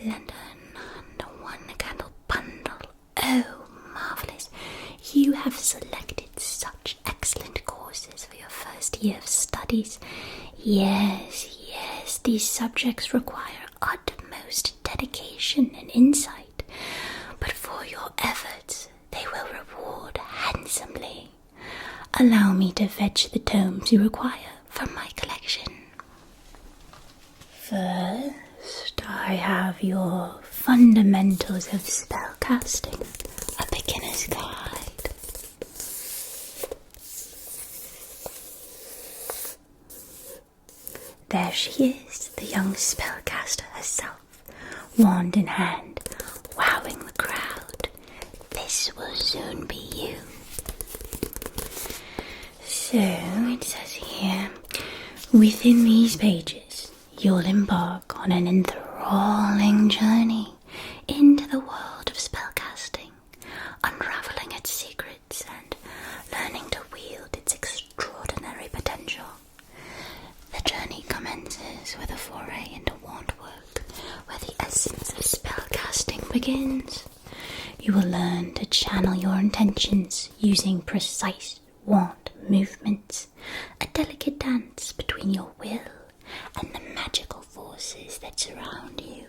lantern, and a one candle bundle. Oh, marvellous! You have selected such excellent courses for your first year of studies. Yes, these subjects require utmost dedication and insight, but for your efforts they will reward handsomely. Allow me to fetch the tomes you require from my collection. First, I have your Fundamentals of Spellcasting, a beginner's guide. There she is, the young spellcaster herself, wand in hand, wowing the crowd. This will soon be you. So, it says here, within these pages, you'll embark on an enthralling journey into the world of spellcasting, unraveling its secrets and learning to wield its extraordinary potential. The journey commences with a foray into Wandworks, where the essence of spellcasting begins. You will learn to channel your intentions using precise wand movements, a delicate dance between your will and the magical forces that surround you.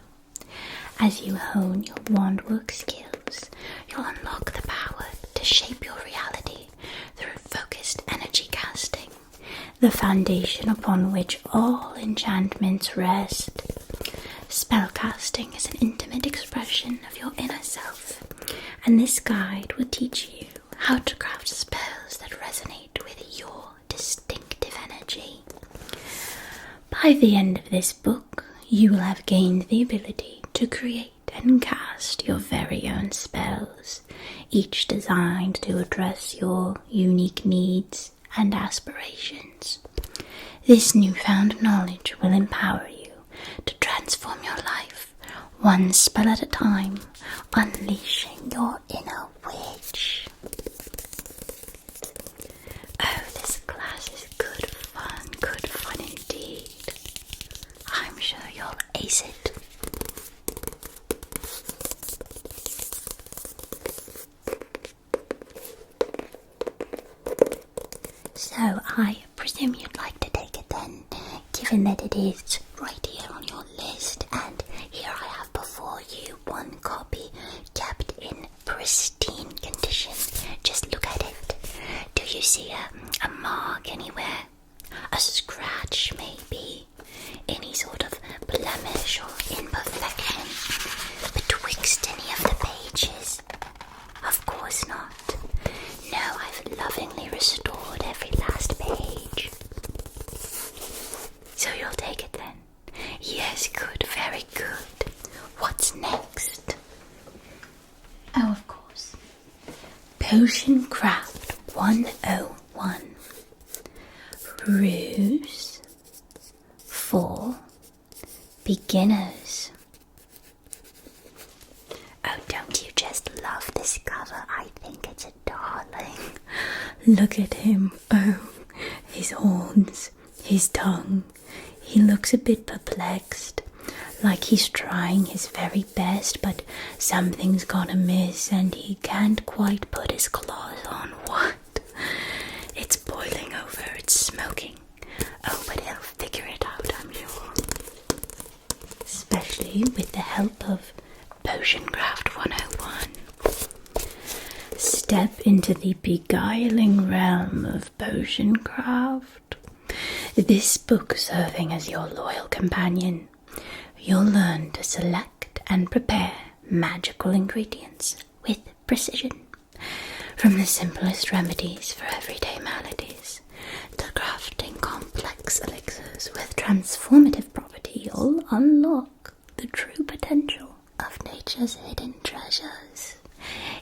As you hone your wandwork skills, you'll unlock the power to shape your reality through focused energy casting, the foundation upon which all enchantments rest. Spellcasting is an intimate expression of your inner self, and this guide will teach you how to craft spells that resonate with your distinctive energy. By the end of this book, you will have gained the ability to create and cast your very own spells, each designed to address your unique needs and aspirations. This newfound knowledge will empower you to transform your life, one spell at a time, unleashing your inner witch. Oh, this class is good fun indeed. I'm sure you'll ace it. So I presume you'd like to take it then, given that it is right here on your list, and here I have before you one copy kept in pristine condition. Just look at it. Do you see a mark anywhere? A scratch maybe? Any sort of blemish or imperfection betwixt any of the pages? Of course not. No, I've lovingly restored every last page. So you'll take it then? Yes, good, very good. What's next? Oh, of course. Potion Craft 101. Ruse for beginners. Oh, don't you just love this cover? I think it's a darling. Look at him. Oh, his horns, his tongue. He looks a bit perplexed, like he's trying his very best, but something's gone amiss and he can't quite put his claws on. What? It's boiling over, it's smoking. Oh, but he'll figure it out, I'm sure. Especially with the help of Potioncraft 101. Step into the beguiling realm of Potioncraft. This book serving as your loyal companion, you'll learn to select and prepare magical ingredients with precision. From the simplest remedies for everyday maladies to crafting complex elixirs with transformative property, you'll unlock the true potential of nature's hidden treasures.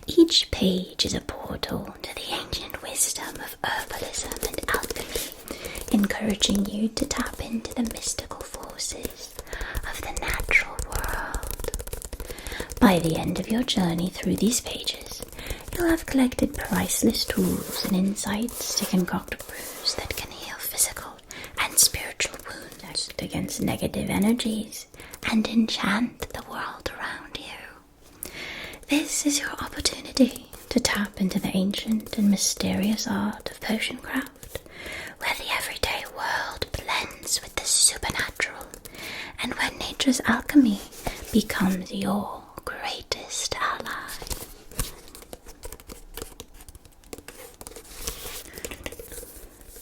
Each page is a portal to the ancient wisdom of herbalism and alchemy, encouraging you to tap into the mystical forces of the natural world. By the end of your journey through these pages, you'll have collected priceless tools and insights to concoct brews that can heal physical and spiritual wounds, act against negative energies, and enchant the world around you. This is your opportunity to tap into the ancient and mysterious art of potion craft, where the everyday world blends with the supernatural, and where nature's alchemy becomes your greatest ally.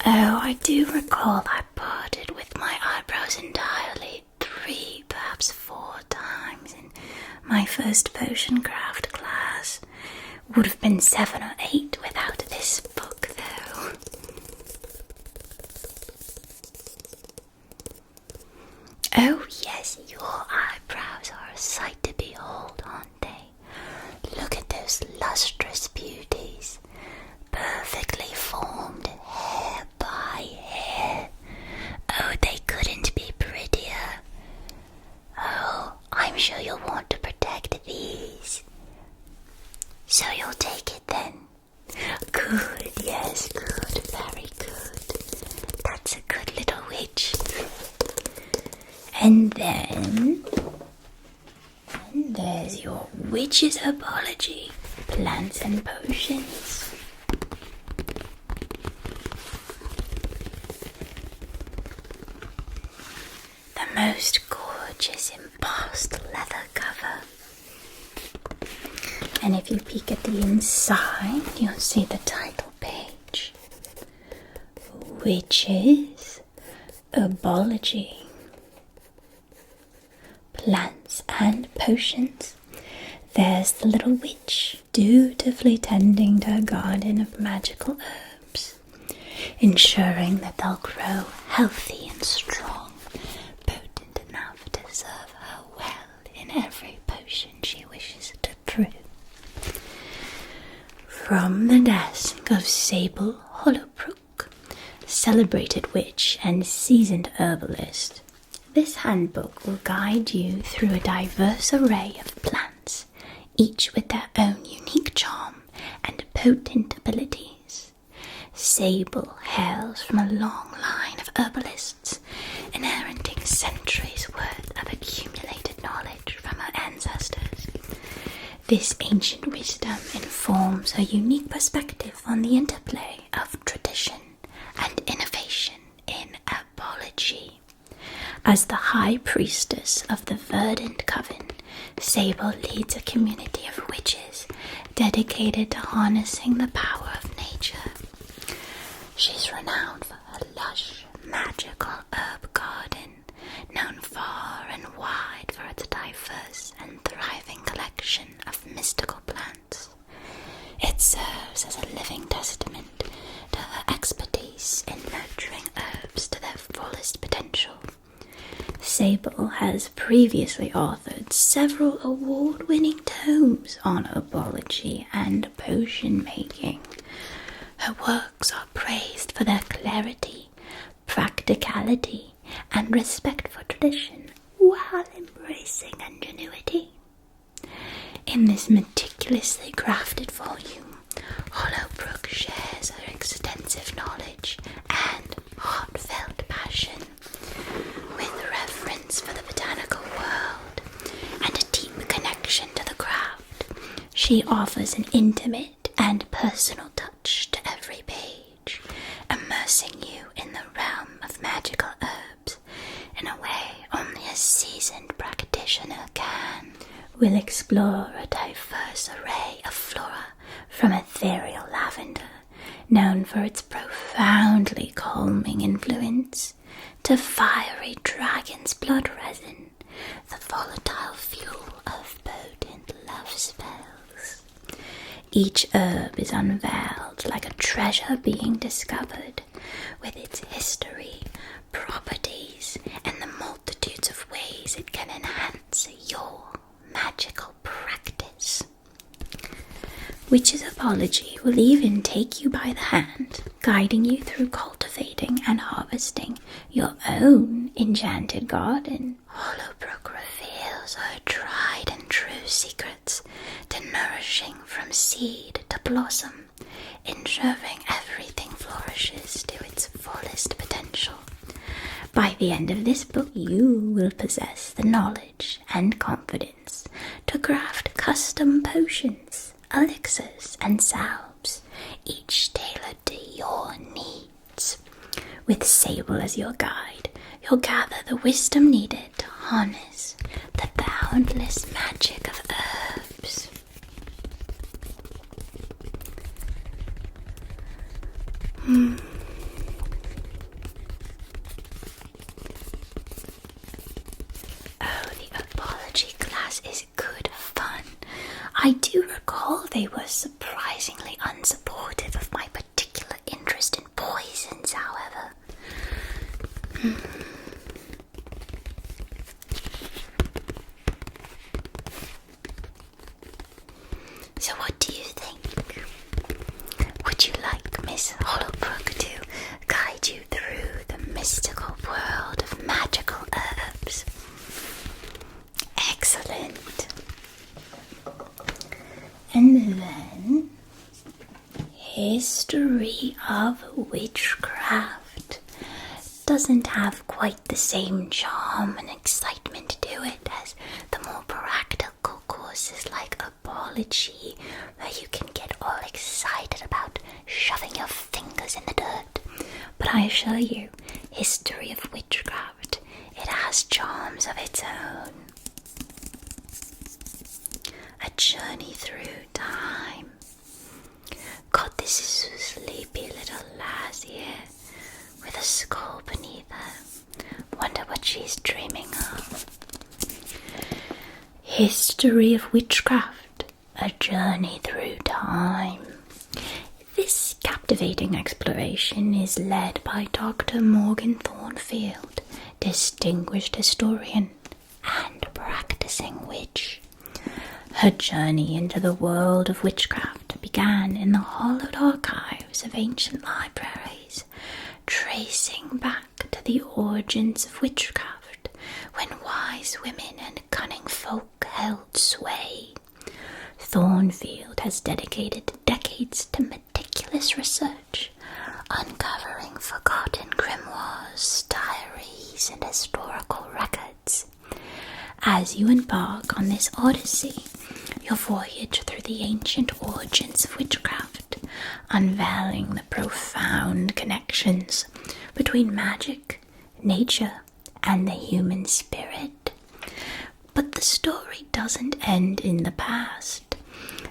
Oh, I do recall I parted with my eyebrows entirely 3, perhaps 4 times in my first potion craft class. Would have been 7 or 8 without this book, though. Oh, yes, your eyebrows are a sight to behold, aren't they? Look at those lustrous beauties, perfectly formed hair by hair. Oh, they couldn't be prettier. Oh, I'm sure you'll want to protect these. So you'll take it then? Good, yes, good, very good. That's a good little witch. And then there's your witch's apology, plants and potions. The most gorgeous embossed leather cover. And if you peek at the inside, you'll see the title page, Witch's Apology. Plants and potions. There's the little witch dutifully tending to her garden of magical herbs, ensuring that they'll grow healthy and strong, potent enough to serve her well in every potion she wishes to brew. From the desk of Sable Hollowbrook, celebrated witch and seasoned herbalist, this handbook will guide you through a diverse array of plants, each with their own unique charm and potent abilities. Sable hails from a long line of herbalists, inheriting centuries' worth of accumulated knowledge from her ancestors. This ancient wisdom informs her unique perspective on the interplay of tradition and innovation in herbology. As the High Priestess of the Verdant Coven, Sable leads a community of witches dedicated to harnessing the power of nature. She's renowned for her lush, magical herb garden, known far and wide for its diverse and thriving collection of mystical plants. It serves as a living testament to her expertise in nurturing herbs to their fullest potential. Sable has previously authored several award-winning tomes on herbology and potion making. Her works are praised for their clarity, practicality, and respect for tradition, while embracing ingenuity. In this meticulously crafted volume, Hollowbrook shares her extensive knowledge and heartfelt passion, with reverence for the botanical world and a deep connection to the craft. She offers an intimate and personal touch to every page, immersing you in the realm of magical herbs in a way only a seasoned practitioner can. We'll explore a diverse array of flora, from ethereal lavender, known for its profoundly calming influence, to fiery dragon's blood resin, the volatile fuel of potent love spells. Each herb is unveiled like a treasure being discovered, with its history, properties, and the multitudes of ways it can enhance your magical practice. Witch's Apology will even take you by the hand, guiding you through cultivating and harvesting your own enchanted garden. Hollowbrook explores her tried and true secrets to nourishing from seed to blossom, ensuring everything flourishes to its fullest potential. By the end of this book, you will possess the knowledge and confidence to craft custom potions, elixirs, and salves, each tailored to your needs. With Sable as your guide, you'll gather the wisdom needed to harness the boundless magic of herbs. Oh, the apology class is good fun. I do recall they were surprisingly unsupportive of my particular interest in poisons, however. So what do you think? Would you like Miss Hollowbrook to guide you through the mystical world of magical herbs? Excellent. And then, History of Witchcraft doesn't have quite the same charm and excitement to it as the more practical courses like Apology, where you can get all excited about shoving your fingers in the dirt. But I assure you, History of Witchcraft, it has charms of its own. A journey through time. God, this is so sleepy little lass here, with a skull beneath her. Wonder what she's dreaming of. History of Witchcraft, a journey through time. This captivating exploration is led by Dr. Morgan Thornfield, distinguished historian and practicing witch. Her journey into the world of witchcraft began in the hollowed archives of ancient libraries, tracing back to the origins of witchcraft when wise women and cunning folk held sway. Thornfield has dedicated decades to meticulous research, uncovering forgotten grimoires, diaries, and historical records. As you embark on this odyssey, you'll voyage through the ancient origins of witchcraft, unveiling the profound connections between magic, nature, and the human spirit. But the story doesn't end in the past.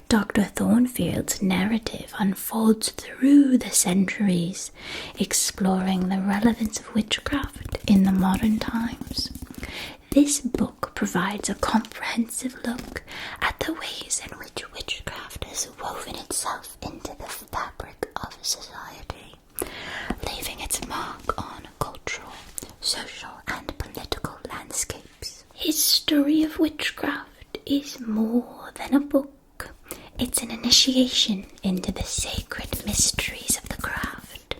Dr. Thornfield's narrative unfolds through the centuries, exploring the relevance of witchcraft in the modern times. This book provides a comprehensive look at the ways in which witchcraft has woven itself into the fabric of society, leaving its mark on cultural, social, and political landscapes. History of Witchcraft is more than a book. It's an initiation into the sacred mysteries of the craft.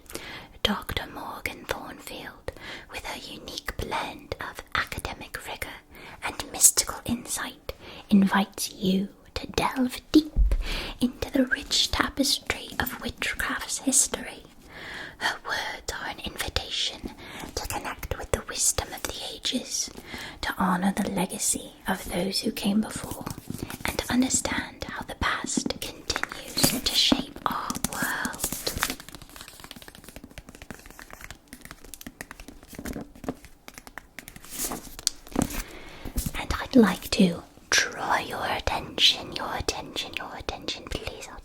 Dr. Morgan Thornfield, with her unique blend of academic rigor and mystical insight, invites you to delve deep into the rich tapestry of witchcraft's history. Her words are an invitation to connect with the wisdom of the ages, to honor the legacy of those who came before, and to understand how the past continues to shape our world. And I'd like to draw your attention, please. I'll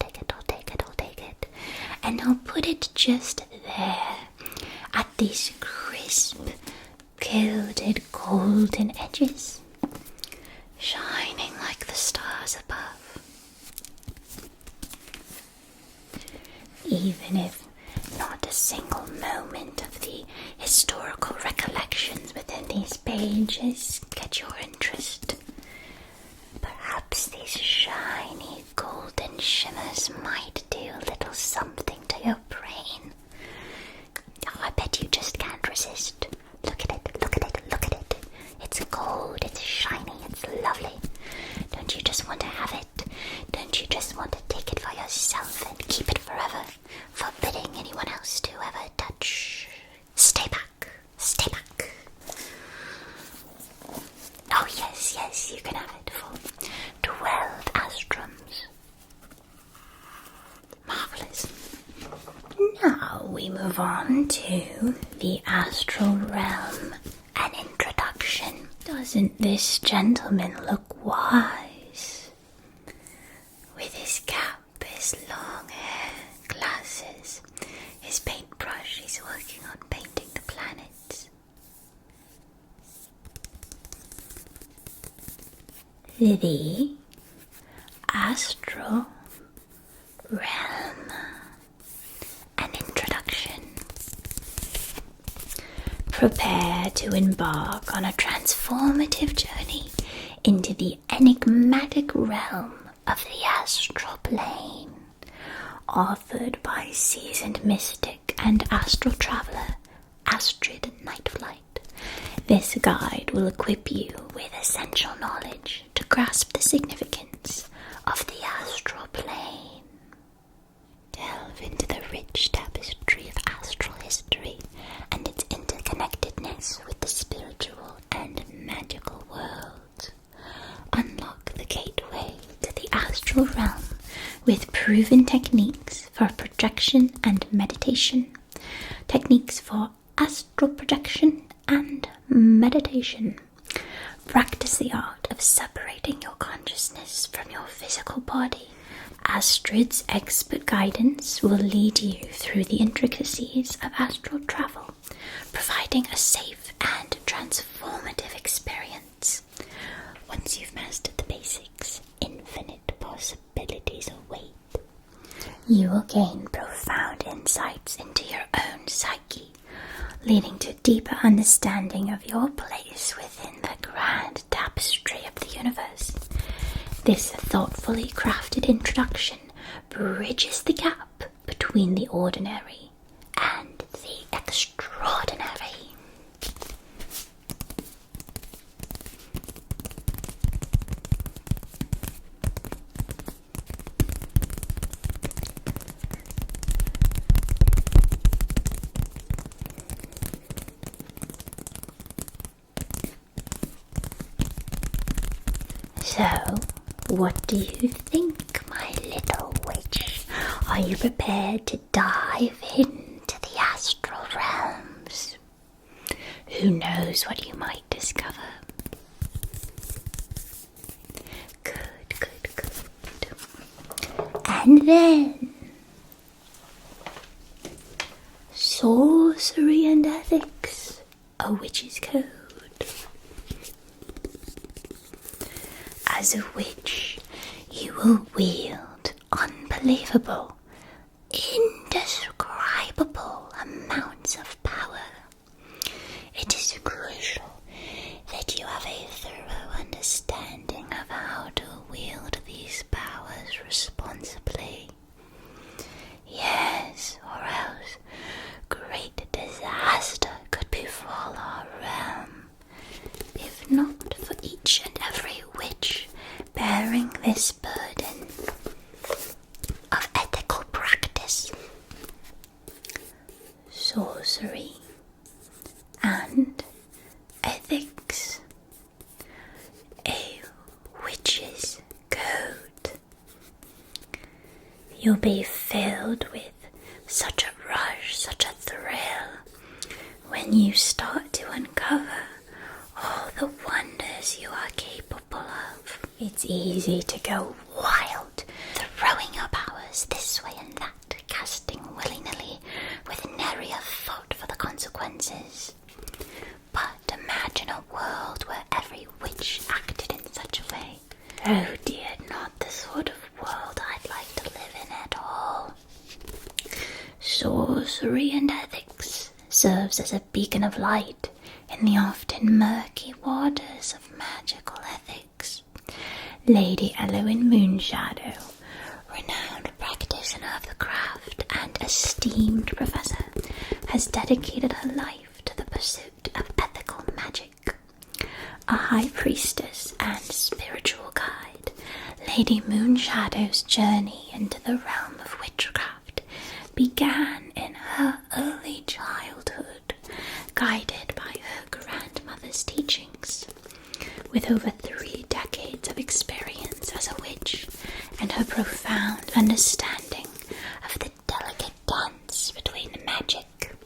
take it. And I'll put it just there, at these crisp, gilded golden edges, shining like the stars above. Even if not a single moment of the historical recollections within these pages get your interest, perhaps these shiny golden shimmers might do a little something to your brain. Oh, I bet you just can't resist. Look at it. It's gold, it's shiny, it's lovely. Yes, you can have it for 12 astrums. Marvellous. Now we move on to the astral realm. An introduction. Doesn't this gentleman look wise? With his cap, his long hair, glasses, his paintbrush, he's working on painting the planets. The astral realm. An introduction. Prepare to embark on a transformative journey into the enigmatic realm of the astral plane. Authored by seasoned mystic and astral traveler Astrid Nightflight, this guide will equip you with essential knowledge to grasp the significance of the astral plane. Delve into the rich tapestry of astral history and its interconnectedness with the spiritual and magical world. Unlock the gateway to the astral realm with proven techniques for projection and meditation, techniques for astral projection and meditation. Practice the art of separating your consciousness from your physical body. Astrid's expert guidance will lead you through the intricacies of astral travel, providing a safe and transformative experience. Once you've mastered the basics, infinite possibilities await. You will gain profound insights into your own psyche, leading to deeper understanding of your place within the grand tapestry of the universe. This thoughtfully crafted introduction bridges the gap between the ordinary and the extraordinary. So, what do you think, my little witch? Are you prepared to dive into the astral realms? Who knows what you might discover? Good. And then, sorcery and ethics, a witch's code. As a witch, you will wield unbelievable, indescribable amounts of power. It is crucial that you have a thorough understanding of how to wield these powers responsibly. Yes, or else great disaster could befall our realm, if not for each and every witch bearing this burden of ethical practice. Sorcery and ethics. A witch's code. You'll be filled with such a rush, such a thrill, when you start to uncover all the wonders you are capable of. It's easy to go wild, throwing your powers this way and that, casting willy-nilly with nary a thought for the consequences. But imagine a world where every witch acted in such a way. Oh dear, not the sort of world I'd like to live in at all. Sorcery and ethics serves as a beacon of light in the often murky waters of magical ethics. Lady Elowen Moonshadow, renowned practitioner of the craft and esteemed professor, has dedicated her life to the pursuit of ethical magic. A high priestess and spiritual guide, Lady Moonshadow's journey into the realm of witchcraft began in her early childhood, guided by her grandmother's teachings. with over 3 decades of experience as a witch and her profound understanding of the delicate dance between magic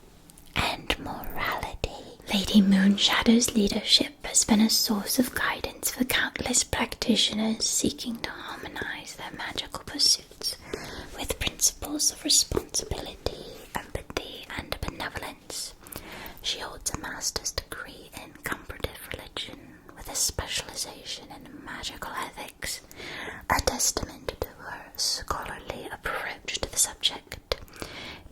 and morality. Lady Moonshadow's leadership has been a source of guidance for countless practitioners seeking to harmonize their magical pursuits with principles of responsibility, empathy, and benevolence. She holds a master's degree in comparative religion with a specialization in magical ethics, a testament to her scholarly approach to the subject.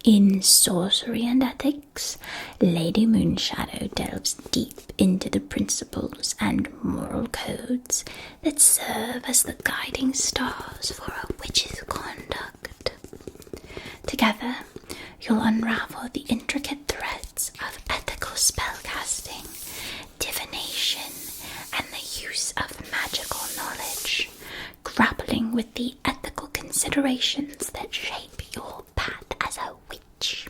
In sorcery and ethics, Lady Moonshadow delves deep into the principles and moral codes that serve as the guiding stars for a witch's conduct. Together, you'll unravel the intricate threads of ethical spellcasting, divination, and the use of magical knowledge, grappling with the ethical considerations that shape your path as a witch.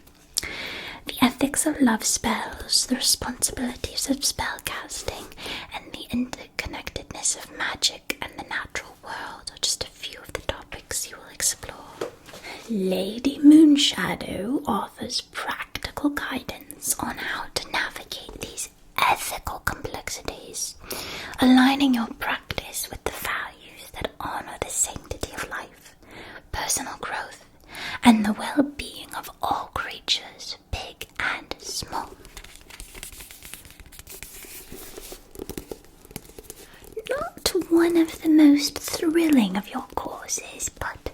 The ethics of love spells, the responsibilities of spellcasting, and the interconnectedness of magic and the natural world are just a few of the topics you will explore. Lady Moonshadow offers practical guidance on how to navigate these ethical complexities, aligning your practice with the values that honor the sanctity of life, personal growth, and the well-being of all creatures, big and small. Not one of the most thrilling of your courses, but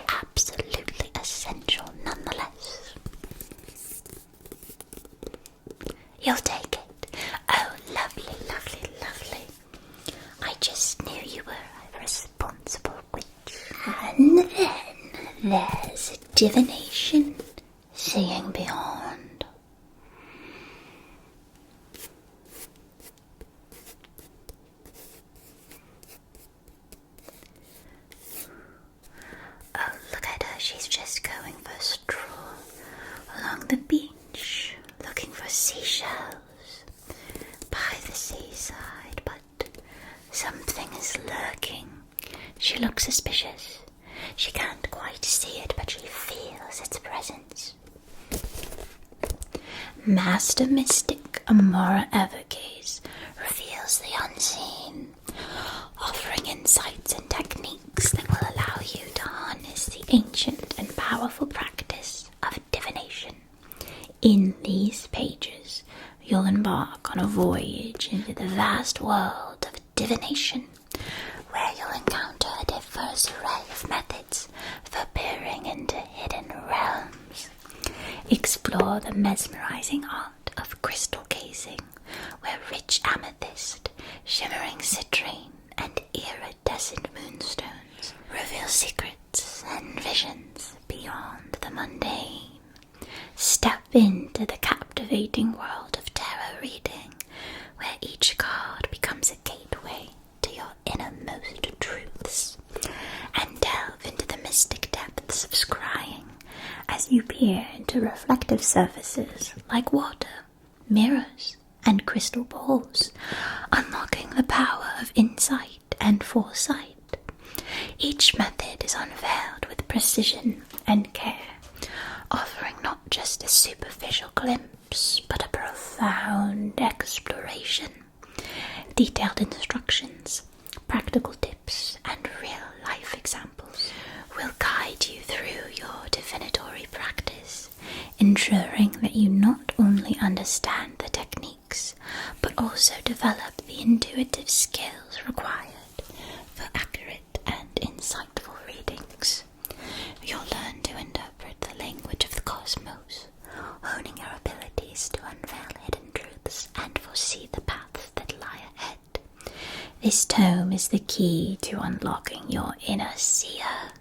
absolutely essential nonetheless. You'll take it. Oh, lovely, lovely, lovely. I just knew you were a responsible witch. And then there's divination, seeing beyond. Oh, look at her, she's just going for a stroll along the beach, looking for seashells by the seaside, but something is lurking. She looks suspicious. She can't quite see it, but she feels its presence. Master Mystic Amora Evergaze reveals the unseen, offering insights and techniques that will allow you to harness the ancient and powerful practice of divination. In these pages, you'll embark on a voyage into the vast world of divination, where you'll encounter a diverse array of methods for peering into hidden realms. Explore the mesmerizing art of crystal gazing, where rich amethyst, shimmering citrine, and iridescent moonstones reveal secrets and visions beyond the mundane. Step into the captivating world of tarot reading, where each card becomes a gateway to your innermost truths, and delve into the mystic depths of scrying as you peer into reflective surfaces like water, mirrors, and crystal balls, unlocking the power of insight and foresight. Each method is unveiled with precision and care, offering not just a superficial glimpse, but a profound exploration. Detailed instructions, practical tips, and real-life examples will guide you through your divinatory practice, ensuring that you not only understand the techniques, but also develop the intuitive skills required for accurate and insightful readings. You'll learn to interpret the language of the cosmos, honing your abilities to unveil hidden truths and foresee the paths that lie ahead. This tome is the key to unlocking your inner seer.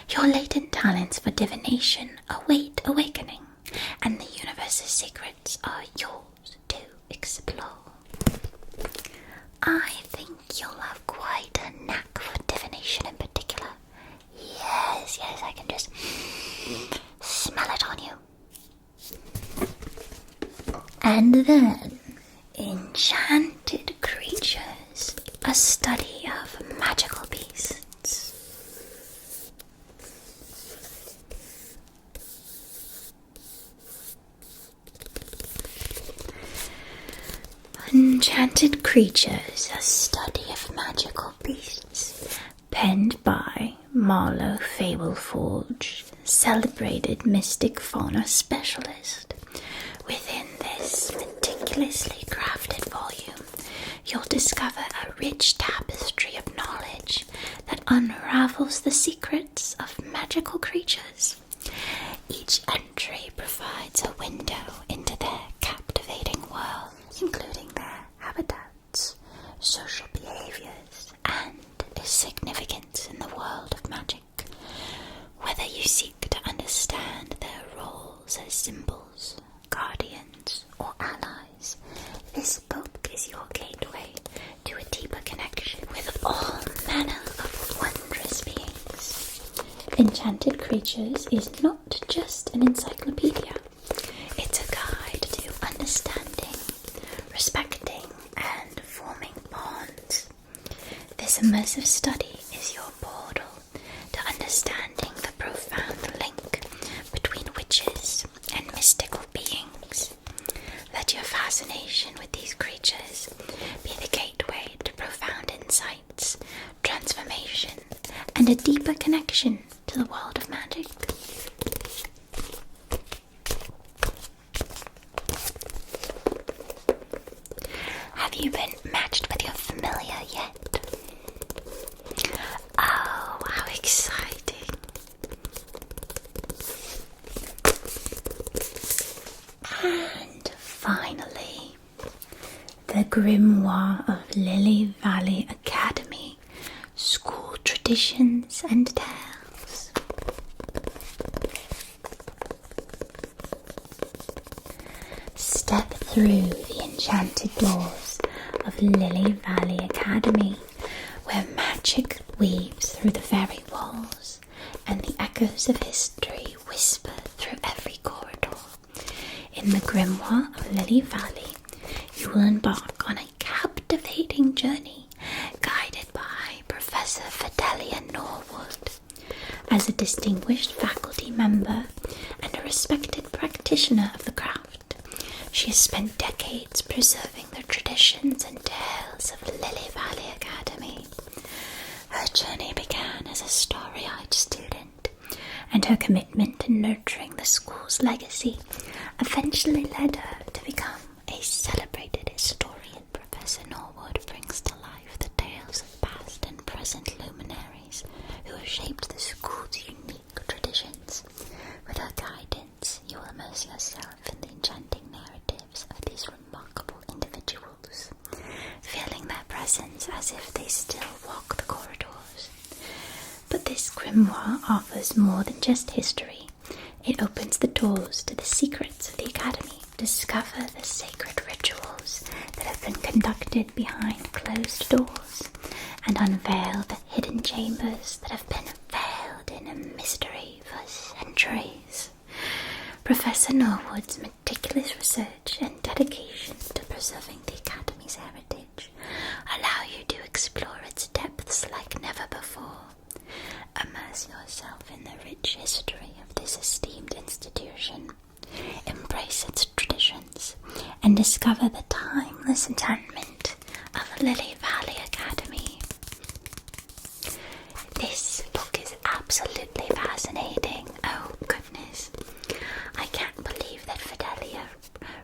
Your latent talents for divination await awakening, and the universe's secrets are yours to explore. I think you'll have quite a knack for divination in particular. Yes, I can just smell it on you. And then, enchanted creatures, study of magical beasts. Enchanted Creatures, a study of magical beasts, penned by Marlowe Fableforge, celebrated mystic fauna specialist. Within this meticulously crafted volume, you'll discover a rich tapestry of knowledge that unravels the secrets of magical creatures. Each entry provides a window into their captivating world, including their habitats, social behaviors, and significance in the world of magic. Whether you seek to understand their roles as symbols, guardians, or allies, this book is your gateway to a deeper connection with all manner of wondrous beings. Enchanted Creatures is not just an encyclopedia. It's a guide to understanding, respecting, and forming bonds. This immersive study is your portal to understanding the profound link between witches and mystical beings. Let your fascination with these creatures be the gateway to profound insights, transformation, and a deeper connection to the world of magic. Have you been matched with your familiar yet? Oh, how exciting! And finally, the Grimoire of Lily Valley Academy, School Traditions and Tales. Step through the enchanted doors of Lily Valley Academy, where magic weaves through the very walls, and the echoes of history whisper through every corridor. In the Grimoire of Lily Valley, you will embark on a captivating journey, guided by Professor Fidelia Norwood. As a distinguished faculty member and a respected practitioner of the craft, she has spent decades preserving the traditions and tales of Lily Valley Academy. Her journey began as a starry-eyed student, and her commitment to nurturing the school's legacy eventually led her to become a celebrated historian. Professor Norwood brings to life the tales of past and present luminaries who have shaped the school's unique traditions. With her guidance, you will immerse yourself in the enchanting narratives of these remarkable individuals, feeling their presence as if they still walk the corridors. But this grimoire offers more than just history. It opens the doors to the secrets of the Academy. Discover the sacred rituals that have been conducted behind closed doors, and unveil the hidden chambers that have been veiled in a mystery for centuries. Professor Norwood's meticulous research and dedication to preserving the Academy's heritage allow you to explore its depths like never before. Immerse yourself in the rich history of this esteemed institution, embrace its traditions, and discover the timeless enchantment of Lily Valley Academy. This book is absolutely fascinating. Oh goodness, I can't believe that Fidelia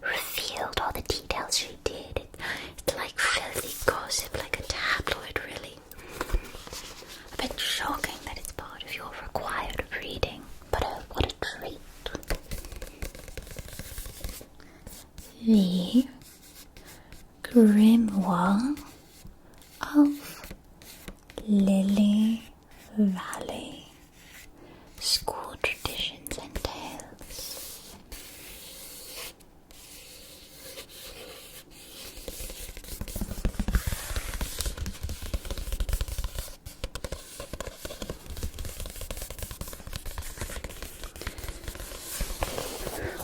revealed all the details she did. It's like filthy gossip, like a tabloid, really. A bit shocking that it's part of your required reading, but what a treat. The Grimoire of Lily Valley, School Traditions and Tales.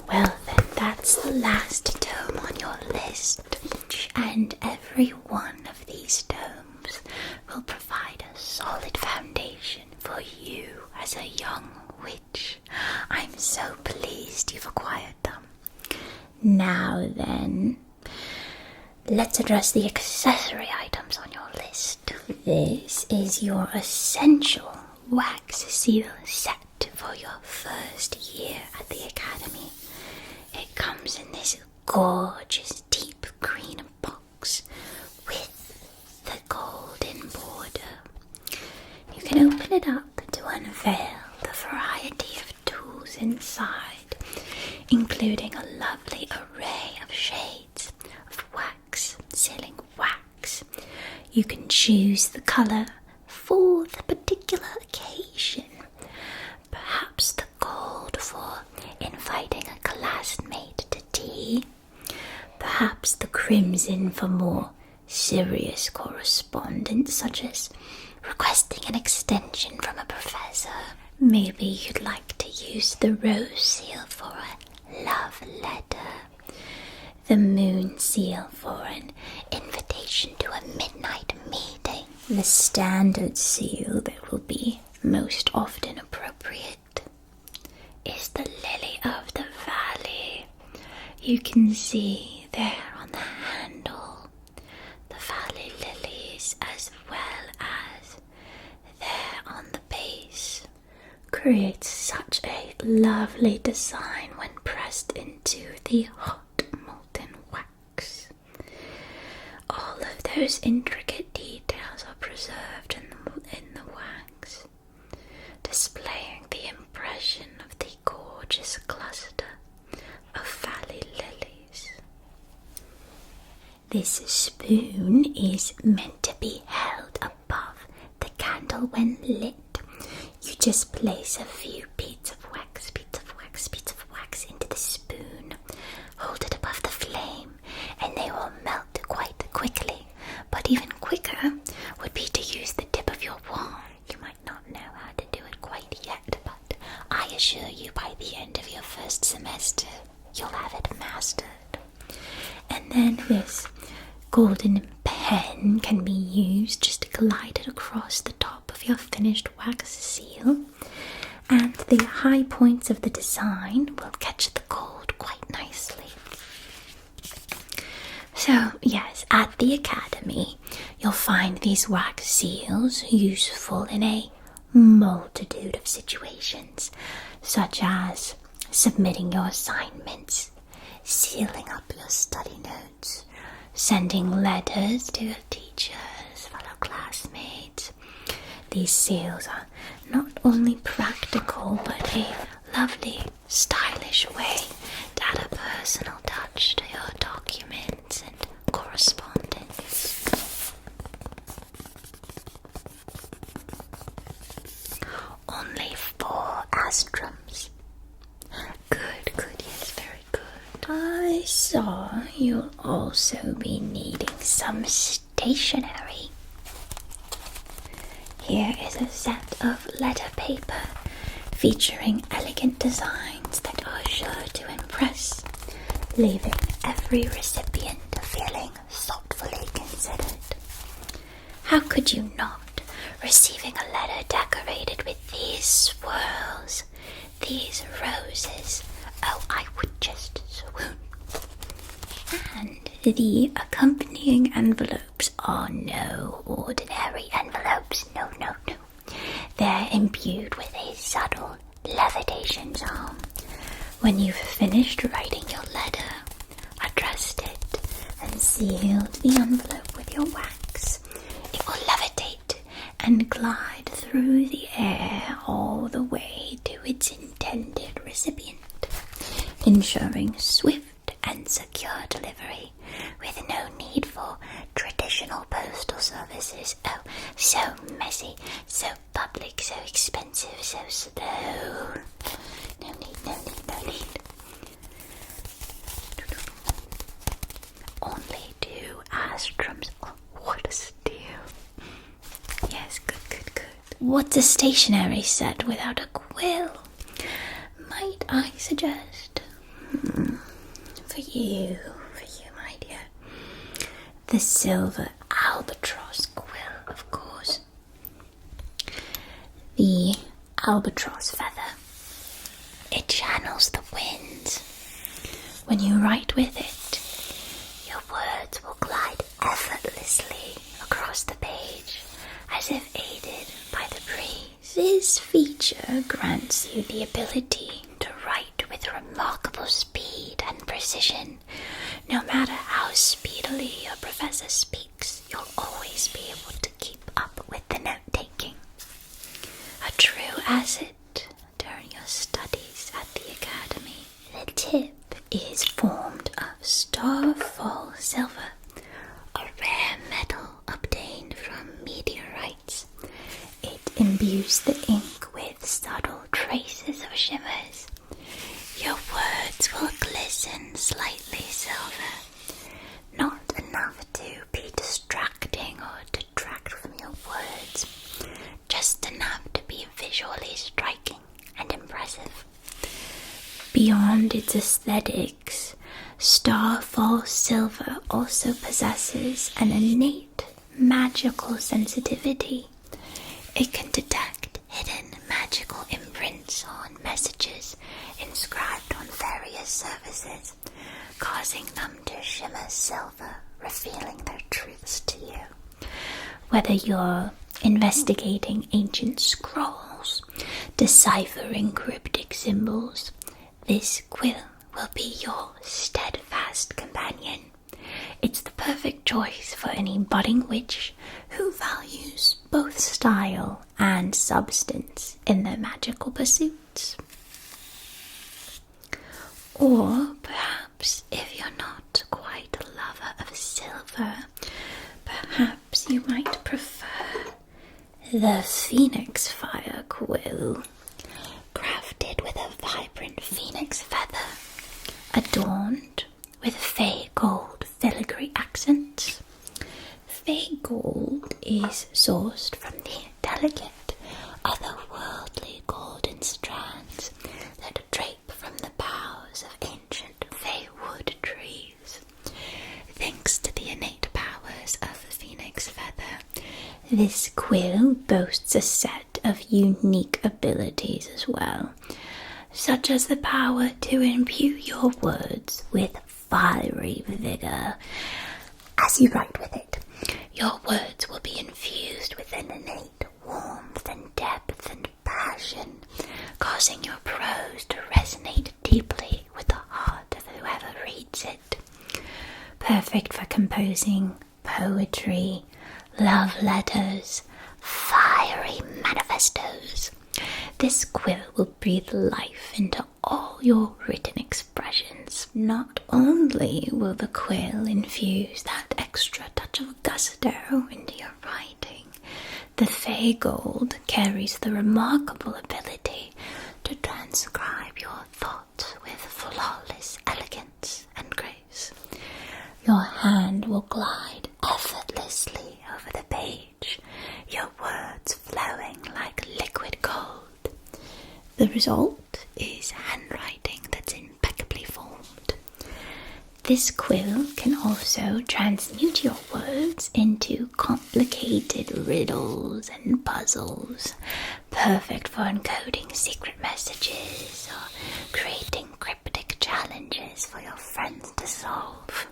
Well then, that's the last tome on your list, and every one of these tomes solid foundation for you as a young witch. I'm so pleased you've acquired them. Now then, let's address the accessory items on your list. This is your essential wax seal set for your first year at the Academy. It comes in this gorgeous deep green box with the golden border. You can open it up to unveil the variety of tools inside, including a lovely array of shades of wax, sealing wax. You can choose the colour for the particular occasion. Perhaps the gold for inviting a classmate to tea. Perhaps the crimson for more serious correspondence, such as requesting an extension from a professor. Maybe you'd like to use the rose seal for a love letter. The moon seal for an invitation to a midnight meeting. The standard seal that will be most often appropriate is the lily of the valley. You can see there on the handle the valley lilies, as well as there on the base. Creates such a lovely design when pressed into the hot molten wax. All of those intricate details are preserved in the wax, displaying the impression of the gorgeous cluster of valley lilies. This spoon is meant to be held above the candle when lit. You just place a few beads of wax into the spoon, hold it above the flame, and they will melt quite quickly. But even quicker would be to use the tip of your wand. You might not know how to do it quite yet, but I assure you by the end of your first semester, you'll have it mastered. And then this golden pen can be used just to glide it across the top of your finished wax seal, and the high points of the design will catch the gold quite nicely. So yes, at the Academy you'll find these wax seals useful in a multitude of situations, such as submitting your assignments, sealing up your study notes, sending letters to your teachers, fellow classmates. These seals are not only practical, but a lovely, stylish way to add a personal touch to your documents and correspondence. Only 4 astrums. Good, yes, very good. I saw you'll also be needing some stationery. Here is a set of letter paper featuring elegant designs that are sure to impress, leaving every recipient feeling thoughtfully considered. How could you not, receiving a letter decorated with these swirls, these roses? Oh, I would just swoon. And the accompanying envelopes are no ordinary envelopes. No. They're imbued with a subtle levitation charm. When you've finished writing your letter, addressed it, and sealed the envelope with your wax, it will levitate and glide through the air all the way to its intended recipient, ensuring swift and secure delivery with no need for traditional postal services. Oh, so messy, so public, so expensive, so slow. No need. Only 2 astrums. Oh, what a steal. Yes, good. What's a stationery set without a quill? Might I suggest? For you, my dear. The silver albatross quill, of course. albatross feather. It channels the wind. When you write with it, your words will glide effortlessly across the page, as if aided by the breeze. This feature grants you the ability to write with remarkable speed and precision. No matter how speedily your professor speaks, you'll always be able to keep up with the note-taking. A true asset during your studies at the academy. The tip is formed of starfall silver, a rare metal obtained from meteorites. It imbues the ink with subtle traces of shimmers. Your words will glisten slightly silver, not enough to be distracting or detract from your words, just enough to be visually striking and impressive. Beyond its aesthetics, starfall silver also possesses an innate magical sensitivity. It can detect hidden magical imprints on messages inscribed on various surfaces, causing them to shimmer silver, revealing their truths to you. Whether you're investigating ancient scrolls, deciphering cryptic symbols, this quill will be your steadfast companion. It's the perfect choice for any budding witch who values both style and substance in their magical pursuits. Or perhaps if you're not quite a lover of silver, perhaps you might prefer the Phoenix Fire Quill, crafted with a vibrant phoenix feather, adorned with fey gold filigree accents. Fey gold is sourced from the delicate, otherworldly golden strands that drape from the boughs of ancient fey wood trees. Thanks to the innate powers of the phoenix feather, this quill boasts a set of unique abilities as well, such as the power to imbue your words with fiery vigor. As you write with it, your words will be infused with an innate warmth and depth and passion, causing your prose to resonate deeply with the heart of whoever reads it. Perfect for composing poetry, love letters, fiery manifestos. This quill will breathe life into all your written expressions. Not only will the quill infuse that extra touch of gusto into your writing, the fey gold carries the remarkable ability to transcribe your thoughts with flawless elegance and grace. Your hand will glide effortlessly over the page, your words flowing like liquid gold. The result is handwriting that's impeccably formed. This quill can also transmute your words into complicated riddles and puzzles, perfect for encoding secret messages or creating cryptic challenges for your friends to solve.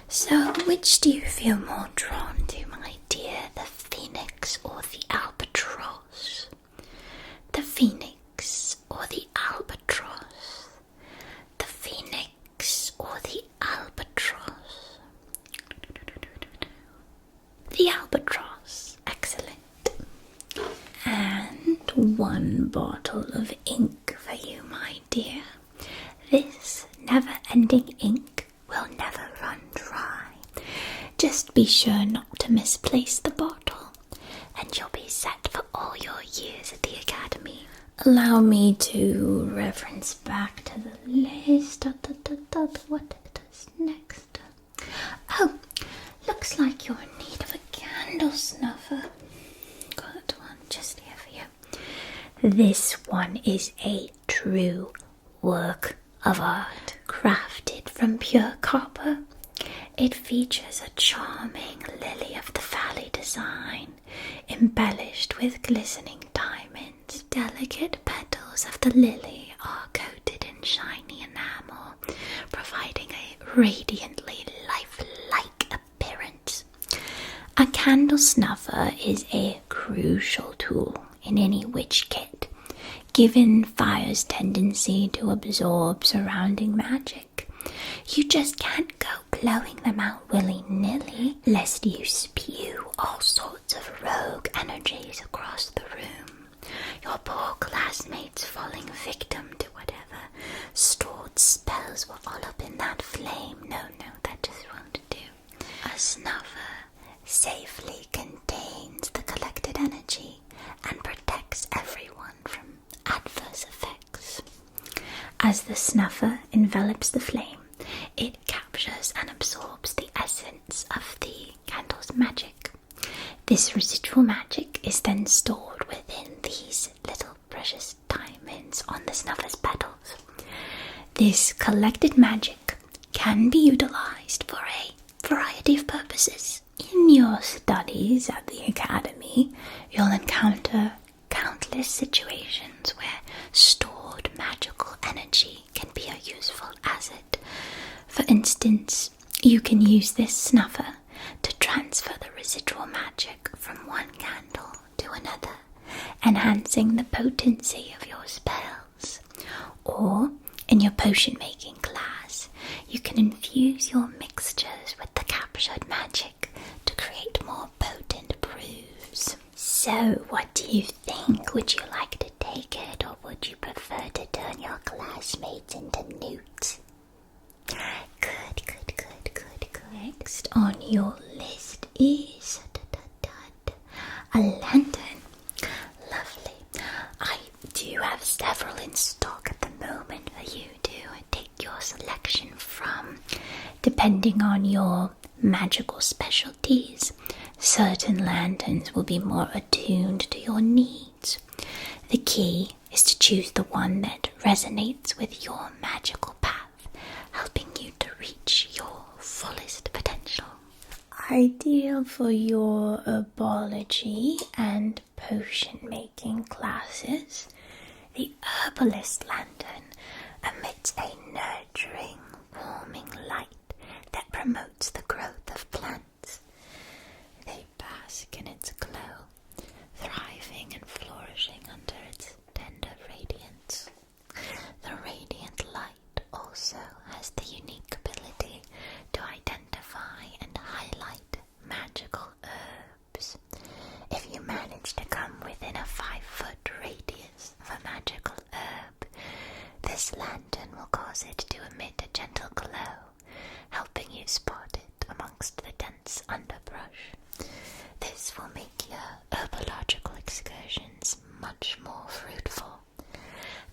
So, which do you feel more drawn to, my dear? The phoenix or the albatross? The phoenix or the albatross? The phoenix or the albatross? The albatross. Excellent. And one bottle of ink for you, my dear. This never-ending ink will never run dry. Just be sure not to misplace the bottle, and you'll be set for all your years at the academy. Allow me to reference back to the list. What is next? Oh, looks like you're in need of a candle snuffer. Got one just here for you. This one is a true work of art, crafted from pure copper. It features a charming lily of the valley design, embellished with glistening diamonds. The delicate petals of the lily are coated in shiny enamel, providing a radiantly lifelike appearance. A candle snuffer is a crucial tool in any witch kit, given fire's tendency to absorb surrounding magic. You just can't go blowing them out willy-nilly, lest you spew all sorts of rogue energies across the room, your poor classmates falling victim to whatever stored spells were all up in that flame. No, that just won't do. A snuffer safely contains the collected energy and protects everyone from adverse effects. As the snuffer envelops the flame, it captures and absorbs the essence of the candle's magic. This residual magic is then stored within these little precious diamonds on the snuffer's petals. This collected magic can be utilized for a variety of purposes. In your studies at the Academy, you'll encounter countless situations where stored magical energy can be a useful asset. For instance, you can use this snuffer to transfer the residual magic from one candle to another, enhancing the potency of your spells. Or, in your potion-making class, you can infuse your mixtures with the captured magic to create more potent brews. So, what do you think? Would you like to take it, or would you prefer to turn your classmates into newts? Good. Next on your list is a lantern. Lovely. I do have several in stock at the moment for you to take your selection from. Depending on your magical specialties, certain lanterns will be more attuned to your needs. The key is to choose the one that resonates with your magical path, helping you to reach your fullest potential. Ideal for your herbology and potion-making classes, the herbalist lantern emits a nurturing, warming light that promotes the growth of plants. They bask in its glow, thriving and flourishing under its tender radiance. The radiant light also has the unique ability to identify and highlight magical herbs. If you manage to come within a 5-foot radius of a magical herb, this lantern will cause it to emit a gentle glow, helping you spot it amongst the dense underbrush. This will make your herbological excursions much more fruitful.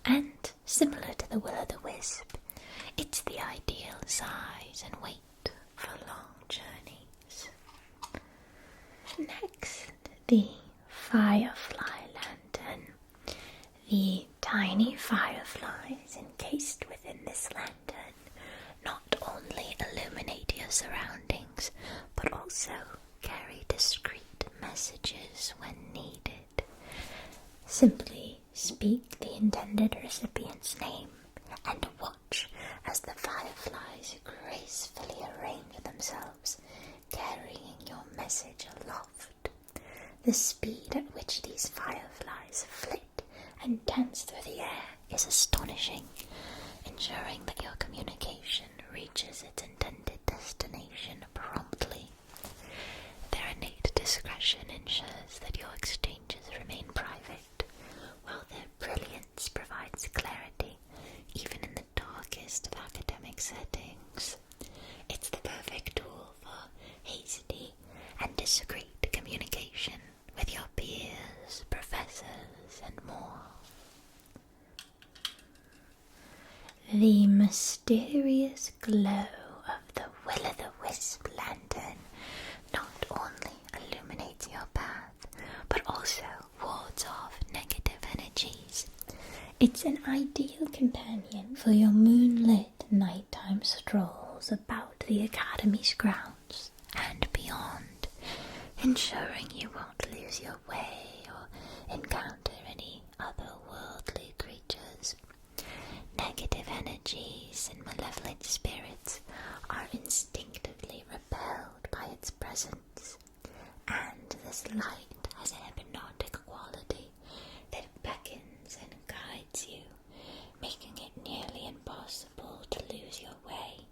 And similar to the will-o'-the-wisp, it's the ideal size and weight for long journeys. Next, the firefly lantern. The tiny fireflies encased within this lantern not only illuminate your surroundings, but also carry discreet messages when needed. Simply speak the intended recipient's name and watch as the fireflies gracefully arrange themselves, carrying your message aloft. The speed at which these fireflies flit and dance through the air is astonishing, ensuring that your communication reaches its intended destination promptly. Their innate discretion ensures that your exchanges remain private, while their brilliance provides clarity even in the darkest of academic settings. It's the perfect tool for hasty and discreet communication with your peers, professors, and more. The mysterious glow of the will-o'-the-wisp lantern not only illuminates your path, but also wards off negative energies. It's an ideal companion for your moonlit nighttime strolls about the Academy's grounds and beyond. ensuring you won't lose your way or encounter any otherworldly creatures. Negative energies and malevolent spirits are instinctively repelled by its presence, and this light has a hypnotic quality that beckons and guides you, making it nearly impossible to lose your way,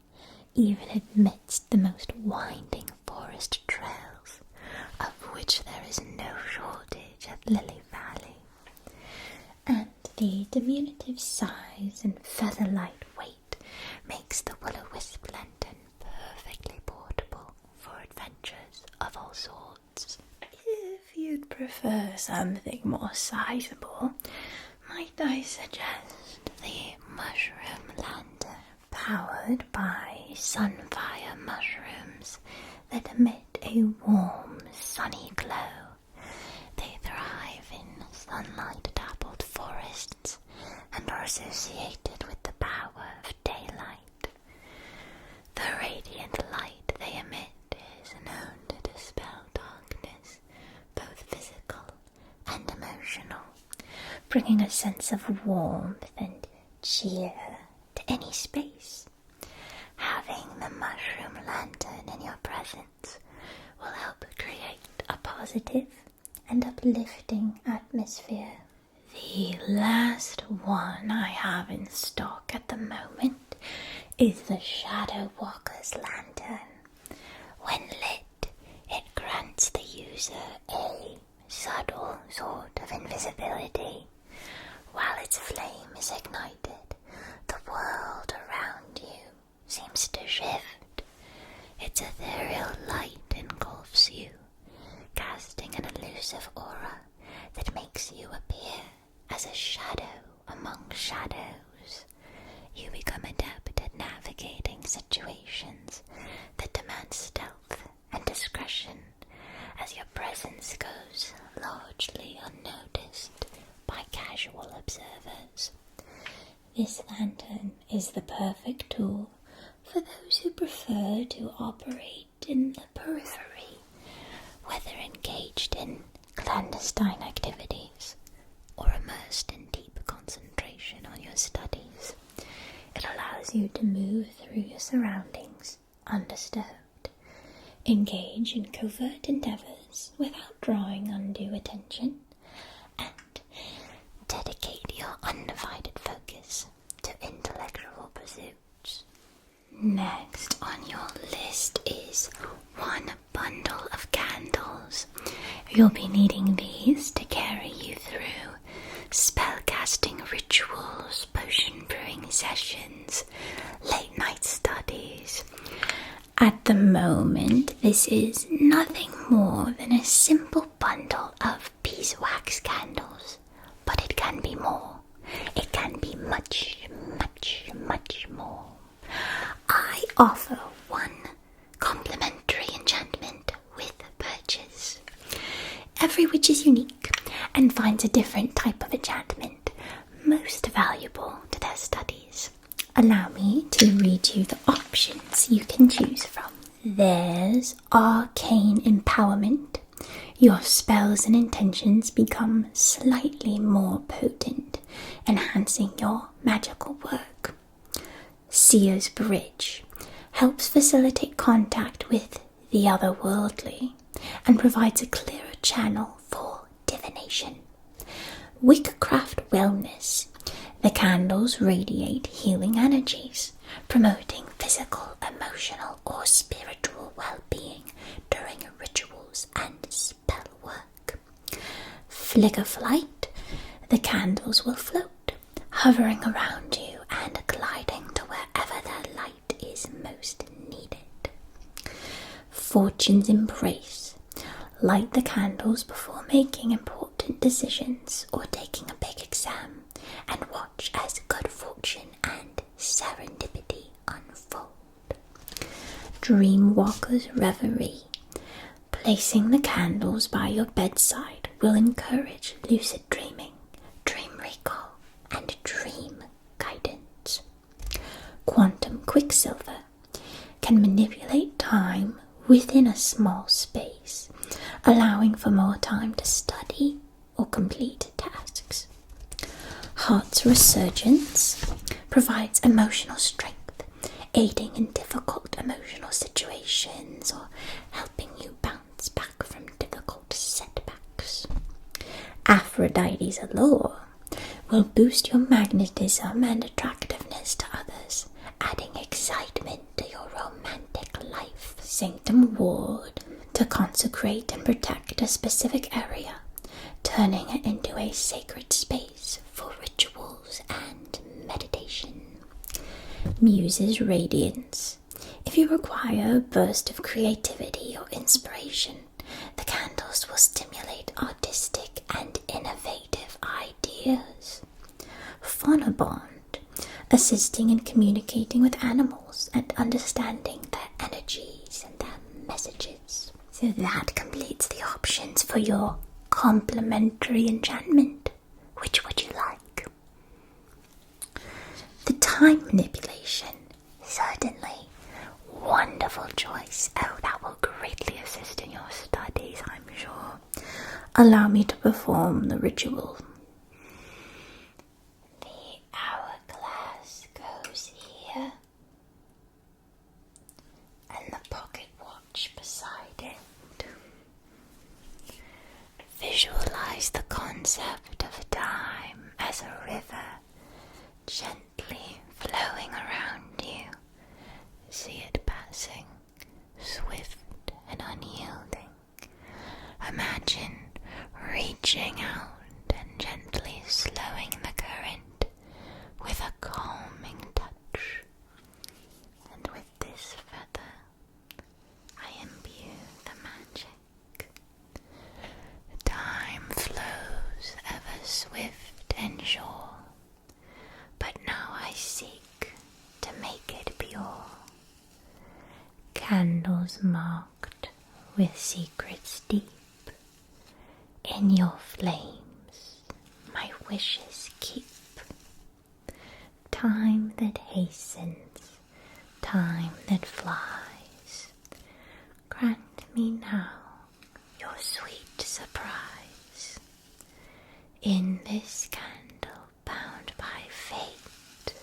even amidst the most winding forest trails, of which there is no shortage at Lily Valley. And the diminutive size and feather-light weight makes the will-o-wisp lantern perfectly portable for adventures of all sorts. If you'd prefer something more sizable, might I suggest the mushroom lantern, powered by sunfire mushrooms that emit a warm, sunny glow. They thrive in sunlight-dappled forests and are associated with the power of daylight. The radiant light they emit is known to dispel darkness, both physical and emotional, bringing a sense of warmth and cheer to any space. Having the mushroom lantern in your presence will help create a positive and uplifting atmosphere. The last one I have in stock at the moment is the Shadow Walker's lantern. When lit, it grants the user a subtle sort of invisibility. While its flame is ignited, the world around you seems to shift. Its ethereal light engulfs you, casting an elusive aura that makes you appear as a shadow among shadows. You become adept at navigating situations that demand stealth and discretion, as your presence goes largely unnoticed by casual observers. This lantern is the perfect tool for those who prefer to operate in the periphery, whether engaged in clandestine activities or immersed in deep concentration on your studies. It allows you to move through your surroundings undisturbed, engage in covert endeavors without drawing undue attention, and dedicate your undivided focus to intellectual pursuits. Next on your list is one bundle of candles. You'll be needing these to carry you through spellcasting rituals, potion brewing sessions, late night studies. At the moment, this is nothing more than a simple bundle of beeswax candles, but it can be more. It can be much, much, much more. I offer one complimentary enchantment with purchase. Every witch is unique and finds a different type of enchantment most valuable to their studies. Allow me to read you the options you can choose from. There's Arcane Empowerment. Your spells and intentions become slightly more potent, enhancing your magical work. Seer's Bridge helps facilitate contact with the otherworldly and provides a clearer channel for divination. Wickcraft Wellness. The candles radiate healing energies, promoting physical, emotional, or spiritual well-being during rituals and spell work. Flicker Flight. The candles will float, hovering around you and gliding to wherever their light is most needed. Fortune's Embrace. Light the candles before making important decisions or taking a big exam, and watch as good fortune and serendipity unfold. Dreamwalker's Reverie. Placing the candles by your bedside will encourage lucid dreaming, dream recall, and dream guidance. Quantum Quicksilver can manipulate time within a small space, allowing for more time to study or complete tasks. Heart's Resurgence provides emotional strength, aiding in difficult emotional situations or helping you bounce back from difficult setbacks. Aphrodite's Allure will boost your magnetism and attractiveness to others, adding excitement to your romantic life. Sanctum Ward to consecrate and protect a specific area, turning it into a sacred space for rituals and meditation. Muse's Radiance. If you require a burst of creativity or inspiration, the candles will stimulate artistic and innovative ideas. Faunabond, assisting in communicating with animals and understanding their energies and their messages. So that completes the options for your complementary enchantment. Which would you like? The time manipulation, certainly. Wonderful choice. Oh, that will greatly assist in your studies, I'm sure. Allow me to perform the ritual. The hourglass goes here, and the pocket watch beside it. Visualize the concept of time as a river gently flowing around you. See it passing, swift and unyielding. Imagine reaching out and gently slowing the current with a calming touch. And with this feather, I imbue the magic. Time flows ever swift and sure, but now I seek to make it pure. Candles marked with secrets deep. In your flames, my wishes keep. Time that hastens, time that flies. Grant me now your sweet surprise. In this candle bound by fate,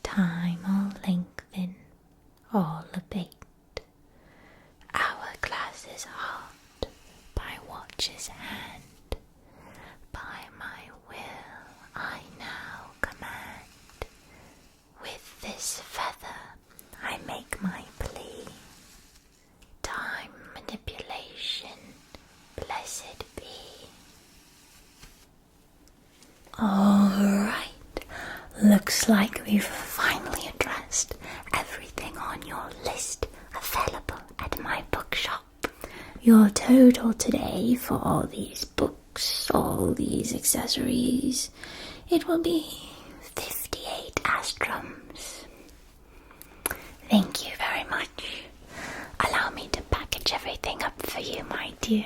time all lengthen, all abate. Hourglass's heart by watch's hand. By my will I now command. With this feather I make my plea. Time manipulation, blessed be. Alright, looks like we've finally addressed everything on your list available at my bookshop. Your total today for all these books, all these accessories, it will be 58 astrums. Thank you very much. Allow me to package everything up for you, my dear.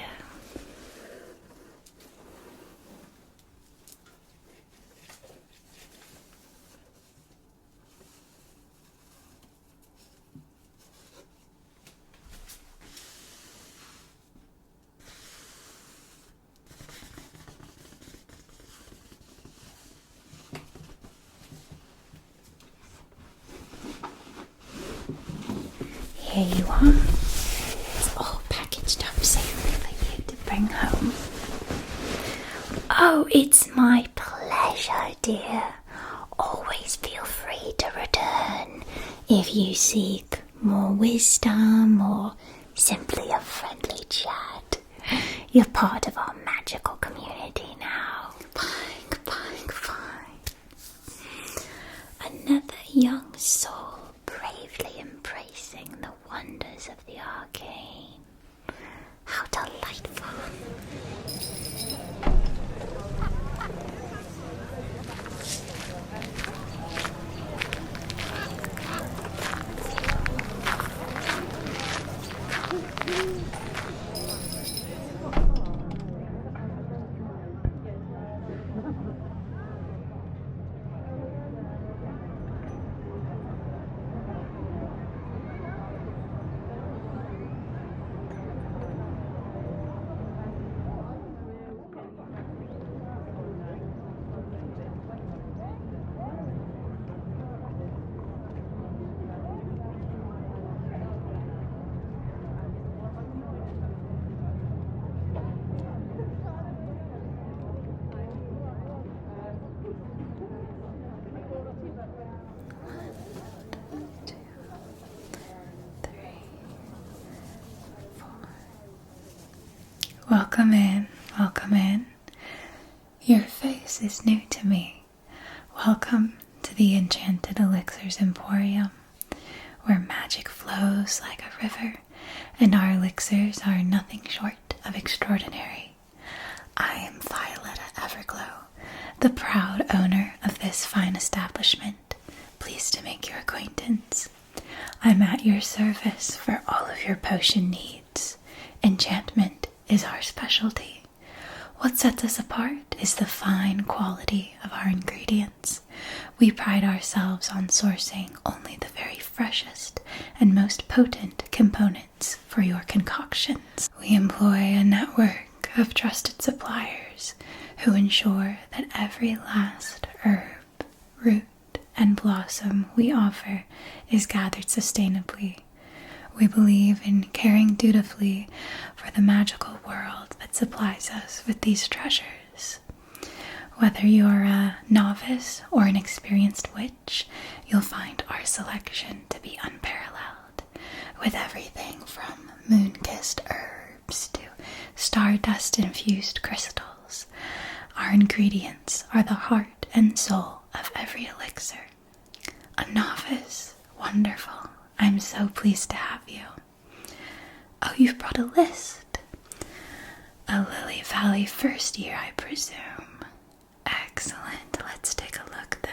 Here you are. It's all packaged up safely for you to bring home. Oh, it's my pleasure, dear. Always feel free to return if you seek more wisdom or simply a friendly chat. You're part of our magical community now. Fine. Another young soul bravely embracing the wonders of the arcane. How delightful. Welcome in, welcome in. Your face is new to me. Welcome to the Enchanted Elixirs Emporium, where magic flows like a river, and our elixirs are nothing short of extraordinary. I am Violetta Everbue, the proud owner of this fine establishment. Pleased to make your acquaintance. I'm at your service for all of your potion needs. Enchantment is our specialty. What sets us apart is the fine quality of our ingredients. We pride ourselves on sourcing only the very freshest and most potent components for your concoctions. We employ a network of trusted suppliers who ensure that every last herb, root, and blossom we offer is gathered sustainably. We believe in caring dutifully for the magical world that supplies us with these treasures. Whether you're a novice or an experienced witch, you'll find our selection to be unparalleled, with everything from moon-kissed herbs to stardust-infused crystals. Our ingredients are the heart and soul of every elixir. A novice? Wonderful. I'm so pleased to have you. Oh, you've brought a list. A Lily Valley first year, I presume. Excellent. Let's take a look then.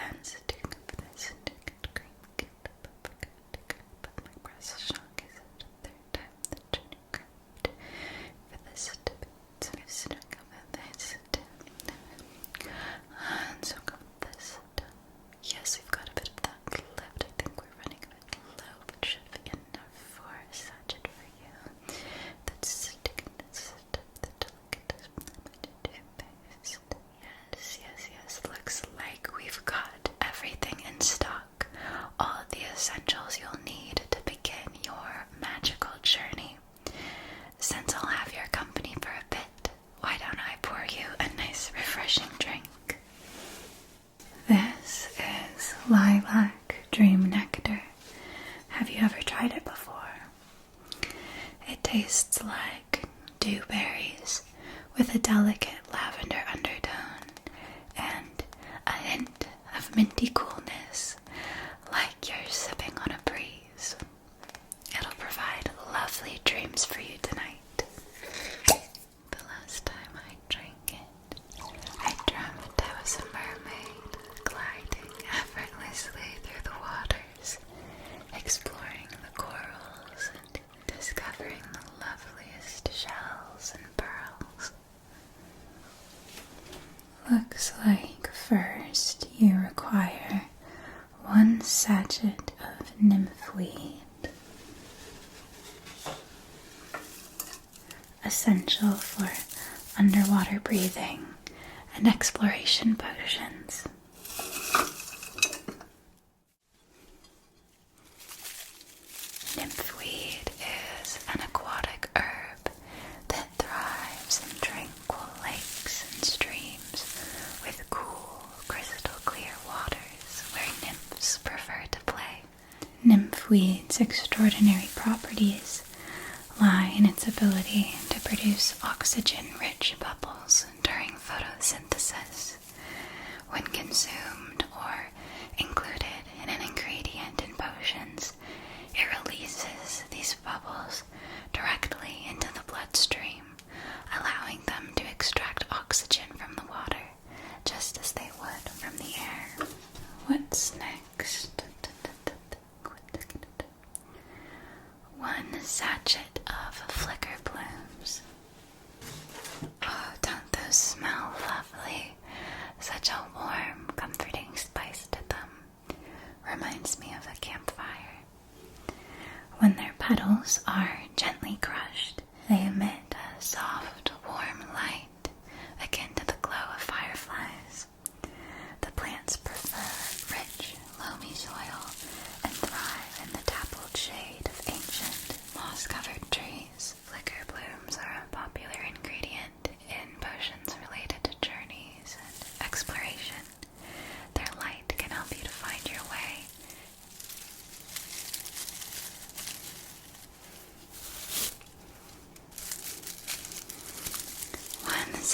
Yes, we've got a bit of that left. I think we're running a bit low, but should be enough for a sachet for you. That's sticking this the delicate. Yes. Looks like we've got everything in stock. All of the essentials you'll need to begin your magical journey. Since I'll have your company for a bit, why don't I pour you a nice refreshing drink? This is Lilac Dream Nectar. Have you ever tried it before? It tastes like dewberries with a delicate lavender undertone and a hint of minty coolness, like you're sipping on a breeze. It'll provide lovely dreams for you tonight. The last time I drank it, I dreamt I was a mermaid, gliding effortlessly through the waters, exploring the corals and discovering the loveliest shells and pearls. Looks like first you require 1 sachet of nymphweed, essential for underwater breathing and exploration potions. Nymphweed is an aquatic herb that thrives in tranquil lakes and streams with cool, crystal clear waters where nymphs prefer to play. Nymphweed's extraordinary properties lie in its ability to produce oxygen-rich bubbles during photosynthesis. When consumed or included in an ingredient in potions, it releases these bubbles directly into the bloodstream, allowing them to extract oxygen from the water, just as they would from the air. What's next? 1 sachet of flicker blooms. Oh, don't those smell lovely? Such a warm, comforting spice to them. Reminds me of a campfire. When their petals are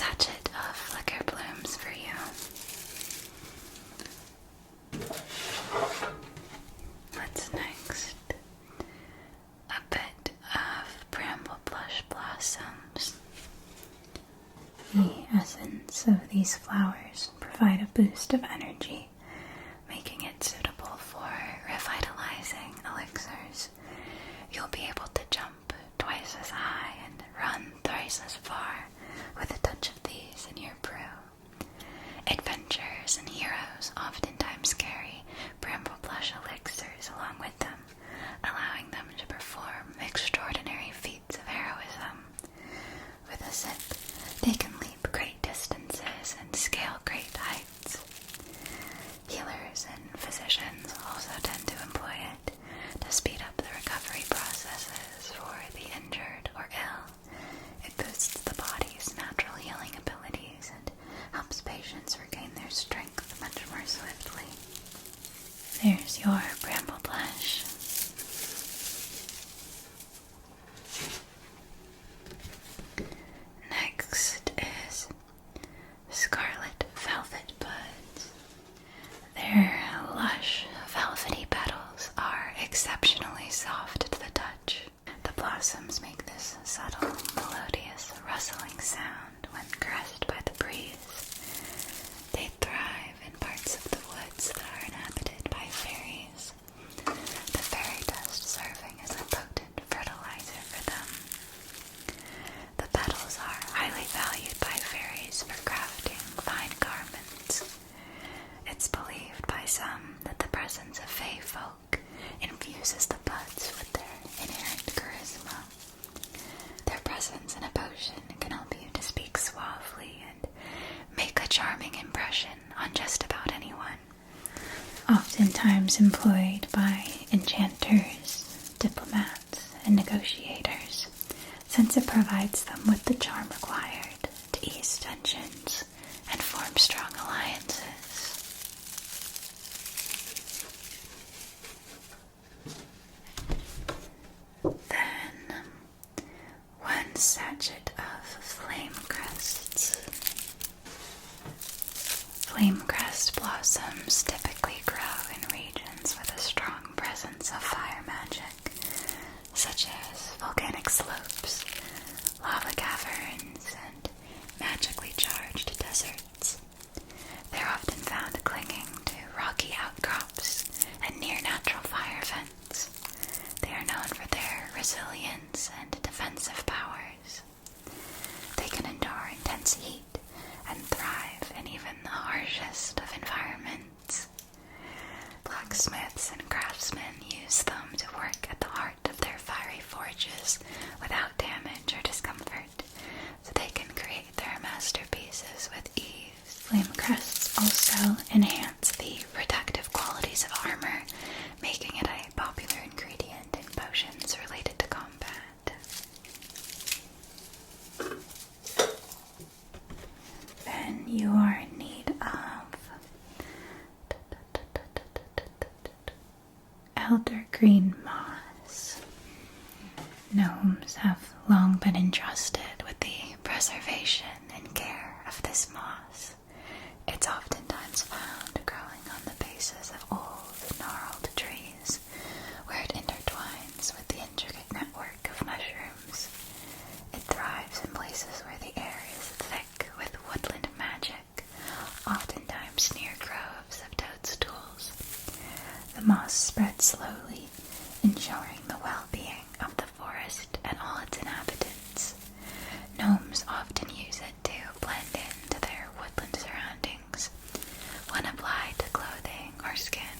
sachet of flicker blooms for you. What's next? A bit of bramble blush blossoms. The essence of these flowers provide a boost of energy, making it suitable for revitalizing elixirs. You'll be able to jump twice as high and run thrice as far with a touch of these in your brew. Adventurers and heroes oftentimes carry bramble blush elixirs along with them, allowing them to perform extraordinary feats of heroism. With a sip, they can leap great distances and scale great heights. Healers and physicians also tend to employ it to speed up the recovery processes for the injured or ill. It boosts the body's natural healing abilities and helps patients regain their strength much more swiftly. There's your bramble blush. Next is scarlet velvet buds. Their lush, velvety petals are exceptionally soft to the touch. The blossoms make this subtle, melodious, rustling sound when caressed by the breeze. They thrive in parts of the woods that are inhabited by fairies. The fairy dust serving as a potent fertilizer for them. The petals are highly valued by fairies for crafting fine garments. It's believed by some that the presence of fae folk infuses the buds with their inherent charisma. Their presence in a potion can help you to speak suavely and make a charming impression on just about anyone. Oftentimes employed by enchanters, diplomats, and negotiators, since it provides them with the charm required to ease tensions and form strong alliances. Then, one sachet of flame crests. Flame crest blossoms typically grow in regions with a strong presence of fire magic, such as volcanic slopes, lava caverns, and magically charged deserts. They're often found clinging to rocky outcrops and near natural fire vents. They are known for their resilience and defensive powers. They can endure intense heat and thrive in even the harshest of environments. Blacksmiths and craftsmen use them to work at the heart of their fiery forges without damage or discomfort, so they can create their masterpieces with ease. Flame crests also enhance the protective qualities of armor, making it a popular ingredient in potions related to combat. Then you are in need of elder green moss. Gnomes have long been entrusted with the preservation and care of this moss. It's oftentimes found growing on the bases of old, gnarled trees, where it intertwines with the intricate network of mushrooms. It thrives in places where the air is thick with woodland magic, oftentimes near groves of toadstools. The moss spreads slowly, ensuring the well-being of the forest and all its inhabitants. Gnomes often use it to blend into their woodland surroundings. When applied to clothing or skin,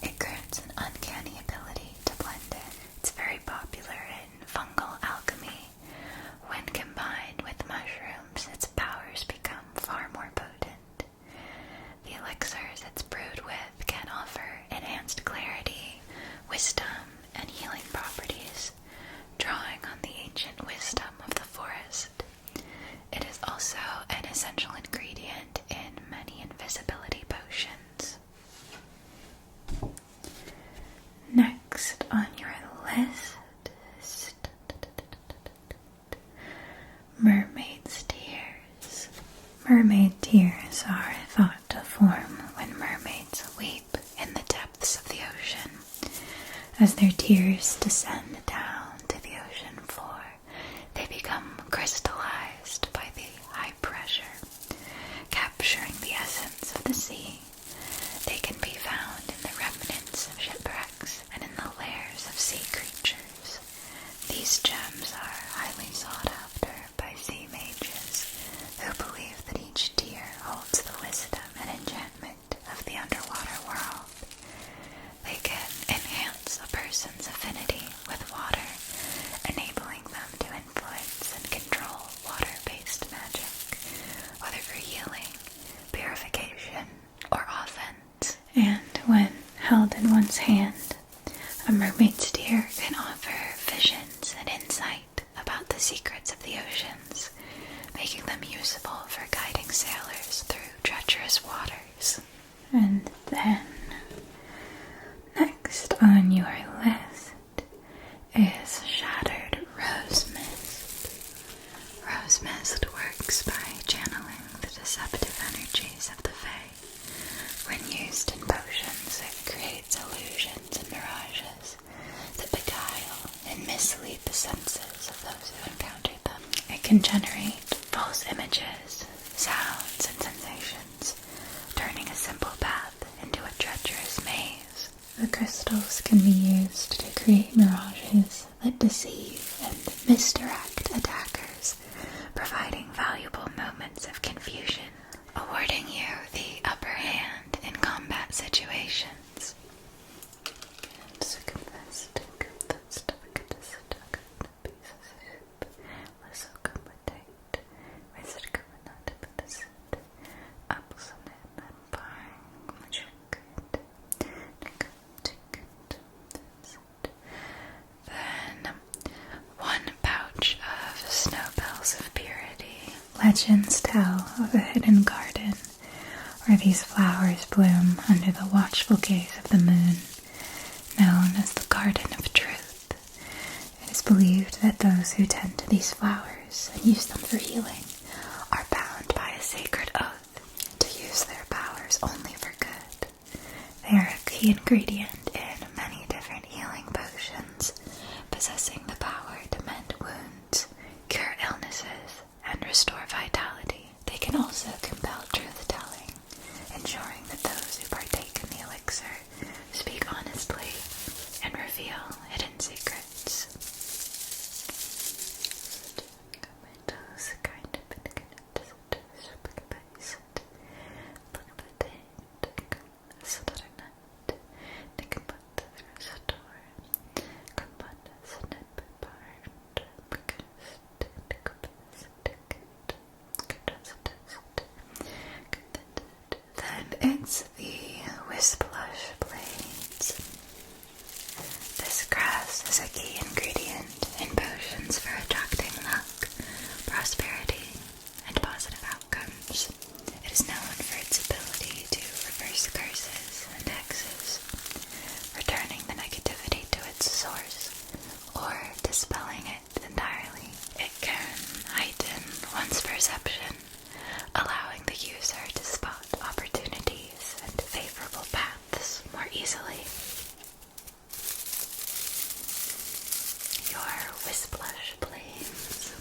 it grants an uncanny ability to blend in. It's very popular in fungal alchemy. When combined with mushrooms, its powers become far more potent. The elixirs it's brewed with can offer enhanced clarity, wisdom, and healing properties, drawing on the ancient wisdom of the forest. It is also an essential ingredient in many invisibility potions. Next on your list is Mermaid tears are thought to form when mermaids weep in the depths of the ocean. As their tears descend down to the ocean floor, they become crystallized by the high pressure, capturing the essence of the sea. They can be found in the remnants of shipwrecks and in the lairs of sea creatures. These gems are highly sought after by sea mages who believe that each tear holds the wisdom and enchantment of the underwater world. They can enhance a person's affinity with water, enabling them to influence and control water-based magic, whether for healing, purification, or offense. And when held in one's hand, a mermaid's tear can offer visions and insight about the secrets of the oceans, making them usable for guiding sailors through treacherous waters. And then, next on your list is Shattered Rose Mist. Rose Mist works by channeling the deceptive energies of the Fae. When used in potions, it creates illusions and mirages that beguile and mislead the senses of those who encounter them. It can generate false images, sounds, and sensations, turning a simple path into a treacherous maze. The crystals can be used to create mirages that deceive and misdirect attackers, providing valuable moments of confusion, awarding you the upper hand in combat situations. Then, one pouch of snowbells of purity. Legends tell of a hidden garden where these flowers bloom under the watchful gaze of the moon, known as the Garden of Truth. It is believed that those who tend to these flowers and use them for healing are bound by a sacred oath to use their powers only for good. They are a key ingredient in many different healing potions, possessing the power to mend wounds, cure illnesses, and restore vitality. They can also compel truth-telling, ensuring that those who partake in the elixir speak honestly and reveal hidden secrets. Then it's the Whisplush blades. This grass is a key ingredient in potions for attracting luck, prosperity, and positive outcomes. It is known for its ability to reverse curses and hexes, returning the negativity to its source, or dispelling it entirely. It can heighten one's perception, allowing the user to spot opportunities and favorable paths more easily. Your Whisplush blades.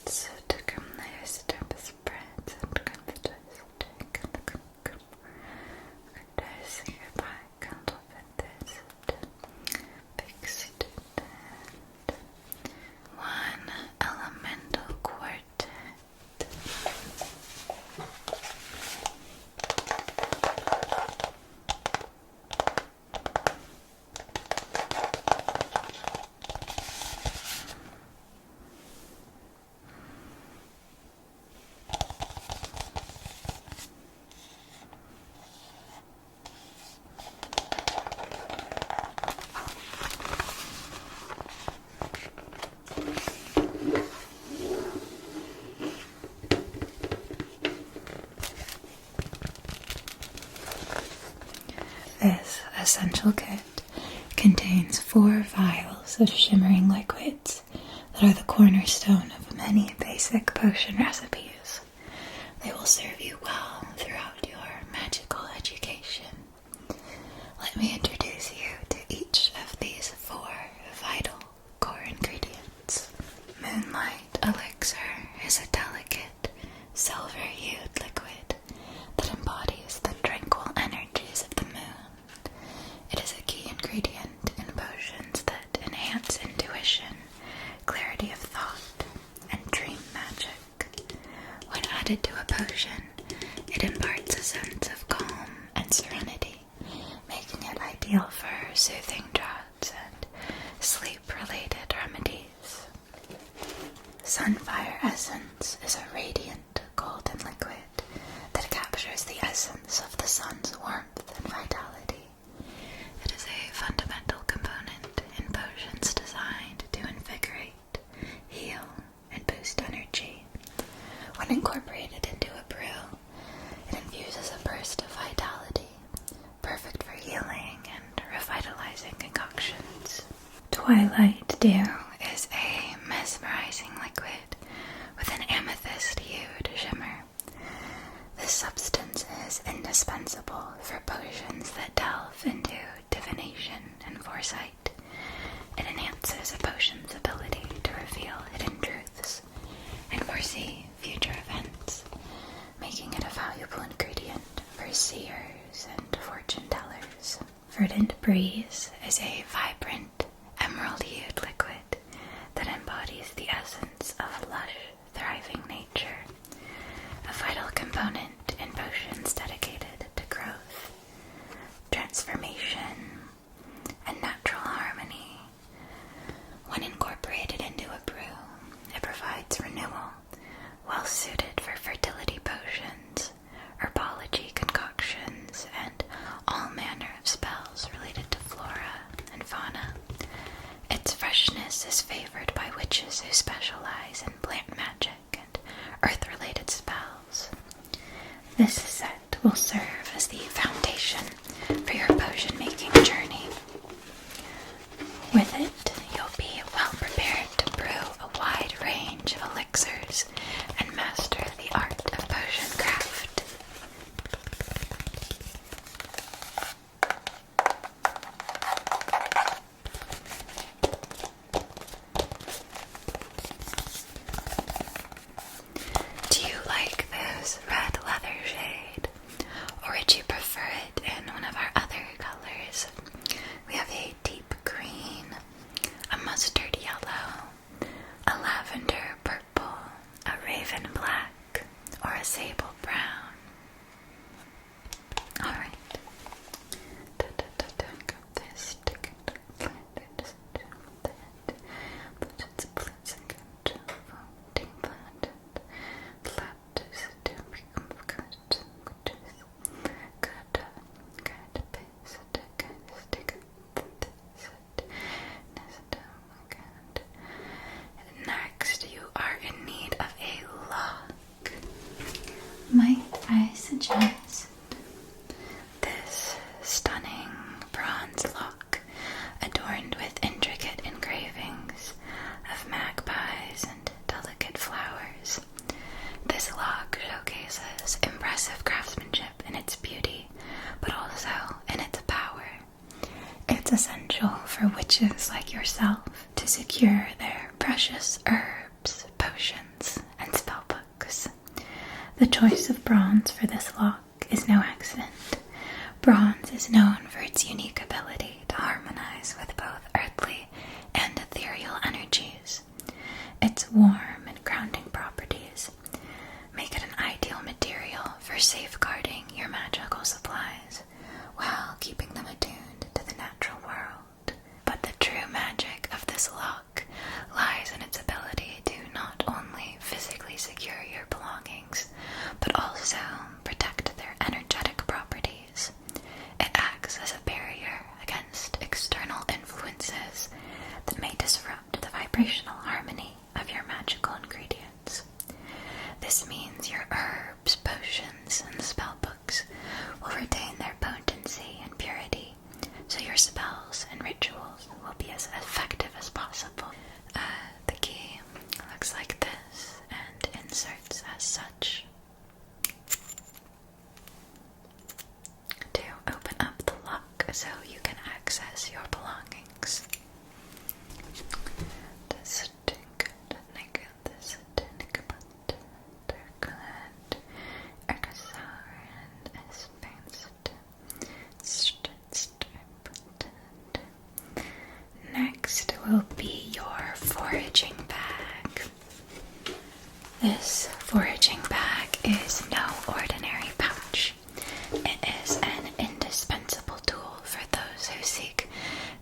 So to come there, step the spreads and come the dust, take the cum. There's your back and off at this. Fix it and one elemental quartet. This essential kit contains 4 vials of shimmering liquids that are the cornerstone of many basic potion recipes. will serve you well throughout your magical education. Let me introduce you to each of these 4 vital core ingredients. Moonlight Elixir is a delicate, silver-hued liquid that embodies the tranquil energies of the moon. It is a key ingredient in potions that enhance intuition, clarity of thought, and dream magic. When added to a potion, it imparts a sense of calm and serenity, making it ideal for soothing draughts and sleep-related remedies. Sunfire Essence is a radiant golden liquid that captures the essence of the sun's warmth and vitality. It is a fundamental component in potions designed to invigorate, heal, and boost energy. When incorporated into a brew, it infuses a burst of vitality, perfect for healing and revitalizing concoctions. Twilight Dew is a mesmerizing liquid with an amethyst-hued shimmer. This substance is indispensable for potions that delve into divination and foresight. It enhances a potion's ability to reveal hidden truths and foresee future events, making it a valuable ingredient for seers and fortune tellers. Verdant Breeze is a vibrant, emerald-hued liquid that embodies the essence of lush, thriving nature, a vital component in potions dedicated to growth, transformation, and natural harmony. When incorporated into a brew, it provides renewal, well suited for fertility potions, herbology concoctions, and all manner of spells related to flora and fauna. Its freshness is favored by witches who specialize in plant magic and earth-related spells. This set will serve as the foundation for your potion-making journey. With it, you'll be well prepared to brew a wide range of elixirs and master the art of potion craft. Do you like this red leather shade, or would you prefer it in one of our other colors? We have a deep green, a mustard yellow, a lavender purple, a raven black, or a sable brown. Alright. Next, you are in need of a lock. Might I suggest this stunning bronze lock adorned with intricate engravings of magpies and delicate flowers. This lock showcases impressive craftsmanship in its beauty, but also in its power. It's essential for witches like yourself to secure their precious herbs, potions, and spellbooks. The choice of bronze for this lock is no accident. Bronze is known for its unique ability to harmonize with both earthly and ethereal energies. Its warm and grounding properties make it an ideal material for safeguarding your magical supplies while keeping them attuned to the natural world. But the true magic of this lock lies in its ability to not only physically secure your belongings, but also protect their energetic properties. It acts as a barrier against external influences that may disrupt the vibrational harmony of your magical ingredients. This means your herbs, potions, and spellbooks will retain their potency and purity, so your spells and rituals will be as effective as possible. The key looks like this and inserts as such. This foraging bag is no ordinary pouch. It is an indispensable tool for those who seek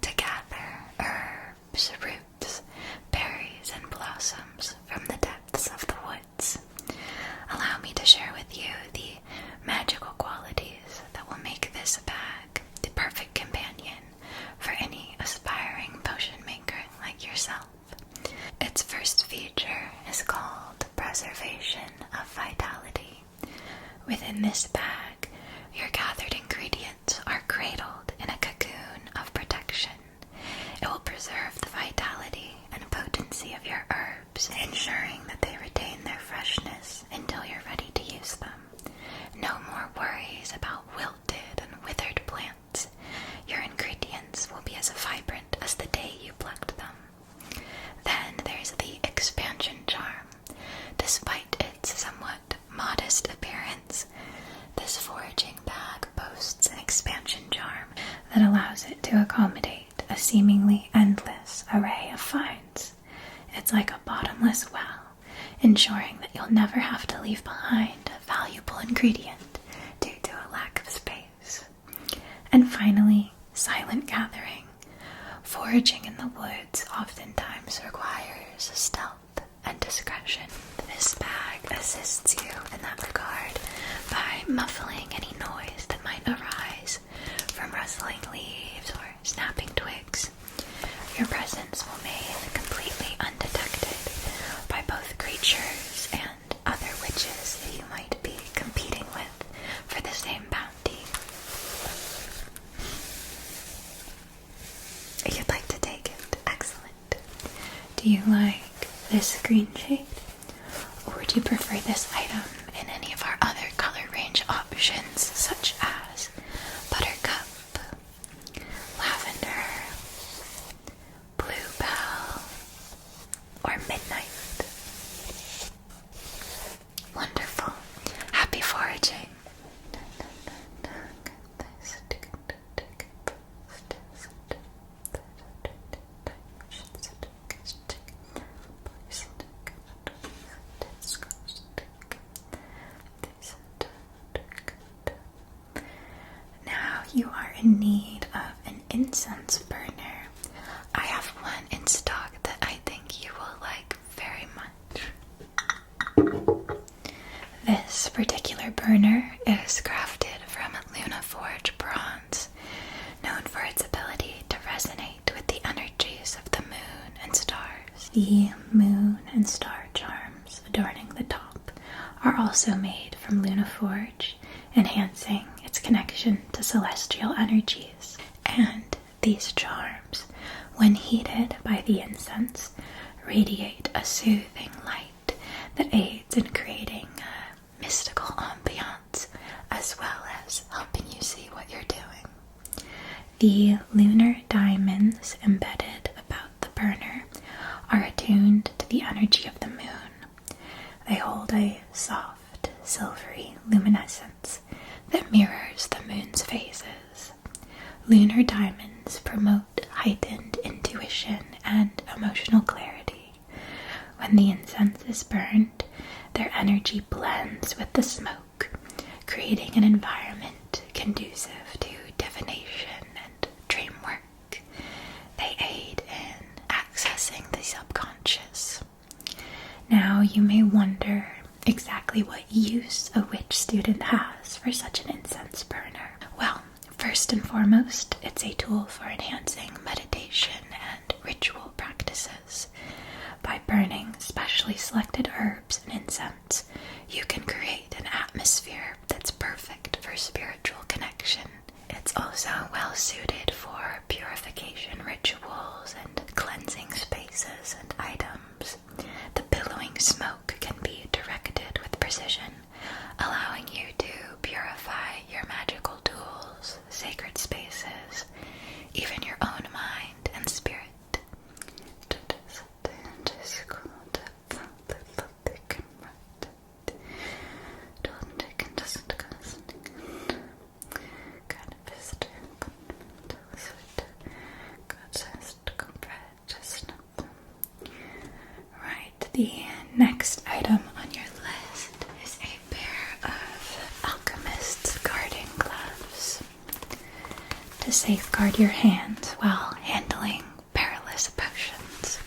to gather herbs, roots, berries, and blossoms from the depths of the woods. Allow me to share with you the magical qualities that will make this bag the perfect companion for any aspiring potion maker like yourself. Its first feature is called Preservation of Vitality. Within this bag, your gathered ingredients are cradled in a cocoon of protection. It will preserve the vitality and potency of your herbs, ensuring that they retain their freshness until you're ready to use them. No more worries about wilted and withered plants. Your ingredients will be as vibrant as the day you plucked them. Then there's the expansion charm. Despite its somewhat modest appearance, this foraging bag boasts an expansion charm that allows it to accommodate a seemingly endless array of finds. It's like a bottomless well, ensuring that you'll never have to leave behind a valuable ingredient due to a lack of space. And finally, silent gathering. Foraging in the woods oftentimes requires stealth and discretion. This bag assists you in that regard by muffling any noise that might arise from rustling leaves or snapping twigs. Your presence will remain completely undetected by both creatures and other witches that you might be competing with for the same bounty. You'd like to take it? Excellent. Do you like this green shade? Or would you prefer this item in any of our other color range options, such as buttercup, lavender, bluebell, or midnight? Wonderful. Happy foraging. You are in need of an incense burner. I have one in stock that I think you will like very much. This particular burner is crafted from Lunaforge bronze, known for its ability to resonate with the energies of the moon and stars. The moon and star charms adorning the top are also made from Lunaforge, enhancing its connection to celestial energies. And these charms, when heated by the incense, radiate a soothing light that aids in creating a mystical ambiance, as well as helping you see what you're doing. The lunar diamonds embedded about the burner are attuned to the energy of the moon. They hold a soft, silvery luminescence that mirrors the moon's phases. Lunar diamonds promote heightened intuition and emotional clarity. When the incense is burned, their energy blends with the smoke, creating an environment conducive to divination and dream work. They aid in accessing the subconscious. Now you may wonder exactly what use a witch student has for such an incense burner. Well, first and foremost, it's a tool for enhancing meditation and ritual practices. By burning specially selected herbs and incense, you can create an atmosphere that's perfect for spiritual connection. It's also well suited for purification rituals and cleansing spaces and items. The billowing smoke can be directed with precision, allowing you to purify your magical tools, sacred spaces, even your own mind and spirit. guard your hands while handling perilous potions.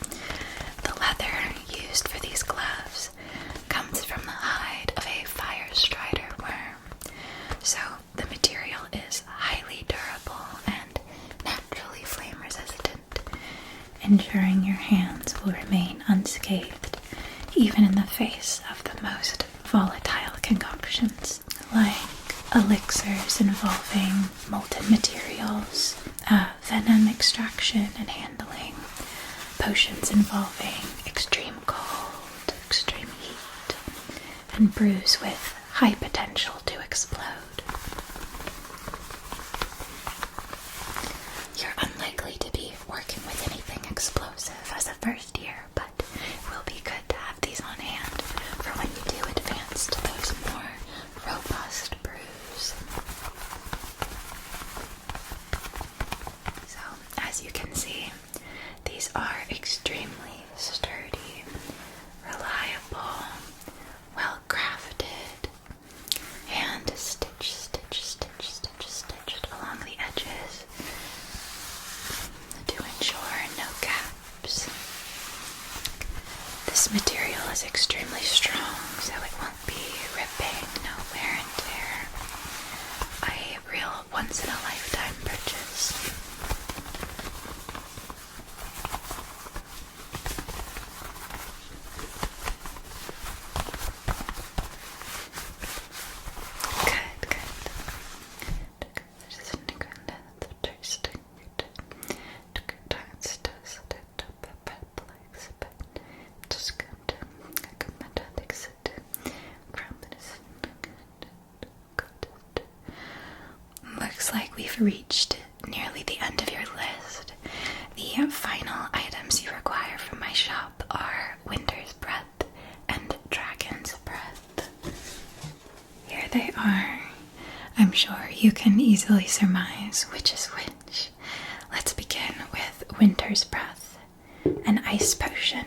The leather used for these gloves comes from the hide of a fire strider worm, so the material is highly durable and naturally flame resistant, ensuring your hands will remain unscathed even in the face of the most volatile concoctions, like elixirs involving molten materials, venom extraction and handling, potions involving extreme cold, extreme heat, and brews with high potential to explode. You're unlikely to be working with anything explosive as a first year, but it will be good to have these on hand for when you do advance to those more robust brews. So, as you can see, these are extremely sturdy, reliable, well-crafted, and stitched along the edges to ensure no gaps. This material is extremely strong, so it won't be ripping, no wear and tear. A real once-in-a-lifetime purchase. Good. Looks like we've reached nearly the end of your list. The final items you require from my shop are Winter's Breath and Dragon's Breath. Here they are. I'm sure you can easily surmise which is which. Let's begin with Winter's Breath, an ice potion.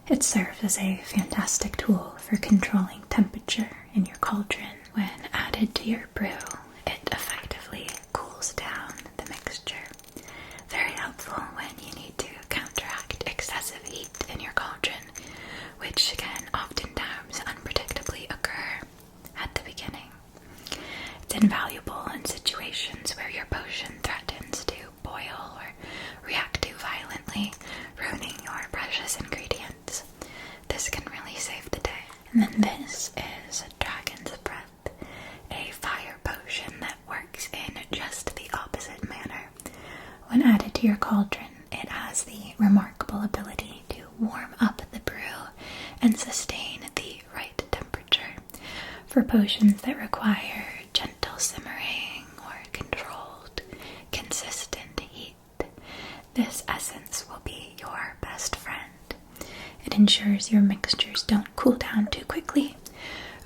It serves as a fantastic tool for controlling temperature in your cauldron. When added to your brew, it effectively cools down the mixture. Very helpful when you need to counteract excessive heat in your cauldron, which can oftentimes unpredictably occur at the beginning. It's invaluable in situations where your potion threatens to boil or react too violently, ruining your precious ingredients. This can really save the day. And then this is Dragon's Breath, a fire potion that works in just the opposite manner. When added to your cauldron, it has the remarkable ability to warm up the brew and sustain the right temperature. For potions that require gentle simmering or controlled, consistent heat, this essence will be your best friend. It ensures your mixtures don't cool down too quickly,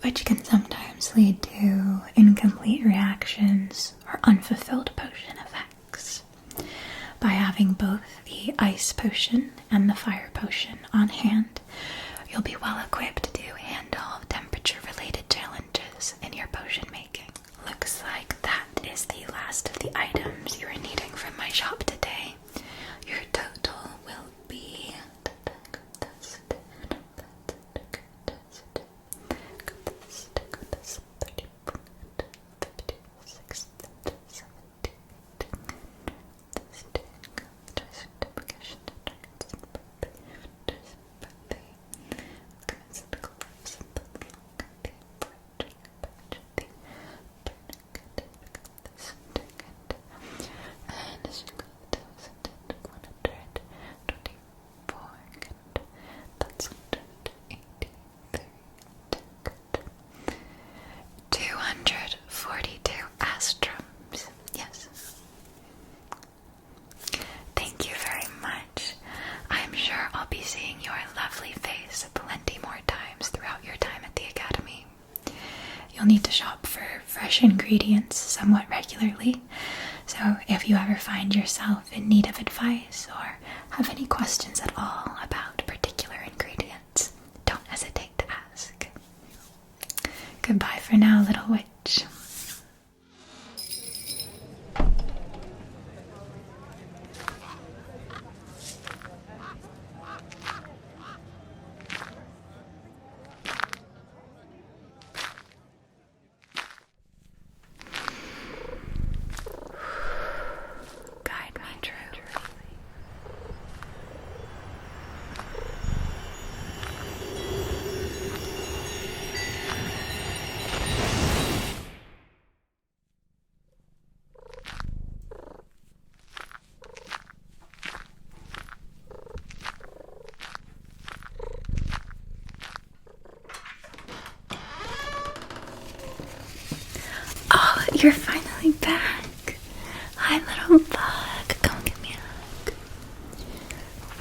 which can sometimes lead to incomplete reactions or unfulfilled potion effects. By having both the ice potion and the fire potion on hand, you'll be well equipped to handle temperature-related challenges in your potion making. Looks like that is the last of the items you are needing from my shop today. Your total will be... You'll need to shop for fresh ingredients somewhat regularly, so if you ever find yourself in need of advice or have any questions at all about particular ingredients, don't hesitate to ask. Goodbye for now, little witch. You're finally back. Hi, little bug. Come give me a hug.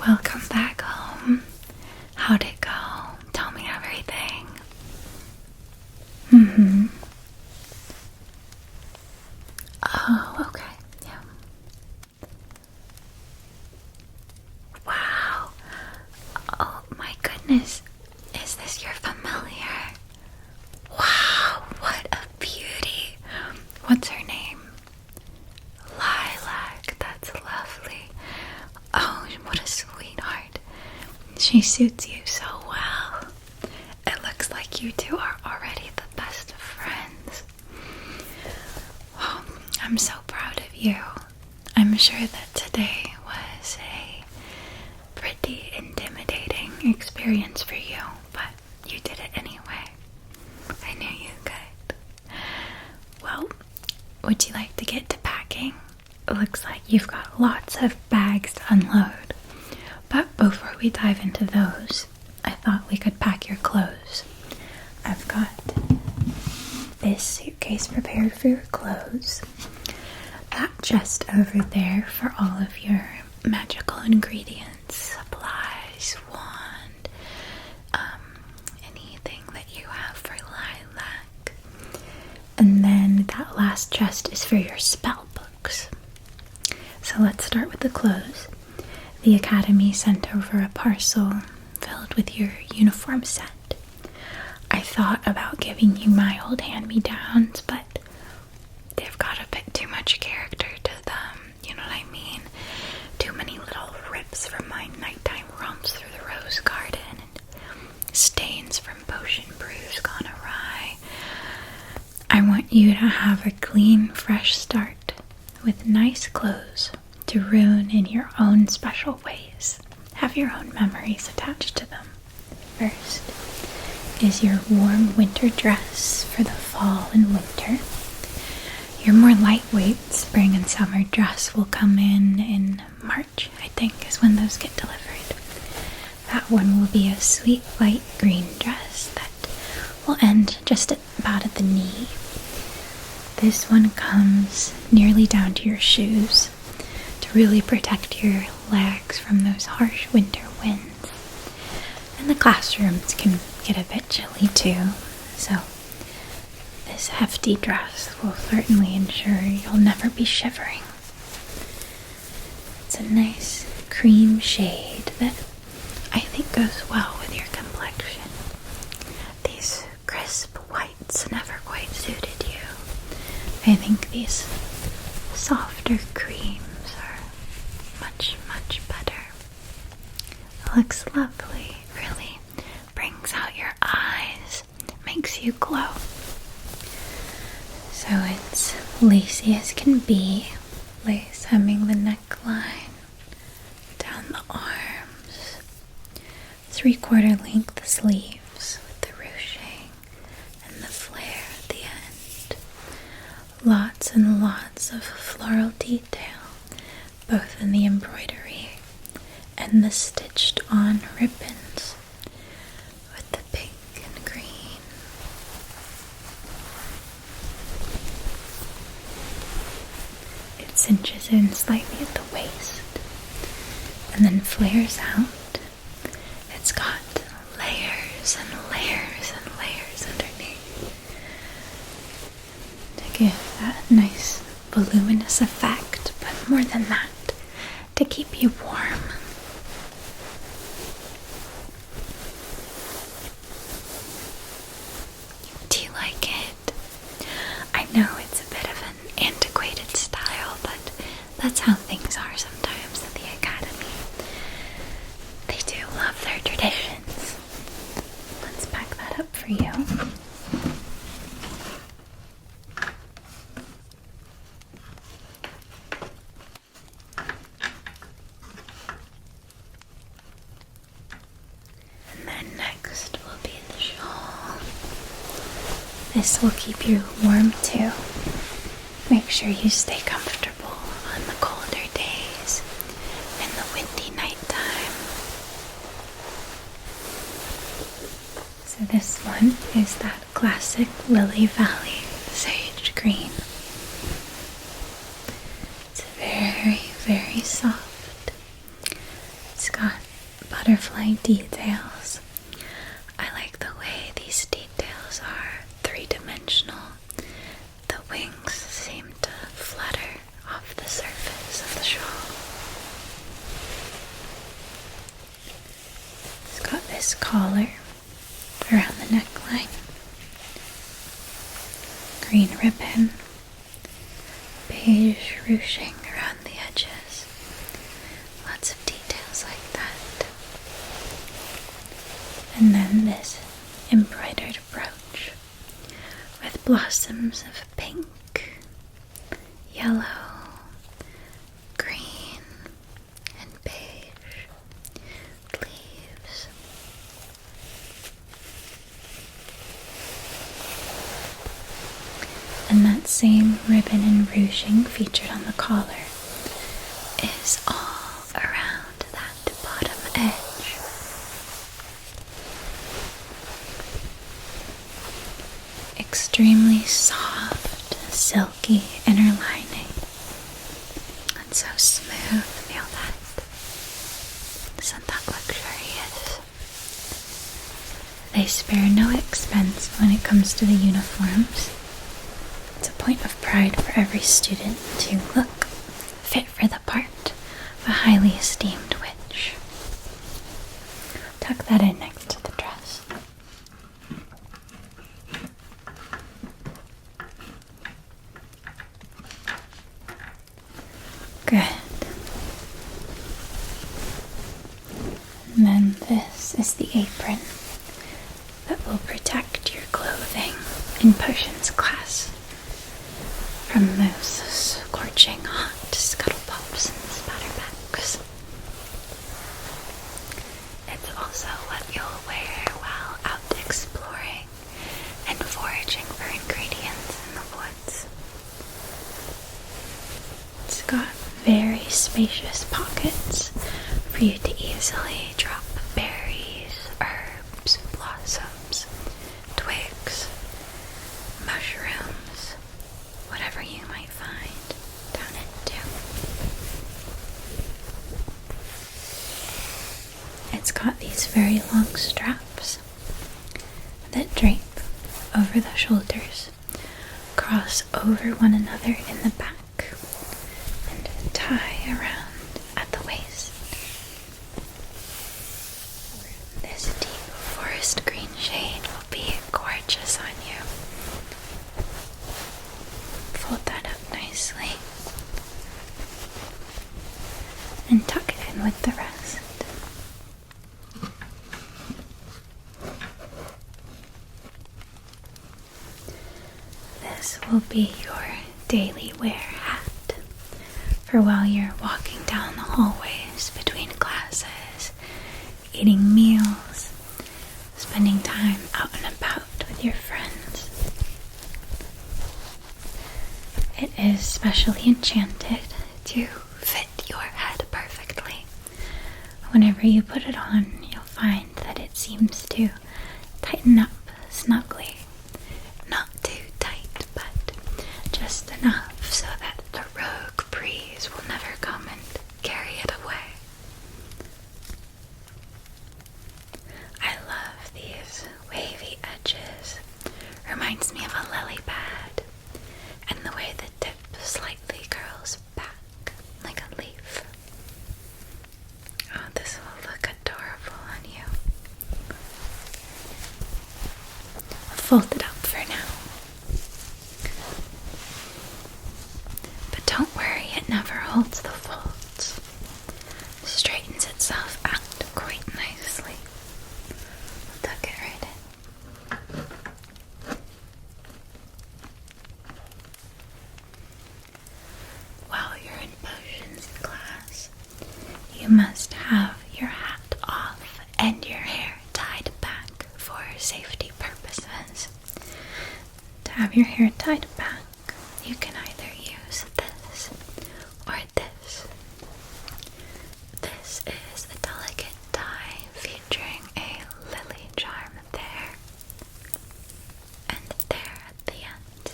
Welcome back home. How'd it go? Tell me everything. Oh, okay. Yeah. Wow. Oh, my goodness. Is this your familiar? Wow, what a beauty. What's her name? Lilac. That's lovely. Oh, what a sweetheart. She suits you so well. It looks like you two are already the best of friends. Oh, I'm so proud of you. I'm sure that today was a pretty intimidating experience for you, but you did it anyway. I knew you could. Well, would you like to get to packing? It looks like you've got lots of bags to unload. But before we dive into those, I thought we could pack your clothes. I've got this suitcase prepared for your clothes. That chest over there for all of your magical ingredients, supplies, wand, anything that you have for lilac. And then that last chest is for your spell books. So let's start with the clothes. The Academy sent over a parcel filled with your uniform set. I thought about giving you my old hand-me-downs, but they've got a bit too much character to them. You know what I mean? Too many little rips from my nighttime romps through the rose garden and stains from potion brews gone awry. I want you to have a clean, fresh start with nice clothes to ruin in your own special ways. Have your own memories attached to them. First is your warm winter dress for the fall and winter. Your more lightweight spring and summer dress will come in March, I think, is when those get delivered. That one will be a sweet light green dress that will end just about at the knee. This one comes nearly down to your shoes to really protect your legs from those harsh winter winds. And the classrooms can get a bit chilly too, so this hefty dress will certainly ensure you'll never be shivering. It's a nice cream shade that I think goes well with your complexion. These crisp whites never quite suited you. I think these softer creams are much, much better. It looks lovely, really brings out your eyes, makes you glow. So it's lacy as can be, lace hemming the neckline, down the arms, 3/4 length sleeves with the ruching and the flare at the end. Lots and lots of floral detail, both in the embroidery and the stitched on ribbons with the pink and green. It cinches in slightly at the waist and then flares out. It's got layers and layers and layers underneath to give that nice voluminous effect, but more than that, to keep you warm. Do you like it? I know it's a bit of an antiquated style, but that's how things are sometimes at the Academy. They do love their traditions. Let's pack that up for you. And then next will be the shawl. This will keep you warm too. Make sure you stay comfortable on the colder days and the windy nighttime. So this one is that classic Lily Valley sage green. very soft. It's got butterfly details. I like the way these details are three-dimensional. The wings seem to flutter off the surface of the shawl. It's got this collar around the neckline, green ribbon, beige ruching around the edges. Lots of details like that. And then this embroidered brooch with blossoms of pink, yellow, green, and beige leaves. And that same ribbon and ruching featured on the collar is all around that bottom edge. Extremely soft, silky inner lining. And so smooth, feel that. Isn't that luxurious? They spare no expense when it comes to the uniforms. It's a point of pride for every student to look fit for the part of a highly esteemed witch. Tuck that in next to the dress. Good. And then this is the apron that will protect your clothing in potions class from those scorching hot scuttlepops and spatterbacks. It's also what you'll wear while out exploring and foraging for ingredients in the woods. It's got very spacious pockets for you to easily drop berries, herbs, blossoms, twigs, mushrooms, whatever you might find down into. It's got these very long straps that drape over the shoulders, cross over one another in the back, and tie around at the waist. This deep forest green shade will be gorgeous on you. Fold that up nicely and tuck it in with the rest. This will be your daily wear hat for while you're walking down the hallways between classes, eating meals, spending time out and about with your friends. It is specially enchanted to fit your head perfectly. Whenever you put it on, you'll find that it seems to tighten up snugly. Not too tight, but just enough so that the rogue breeze will never come and carry it away. I love these wavy edges. Reminds me of a lily pad, and the way the tip slightly curls back like a leaf. Oh, this will look adorable on you. I'll fold it up for now. But don't worry, it never holds the folds. Straightens itself out quite nicely. I'll tuck it right in. While you're in potions class, you must have your hat off and your hair tied back for safety purposes. To have your hair tied back, you can either use this or this. This is a delicate tie featuring a lily charm there and there at the end.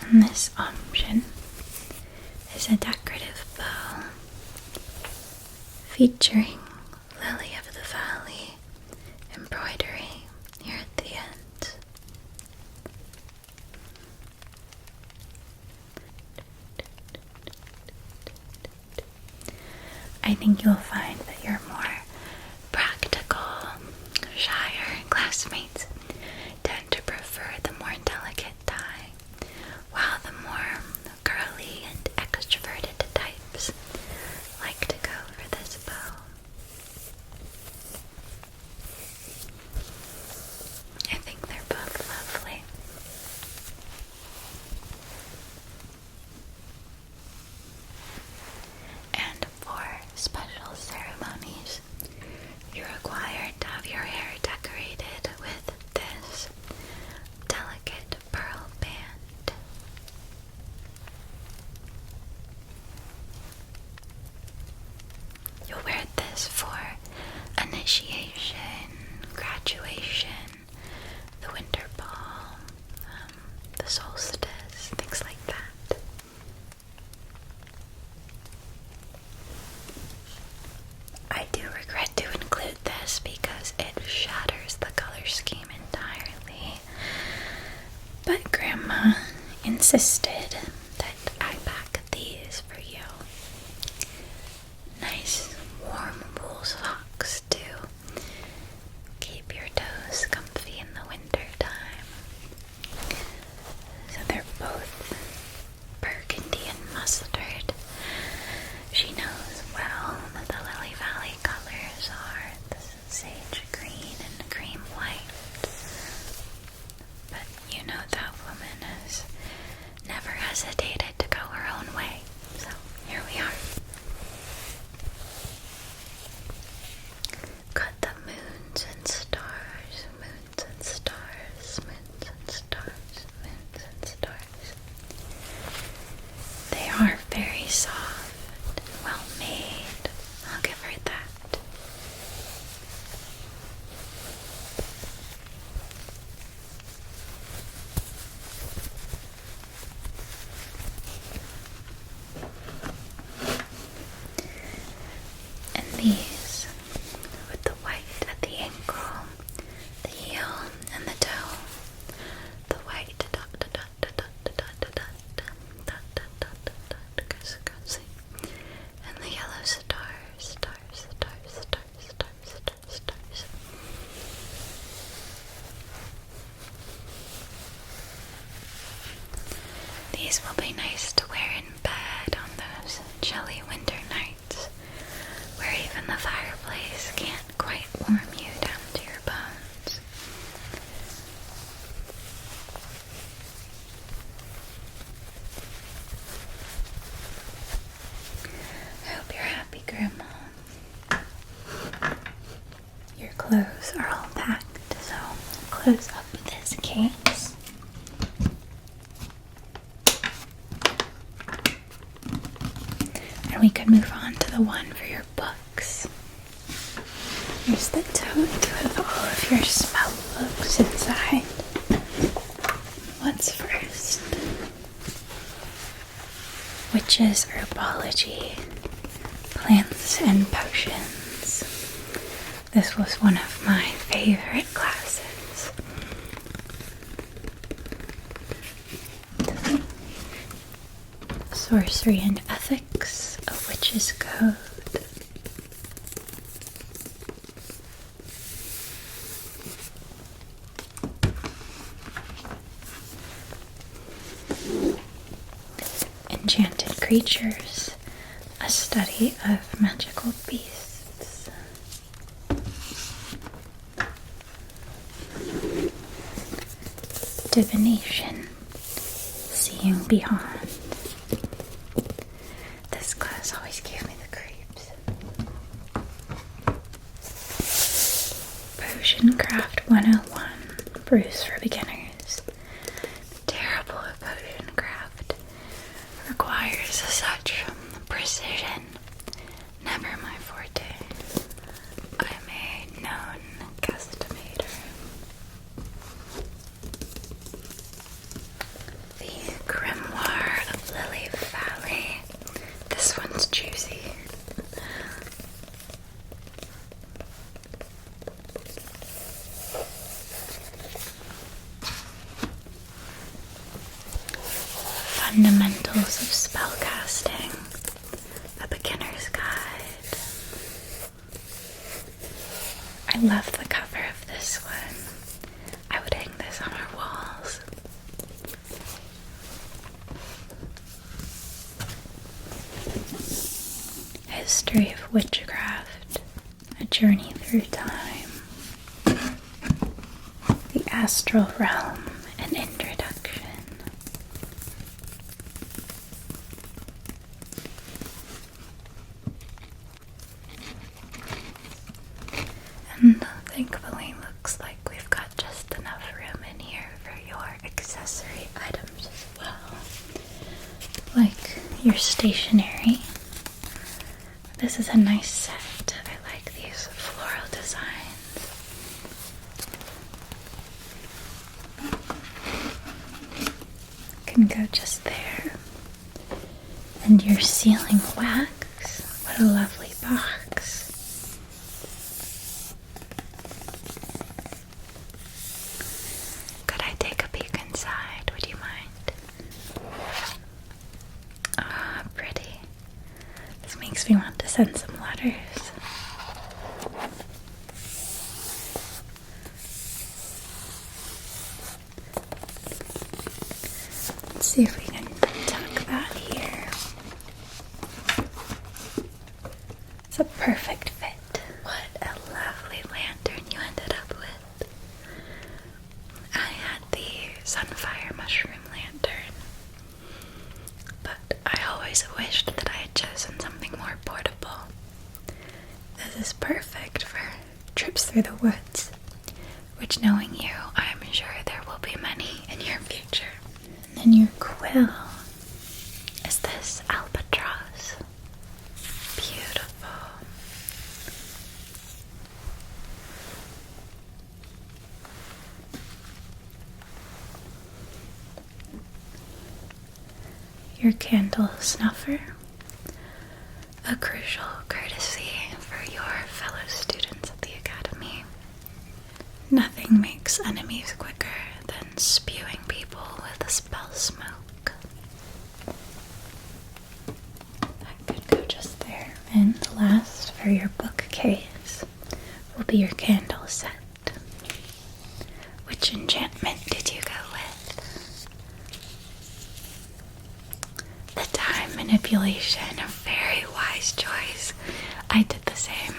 And this option is a decorative bow featuring Lily of the Valley embroidery here at the end. I think you'll find that your more practical, shyer classmates tend to prefer the more delicate tie, while the more girly and extroverted types like to go for this bow. I think they're both lovely. And for special ceremonies, you're required to have your hair decorated with this delicate pearl band. You'll wear this for initiation, graduation, the winter ball, the solstice, things like that. I do regret to include this because it shatters the color scheme entirely, but Grandma insisted that I pack these for you. Nice warm wool socks to keep your toes comfy in the winter time. So they're both burgundy and mustard. She knows well that the Lily Valley colors are the sage green and cream white. But you know that woman has never hesitated to go her own way. So here we are. Cut the moons and stars, moons and stars, moons and stars, moons and stars. They are very soft, well made. I'll give her that. And these, with the white at the ankle, the heel, and the toe. The white dot dot dot dot dot dot dot dot dot dot dot dot, and the yellow stars, stars, stars, stars, stars, stars, stars. These will be nice to wear in bed on those chilly winter nights where even the fireplace can't quite warm you down to your bones. I hope you're happy, Grandma. Your clothes are all packed, so I'll close up this case. And we could move on to the one for your books. Here's the tote with all of your spell books inside. What's first? Witches, herbology, plants and potions. This was one of my favorite classes. Sorcery and Ethics, a Witch's Code. Enchanted Creatures, a study of magical beasts. Divination, seeing beyond. This class always gave me the creeps. Potion Craft 101, brews for beginners. Terrible at potion craft. Requires such precision. Never my forte. I'm a known guesstimator. The Grim I love the cover of this one. I would hang this on our walls. History of Witchcraft, A Journey Through Time, The Astral Realm, an Introduction. And thankfully looks like we've got just enough room in here for your accessory items as well. Like your stationery. This is a nice set. I like these floral designs. Can go just there. And your sealing wax. What a lovely box. Could I take a peek inside? Would you mind? Ah, pretty. This makes me want to send some letters. Let's see if we can tuck that here. It's a perfect fit. What a lovely lantern you ended up with. I had the Sunfire Mushroom Lantern, but I always wished that I had chosen something more portable. This is perfect for trips through the woods, which, knowing you, I'm sure there will be many in your future. And then your quill is this albatross. Beautiful. Your candle snuffer, a crucial courtesy for your fellow students at the academy. Nothing makes enemies quicker than spewing people with a spell smoke. That could go just there. And last, for your bookcase, will be your candle set. Which enchantment did you go with? The time manipulation, a very wise choice. I did the same.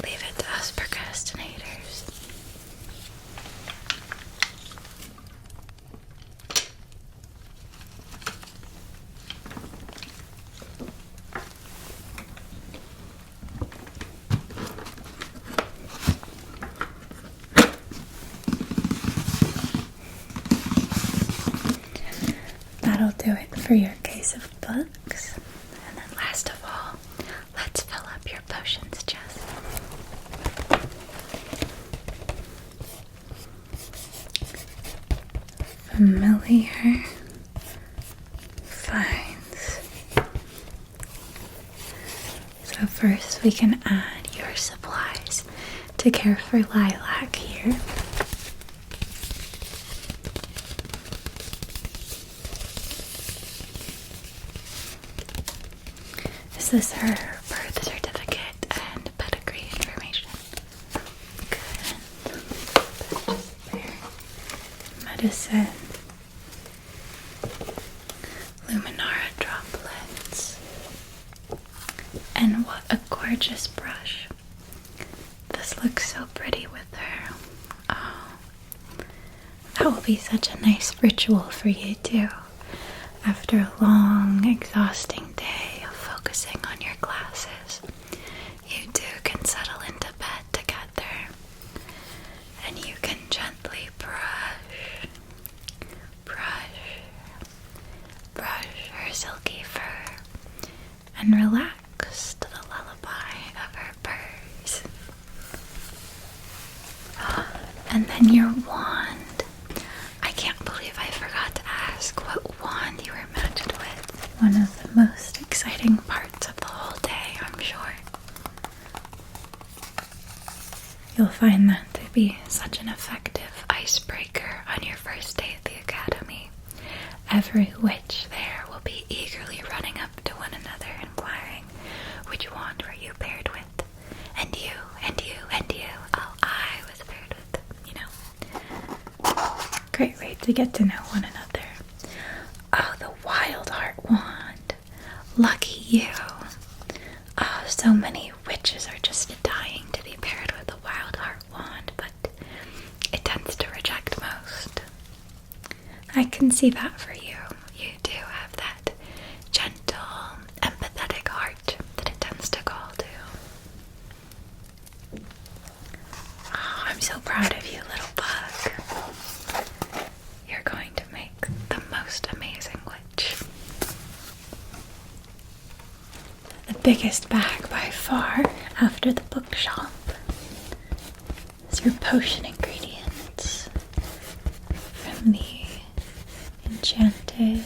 Leave it to us procrastinators. That'll do it for your case of books. And then last of all, let's fill up your potions chest. Familiar finds. So first we can add your supplies to Care for Lilac here. Is this her birth certificate and pedigree information? Good. Just there. Medicine. Luminara droplets. And what a gorgeous brush. This looks so pretty with her. Oh, that will be such a nice ritual for you too. After a long, exhausting day of focusing on your classes, you two can settle into bed together, and you can gently brush her silky fur, and relax to the lullaby of her purrs. And then your wand. I can't believe I forgot to ask what wand you were matched with. One of the most exciting parts of the whole day, I'm sure. You'll find that to be such an effective icebreaker on your first day at the academy. Every witch there will be eagerly running up to one another, inquiring which wand were you paired with, and to get to know one another. Oh, the Wild Heart Wand. Lucky you. Oh, so many witches are just dying to be paired with the Wild Heart Wand, but it tends to reject most. I can see that for you. You do have that gentle, empathetic heart that it tends to call to. Oh, I'm so proud of you, little bug. You're going to make the most amazing witch. The biggest bag by far after the bookshop is your potion ingredients from the Enchanted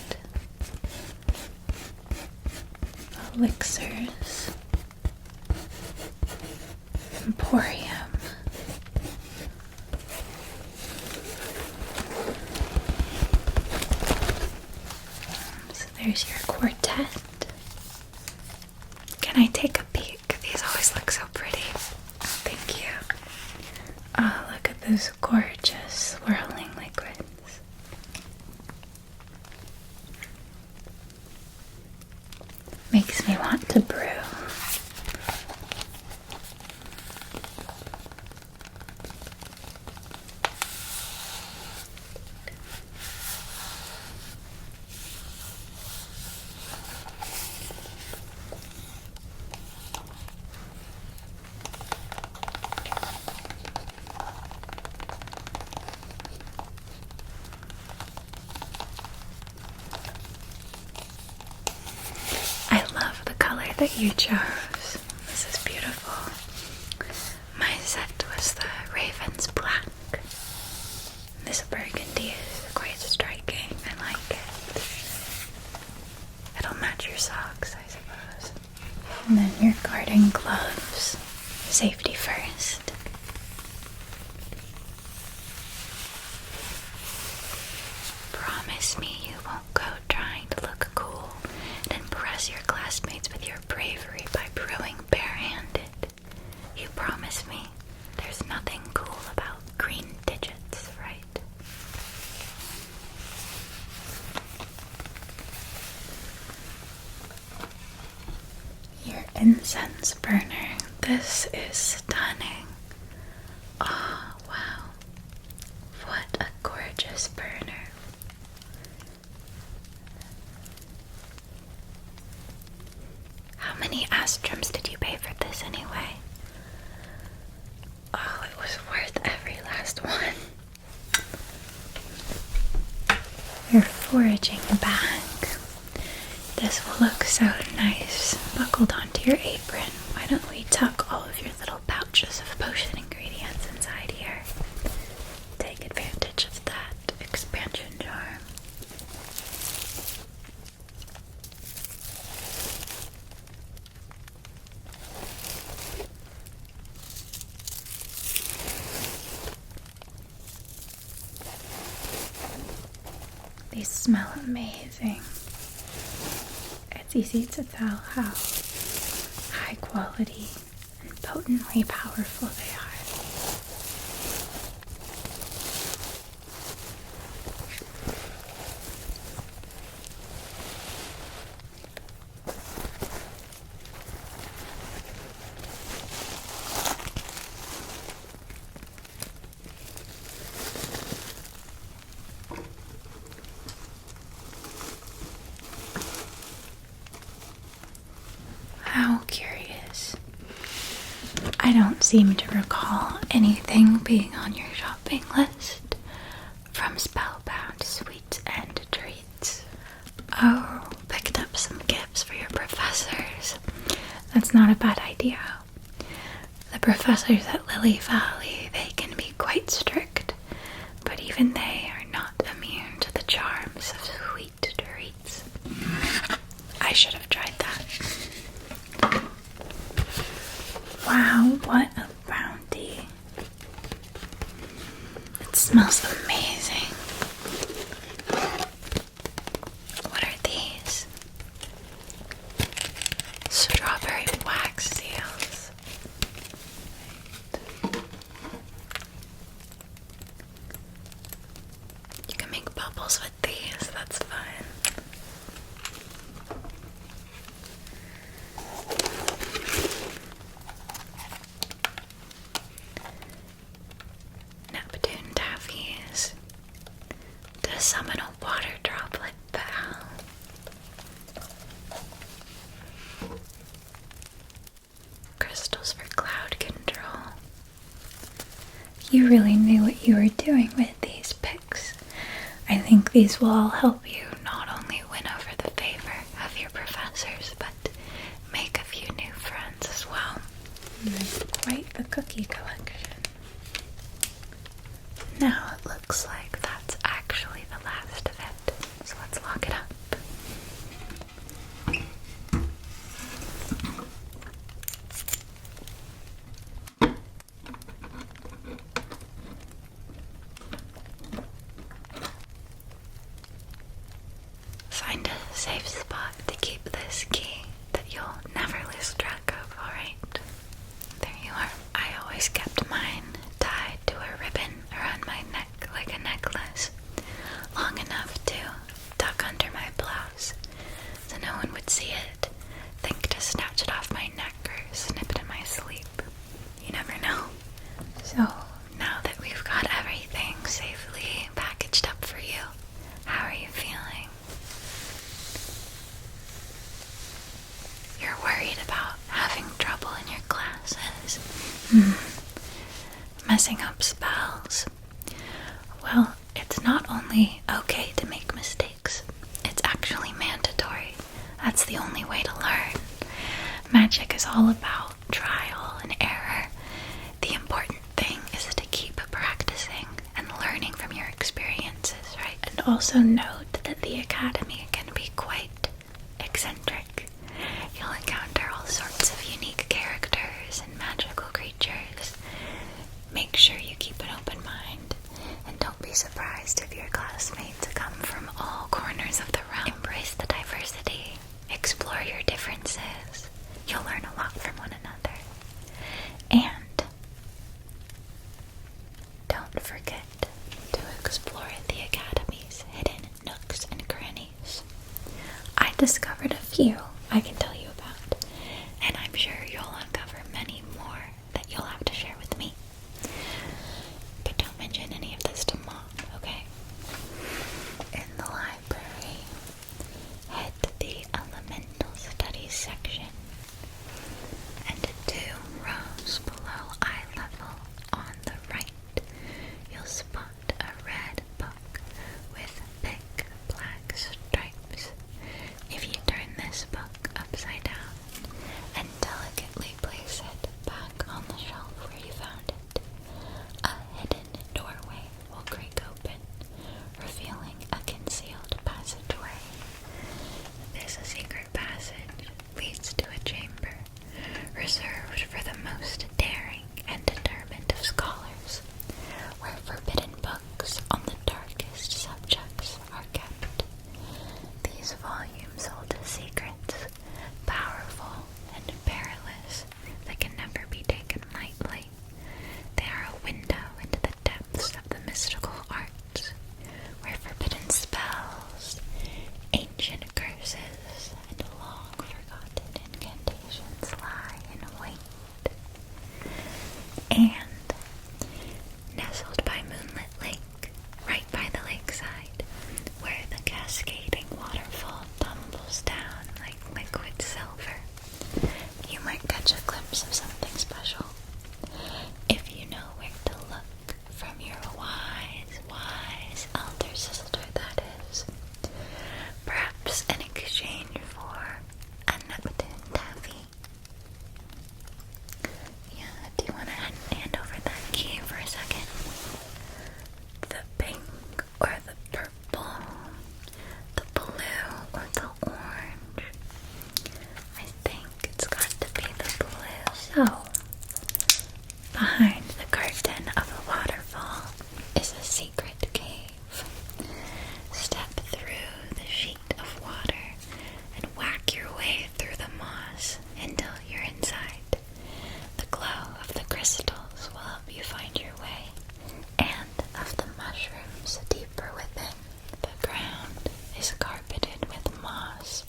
Elixirs Emporium. So there's your quartet. Can I take a peek? These always look so pretty. Thank you. Oh, look at those gorgeous swirling liquids. Makes me want to brew. That you chose. This is beautiful. My set was the Raven's Black. This burgundy is quite striking. I like it. It'll match your socks, I suppose. And then your garden gloves. Safety first. Promise me you won't go trying to look cool and impress your classmates with your bravery by brewing barehanded. You promise me there's nothing cool about green digits, right? Your incense burner. This is stunning. Oh, wow. What a gorgeous burner. How many astrums did you pay for this anyway? Oh, it was worth every last one. Your foraging bag. This will look so nice buckled onto your apron. Why don't we tuck all of your little pouches of potion ingredients inside here? Take advantage of that expansion charm. These smell amazing. It's easy to tell how high quality and potently powerful they are. How curious. I don't seem to recall anything being on your shopping list from Spellbound Sweets Treats. Oh, picked up some gifts for your professors. That's not a bad idea. The professors at Lily Valley, they can be quite strict, but even they are not immune to the charms of sweet treats. I should have tried that. Wow, what a bounty. It smells amazing. What are these? Strawberry wax seals. You can make summon a water droplet pal. Crystals for cloud control. You really knew what you were doing with these picks. I think these will all help you not only win over the favor of your professors, but make a few new friends as well. Quite the cookie collection. Now it looks like that's actually the last of it, so let's lock it up. Find a safe spot to keep this key that you'll never lose track of, alright? There you are. I always kept mine tied to a ribbon around my neck like a necklace, long enough to tuck under my blouse so no one would see it, think to snatch it off my neck or snip it in my sleep. You never know. So, now that we've got everything safely packaged up for you, how are you feeling? You're worried about having trouble in your classes. Messing up spells. Well, it's not only okay to make mistakes, it's actually mandatory. That's the only way to learn. Magic is all about trial and error. The important thing is to keep practicing and learning from your experiences, right? And also note that the academy can be quite eccentric. You'll encounter all sorts of unique characters and magical creatures. Make sure you keep an open mind, and don't be surprised if your classmates come from all corners of the realm. Embrace the diversity. Explore your differences. You'll learn a lot from one another. And don't forget to explore the academy's hidden nooks and crannies. I discovered a few I can tell you about, and I'm sure you'll uncover many more that you'll have to share with me. But don't mention any of this to Mom, okay? In the library, head to the elemental studies section, and 2 rows below eye level on the right, you'll spot a red book with big black stripes. If you turn this book upside down and delicately place it back on the shelf where you found it, a hidden doorway will creak open, revealing a concealed passageway. This secret passage leads to a chamber reserved for the most daring and determined of scholars, where forbidden books on the darkest subjects are kept. These volumes hold secrets, powerful and perilous, that can never be taken lightly. They are a window into the depths of the mystical arts, where forbidden spells, ancient curses, and long-forgotten incantations lie in wait. And, nestled by Moonlit Lake, right by the lakeside, where the cascading waterfall tumbles down like liquid silver, you might catch a glimpse of something special. If you know where to look from your wise, wise elder sister, that is. Perhaps in exchange for a Neptune taffy. Yeah, do you want to hand over that key for a second? The pink or the purple, the blue or the orange? I think it's got to be the blue. So, behind the curtain of the waterfall is a secret cave. Step through the sheet of water and whack your way through the moss until you're inside. The glow of the crystals will help you find your way, and of the mushrooms deeper within. The ground is carpeted with moss,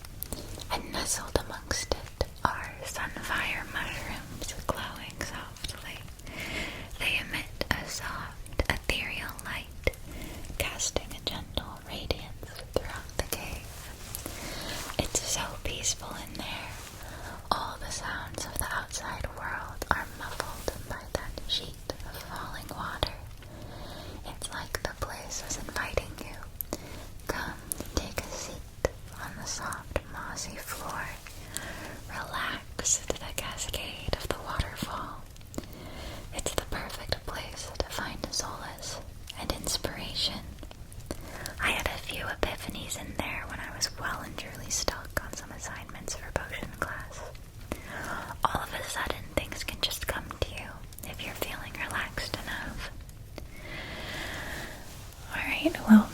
and nestled amongst it are sunfire mushrooms glowing softly. They emit a soft, ethereal light Alright, well,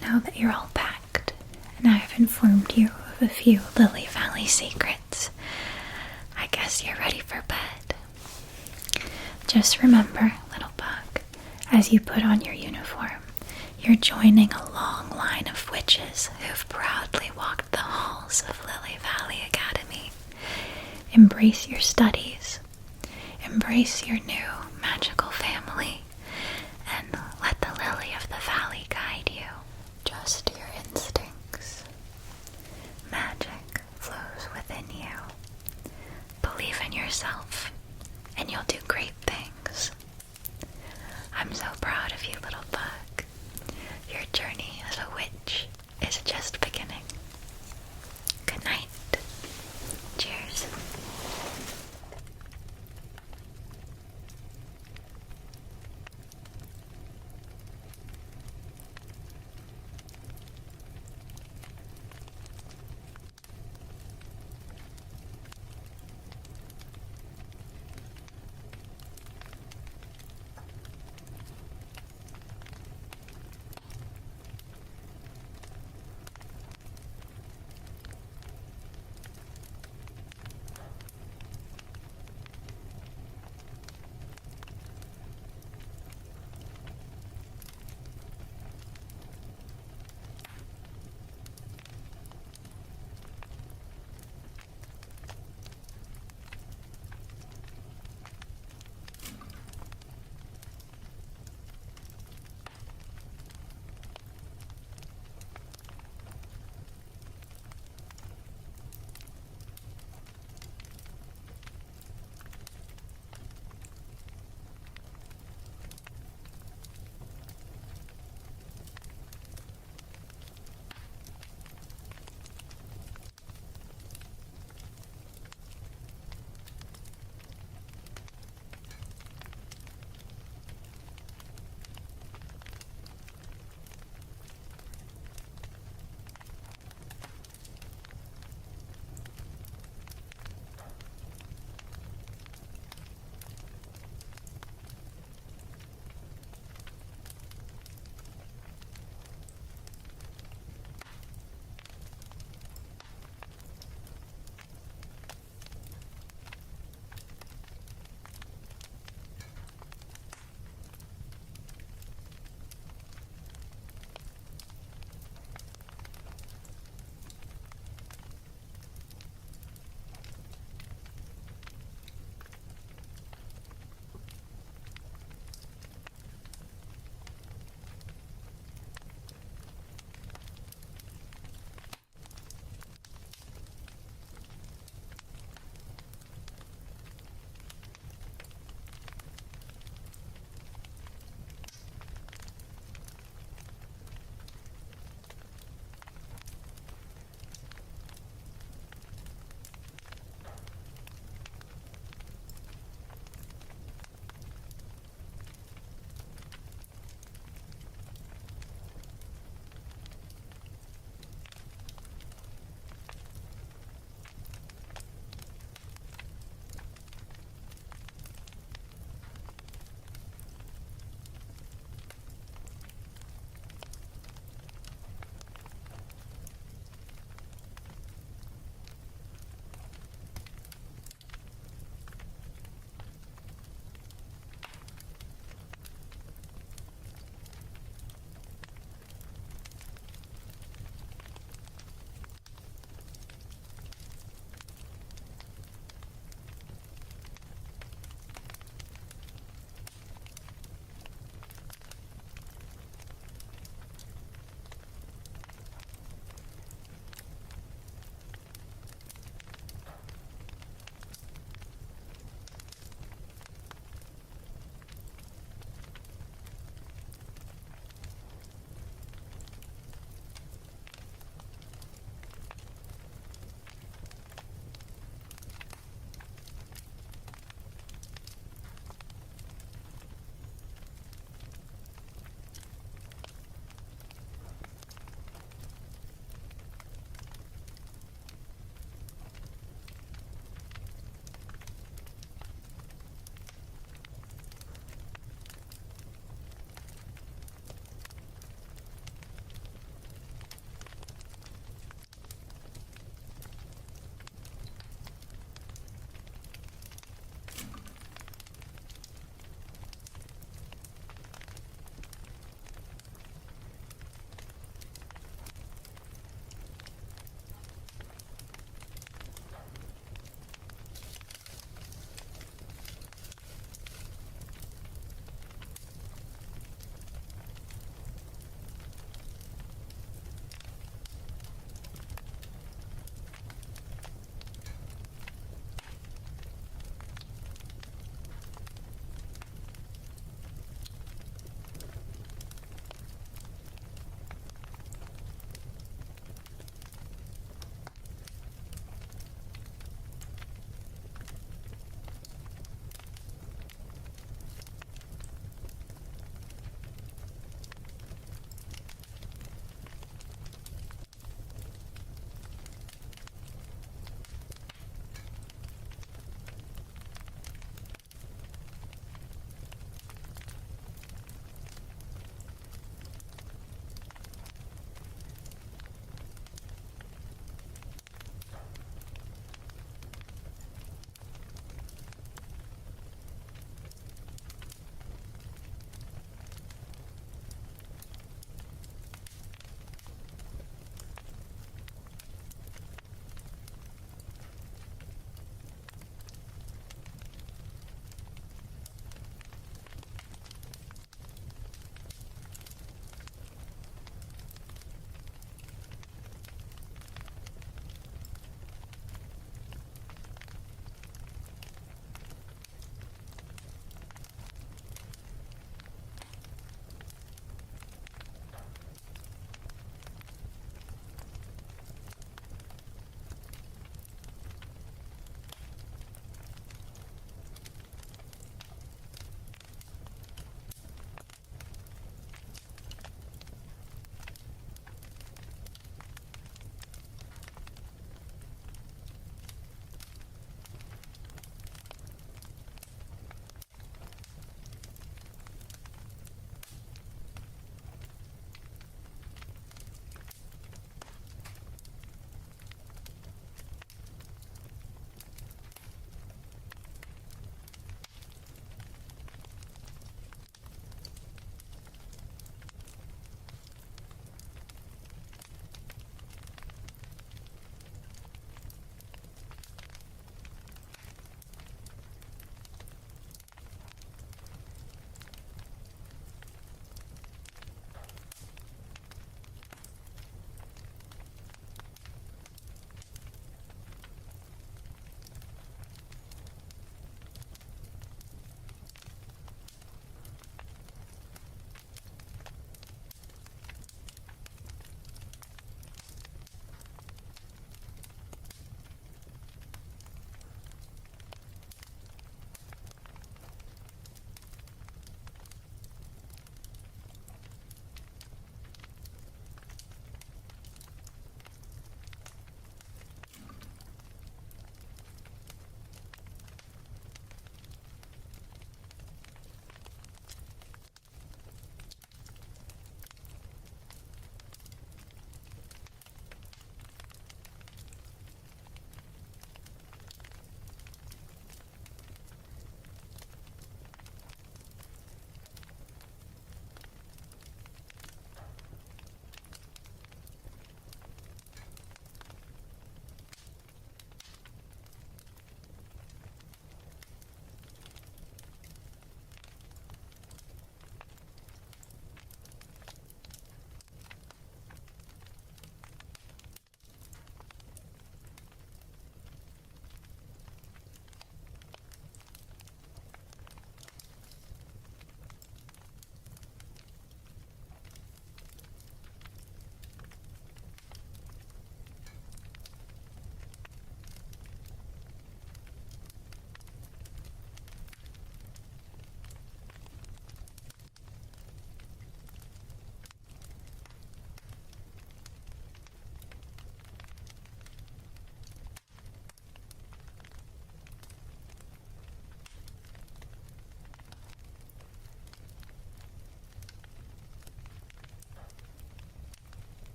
now that you're all packed, and I have informed you of a few Lily Valley secrets, I guess you're ready for bed. Just remember, little bug, as you put on your uniform, you're joining a long line of witches who've proudly walked the halls of Lily Valley Academy. Embrace your studies. Embrace your new magical